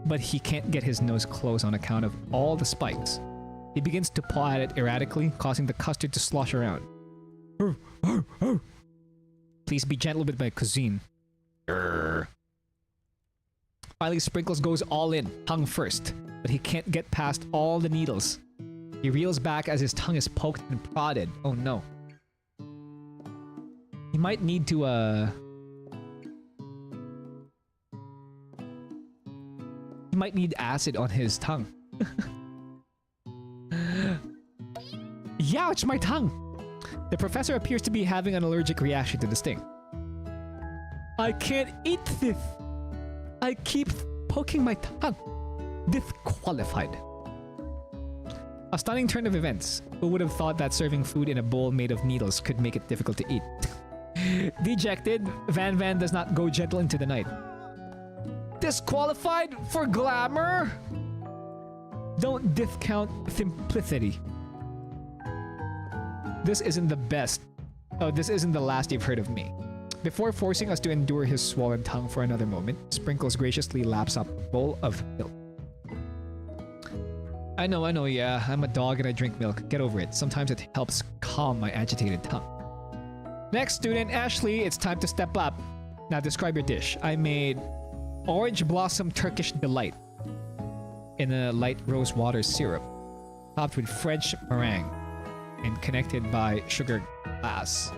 But he can't get his nose close on account of all the spikes. He begins to paw at it erratically, causing the custard to slosh around. Please be gentle with my cuisine. Finally, Sprinkles goes all in, tongue first, but he can't get past all the needles. He reels back as his tongue is poked and prodded. Oh no. He might need to, he might need acid on his tongue. Youch, my tongue! The professor appears to be having an allergic reaction to the sting. I can't eat this! I keep poking my tongue. Disqualified. A stunning turn of events. Who would have thought that serving food in a bowl made of needles could make it difficult to eat? Dejected, Van does not go gentle into the night. Disqualified for glamour? Don't discount simplicity. This isn't the best. Oh, this isn't the last you've heard of me. Before forcing us to endure his swollen tongue for another moment, Sprinkles graciously laps up a bowl of milk. I know, yeah. I'm a dog and I drink milk. Get over it. Sometimes it helps calm my agitated tongue. Next student, Ashley, it's time to step up. Now describe your dish. I made orange blossom Turkish delight in a light rose water syrup, topped with French meringue and connected by sugar glass.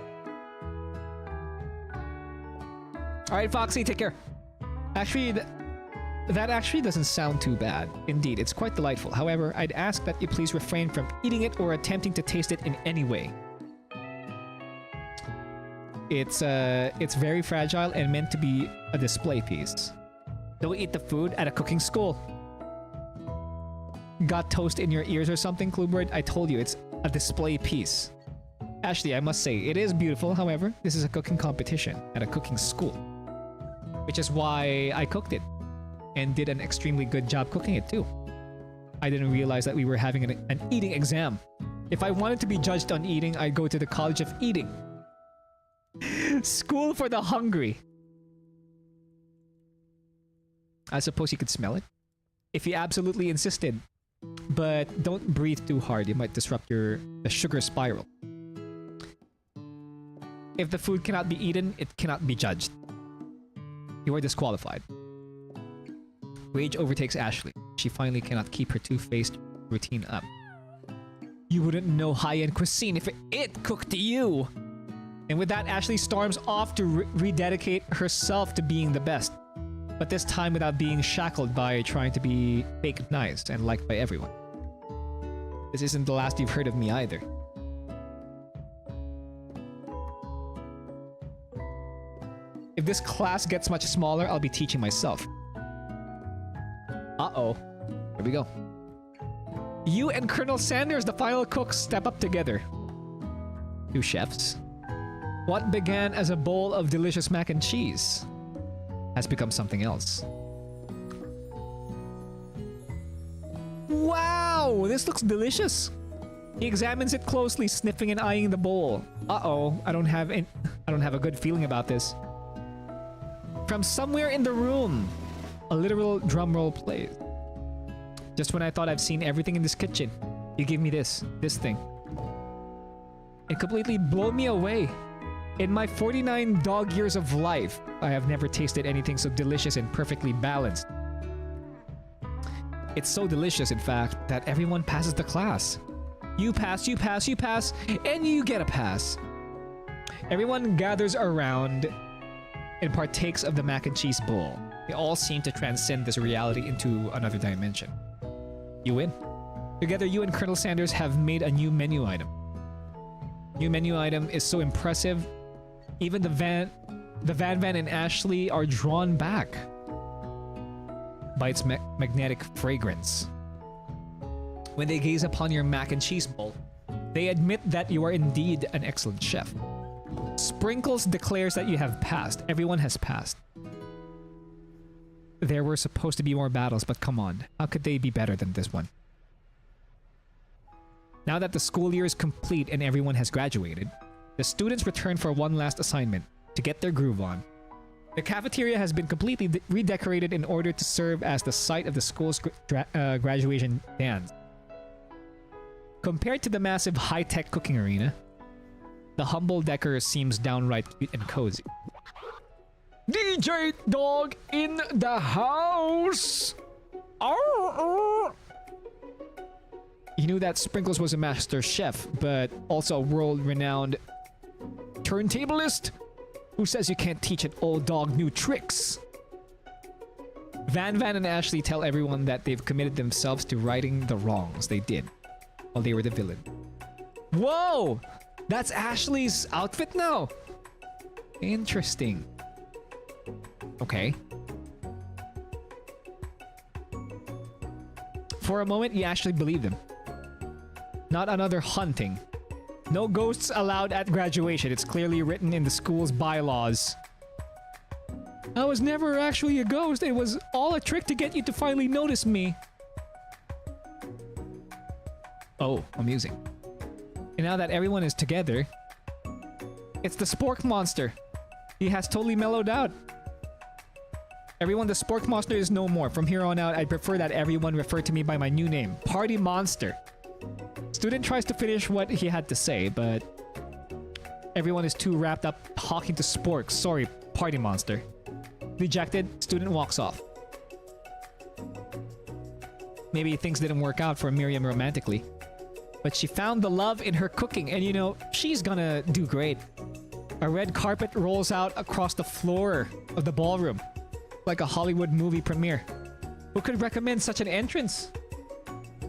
Alright, Foxy, take care. Actually, that actually doesn't sound too bad. Indeed, it's quite delightful. However, I'd ask that you please refrain from eating it or attempting to taste it in any way. It's very fragile and meant to be a display piece. Don't eat the food at a cooking school. Got toast in your ears or something, Cluebird? I told you, it's a display piece. Ashley, I must say, it is beautiful. However, this is a cooking competition at a cooking school. Which is why I cooked it. And did an extremely good job cooking it too. I didn't realize that we were having an eating exam. If I wanted to be judged on eating, I'd go to the College of Eating. School for the hungry. I suppose you could smell it. If you absolutely insisted. But don't breathe too hard. You might disrupt the sugar spiral. If the food cannot be eaten, it cannot be judged. You are disqualified. Rage overtakes Ashley. She finally cannot keep her two-faced routine up. You wouldn't know high-end cuisine if it cooked to you! And with that, Ashley storms off to rededicate herself to being the best. But this time without being shackled by trying to be fake nice and liked by everyone. This isn't the last you've heard of me either. If this class gets much smaller, I'll be teaching myself. Uh-oh. Here we go. You and Colonel Sanders, the final cooks, step up together. Two chefs. What began as a bowl of delicious mac and cheese has become something else. Wow! This looks delicious! He examines it closely, sniffing and eyeing the bowl. Uh-oh. I don't have a good feeling about this. From somewhere in the room, a literal drumroll plays. Just when I thought I've seen everything in this kitchen, you give me this thing. It completely blew me away. In my 49 dog years of life, I have never tasted anything so delicious and perfectly balanced. It's so delicious, in fact, that everyone passes the class. You pass, you pass, you pass, and you get a pass. Everyone gathers around and partakes of the mac and cheese bowl. They all seem to transcend this reality into another dimension. You win. Together, you and Colonel Sanders have made a new menu item. New menu item is so impressive, even the Van and Ashley are drawn back by its magnetic fragrance. When they gaze upon your mac and cheese bowl, they admit that you are indeed an excellent chef. Sprinkles declares that you have passed. Everyone has passed. There were supposed to be more battles, but come on. How could they be better than this one? Now that the school year is complete and everyone has graduated, the students return for one last assignment to get their groove on. The cafeteria has been completely redecorated in order to serve as the site of the school's graduation dance. Compared to the massive high-tech cooking arena, the humble decor seems downright cute and cozy. DJ Dog in the house! You knew that Sprinkles was a master chef, but also a world-renowned turntablist? Who says you can't teach an old dog new tricks? Van and Ashley tell everyone that they've committed themselves to righting the wrongs they did while they were the villain. Whoa! That's Ashley's outfit now? Interesting. Okay. For a moment, you actually believed him. Not another hunting. No ghosts allowed at graduation. It's clearly written in the school's bylaws. I was never actually a ghost. It was all a trick to get you to finally notice me. Oh, amusing. And now that everyone is together, it's the Spork Monster. He has totally mellowed out. Everyone, the Spork Monster is no more. From here on out, I prefer that everyone refer to me by my new name, Party Monster. Student tries to finish what he had to say, but everyone is too wrapped up talking to Spork. Sorry, Party Monster. Dejected, student walks off. Maybe things didn't work out for Miriam romantically, but she found the love in her cooking, and you know, she's gonna do great. A red carpet rolls out across the floor of the ballroom, like a Hollywood movie premiere. Who could recommend such an entrance?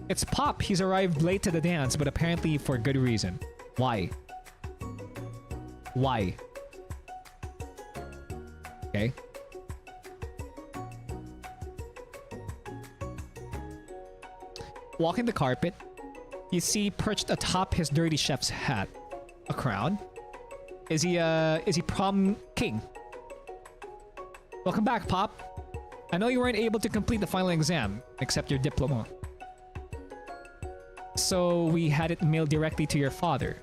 It's Pop. He's arrived late to the dance, but apparently for good reason. Why? Why? Okay. Walking the carpet, you see perched atop his dirty chef's hat a crown. Is he prom king? Welcome back, Pop. I know you weren't able to complete the final exam, except your diploma. So we had it mailed directly to your father,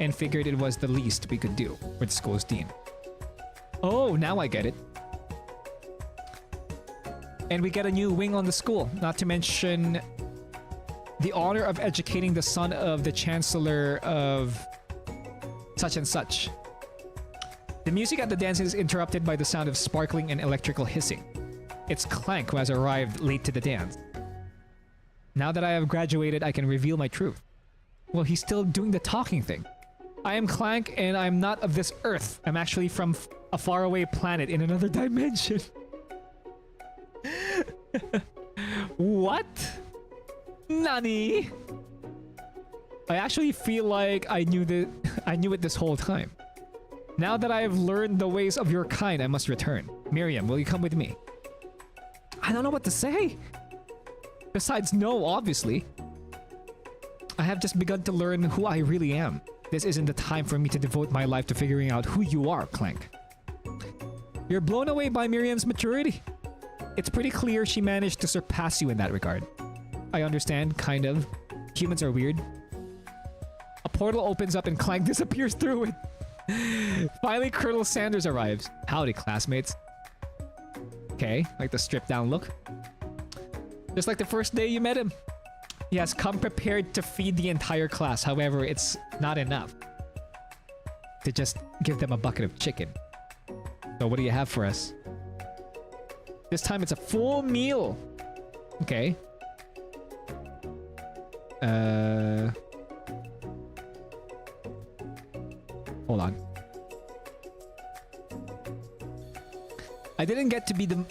and figured it was the least we could do with the school's dean. Oh, now I get it. And we get a new wing on the school, not to mention the honor of educating the son of the chancellor of such and such. The music at the dance is interrupted by the sound of sparkling and electrical hissing. It's Clank who has arrived late to the dance. Now that I have graduated, I can reveal my truth. Well, he's still doing the talking thing. I am Clank, and I'm not of this earth. I'm actually from a faraway planet in another dimension. What? Nani? I actually feel like I knew it this whole time. Now that I have learned the ways of your kind, I must return. Miriam, will you come with me? I don't know what to say. Besides, no, obviously. I have just begun to learn who I really am. This isn't the time for me to devote my life to figuring out who you are, Clank. You're blown away by Miriam's maturity. It's pretty clear she managed to surpass you in that regard. I understand, kind of. Humans are weird. A portal opens up and Clank disappears through it. Finally, Colonel Sanders arrives. Howdy, classmates. Okay, like the stripped down look. Just like the first day you met him. He has come prepared to feed the entire class. However, it's not enough to just give them a bucket of chicken. So what do you have for us? This time it's a full meal. Okay. Hold on. I didn't get to be the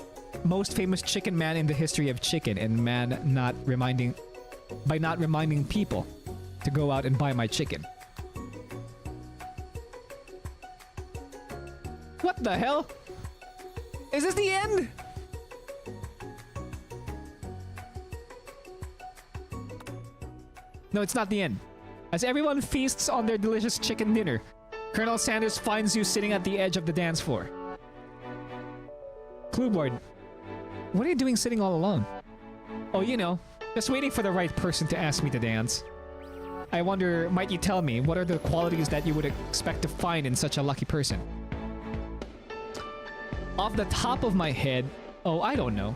most famous chicken man in the history of chicken, and not reminding people to go out and buy my chicken. What the hell? Is this the end? No, it's not the end. As everyone feasts on their delicious chicken dinner, Colonel Sanders finds you sitting at the edge of the dance floor. Clue board. What are you doing sitting all alone? Oh, you know, just waiting for the right person to ask me to dance. I wonder, might you tell me, what are the qualities that you would expect to find in such a lucky person? Off the top of my head, oh, I don't know.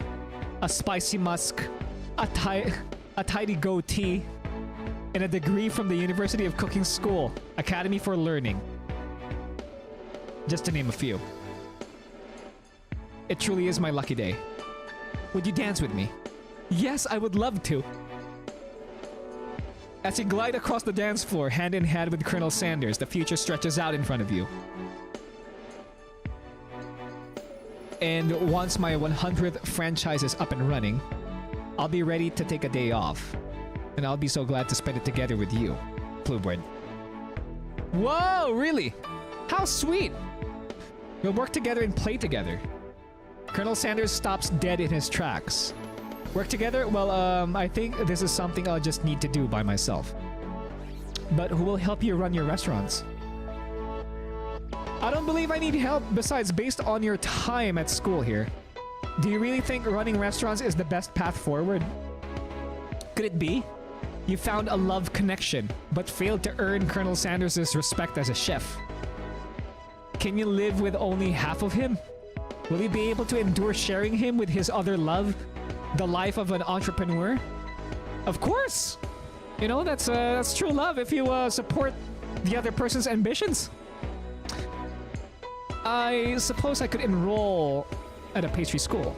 A spicy musk, a tidy goatee, and a degree from the University of Cooking School, Academy for Learning. Just to name a few. It truly is my lucky day. Would you dance with me? Yes, I would love to. As you glide across the dance floor, hand in hand with Colonel Sanders, the future stretches out in front of you. And once my 100th franchise is up and running, I'll be ready to take a day off. And I'll be so glad to spend it together with you, Bluebird. Whoa, really? How sweet! We'll work together and play together. Colonel Sanders stops dead in his tracks. Work together? Well, I think this is something I'll just need to do by myself. But who will help you run your restaurants? I don't believe I need help. Besides, based on your time at school here, do you really think running restaurants is the best path forward? Could it be? You found a love connection, but failed to earn Colonel Sanders' respect as a chef. Can you live with only half of him? Will you be able to endure sharing him with his other love? The life of an entrepreneur? Of course! You know, that's true love if you support the other person's ambitions. I suppose I could enroll at a pastry school.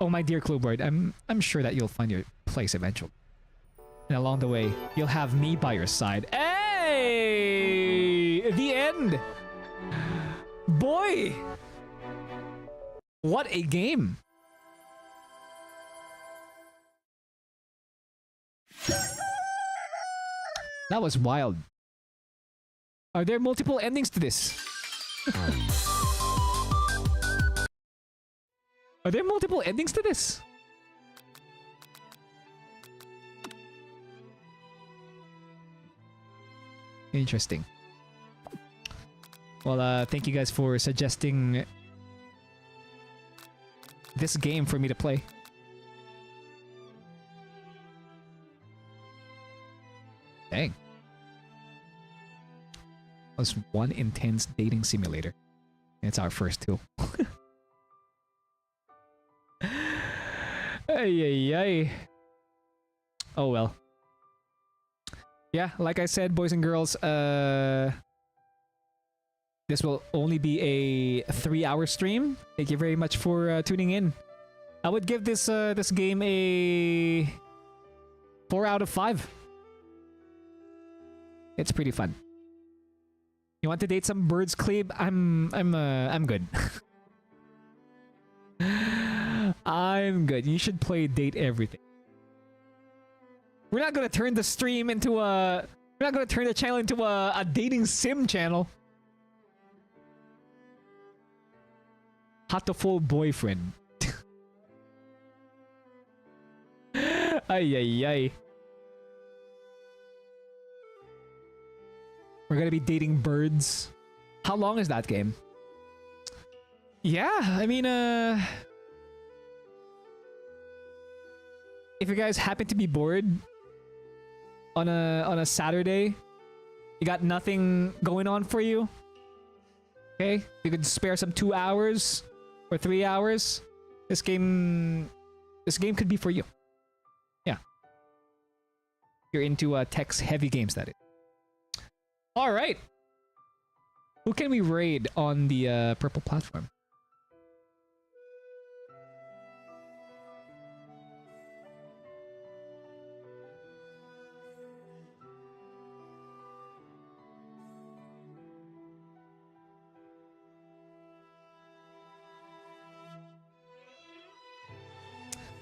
Oh, my dear Cluebird, I'm sure that you'll find your place eventually. And along the way, you'll have me by your side. Hey! The end! Boy! What a game! That was wild. Are there multiple endings to this? Are there multiple endings to this? Interesting. Well, thank you guys for suggesting this game for me to play. Dang. Was one intense dating simulator. It's our first two. Ay, ay, ay. Oh well. Yeah, like I said, boys and girls, this will only be a 3-hour stream. Thank you very much for tuning in. I would give this this game a 4 out of 5. It's pretty fun. You want to date some birds, Kleeb? I'm good. I'm good. You should play Date Everything. We're not gonna turn the stream into a... We're not gonna turn the channel into a dating sim channel. Hatoful boyfriend. Ay, ay, ay. We're gonna be dating birds. How long is that game? Yeah, I mean, if you guys happen to be bored on a Saturday, you got nothing going on for you, okay? You could spare some 2 hours or 3 hours. This game could be for you. Yeah. You're into text-heavy games, that is. All right. Who can we raid on the purple platform?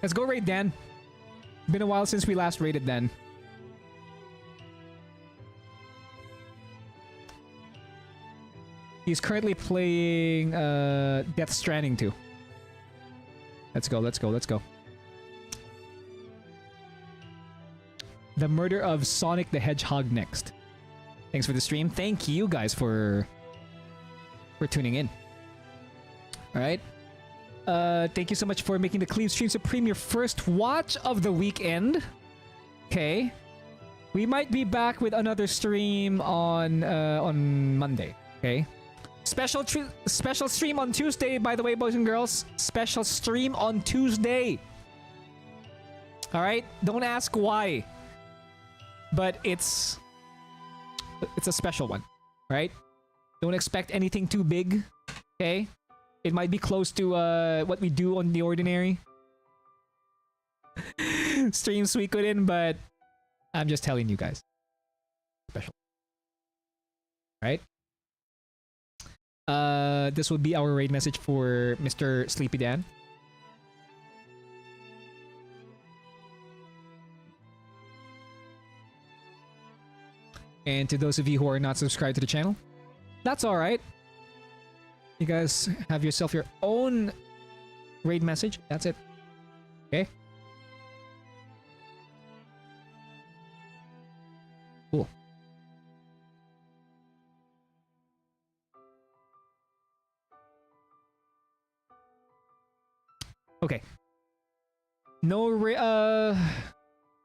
Let's go raid Dan. Been a while since we last raided Dan. He's currently playing Death Stranding 2. Let's go, let's go, let's go. The murder of Sonic the Hedgehog next. Thanks for the stream. Thank you guys for tuning in. Alright. Thank you so much for making the Kleeben Stream Supreme your first watch of the weekend. Okay. We might be back with another stream on Monday. Okay. Special stream on Tuesday, by the way, boys and girls. Special stream on Tuesday. Alright? Don't ask why. But it's a special one. Right? Don't expect anything too big. Okay? It might be close to what we do on The Ordinary. Stream Suikoden, but I'm just telling you guys. Special. Right? This would be our raid message for Mr. Sleepy Dan. And to those of you who are not subscribed to the channel, that's alright. You guys have yourself your own raid message. That's it. Okay? Cool. Okay. No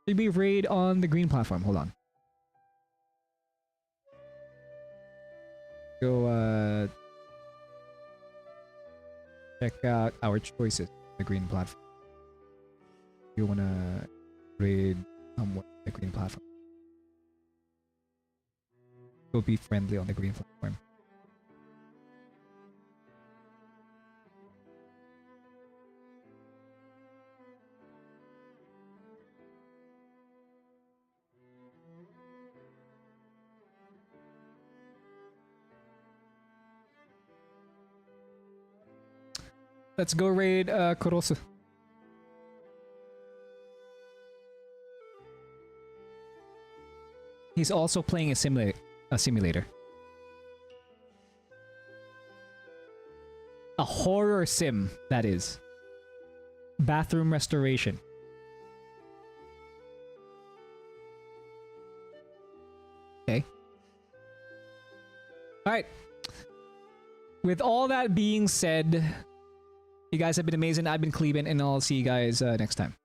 should be raid on the green platform. Hold on. Go check out our choices on the green platform. You wanna raid someone on the green platform. Go be friendly on the green platform. Let's go raid Kurosu. He's also playing a simulator. A horror sim, that is. Bathroom restoration. Okay. Alright. With all that being said, you guys have been amazing. I've been Kleeben, and I'll see you guys next time.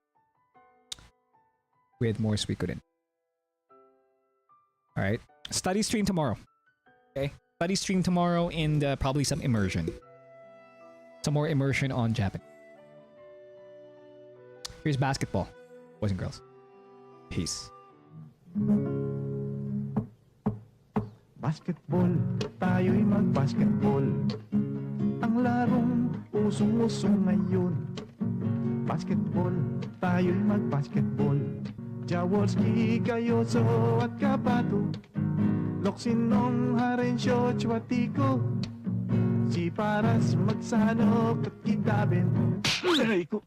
With more Suikoden. Alright. Study stream tomorrow. Okay? Study stream tomorrow and probably some immersion. Some more immersion on Japan. Here's basketball, boys and girls. Peace. Basketball, tayo'y mag-basketball. Ang larong usong-usong ngayon. Basketball, tayo'y mag-basketball. Jaworski, Gayoso at Kapato. Loksinong, Harensyo, Chwatiko. Si Paras, Magsanok at Kitabin. Aray ko!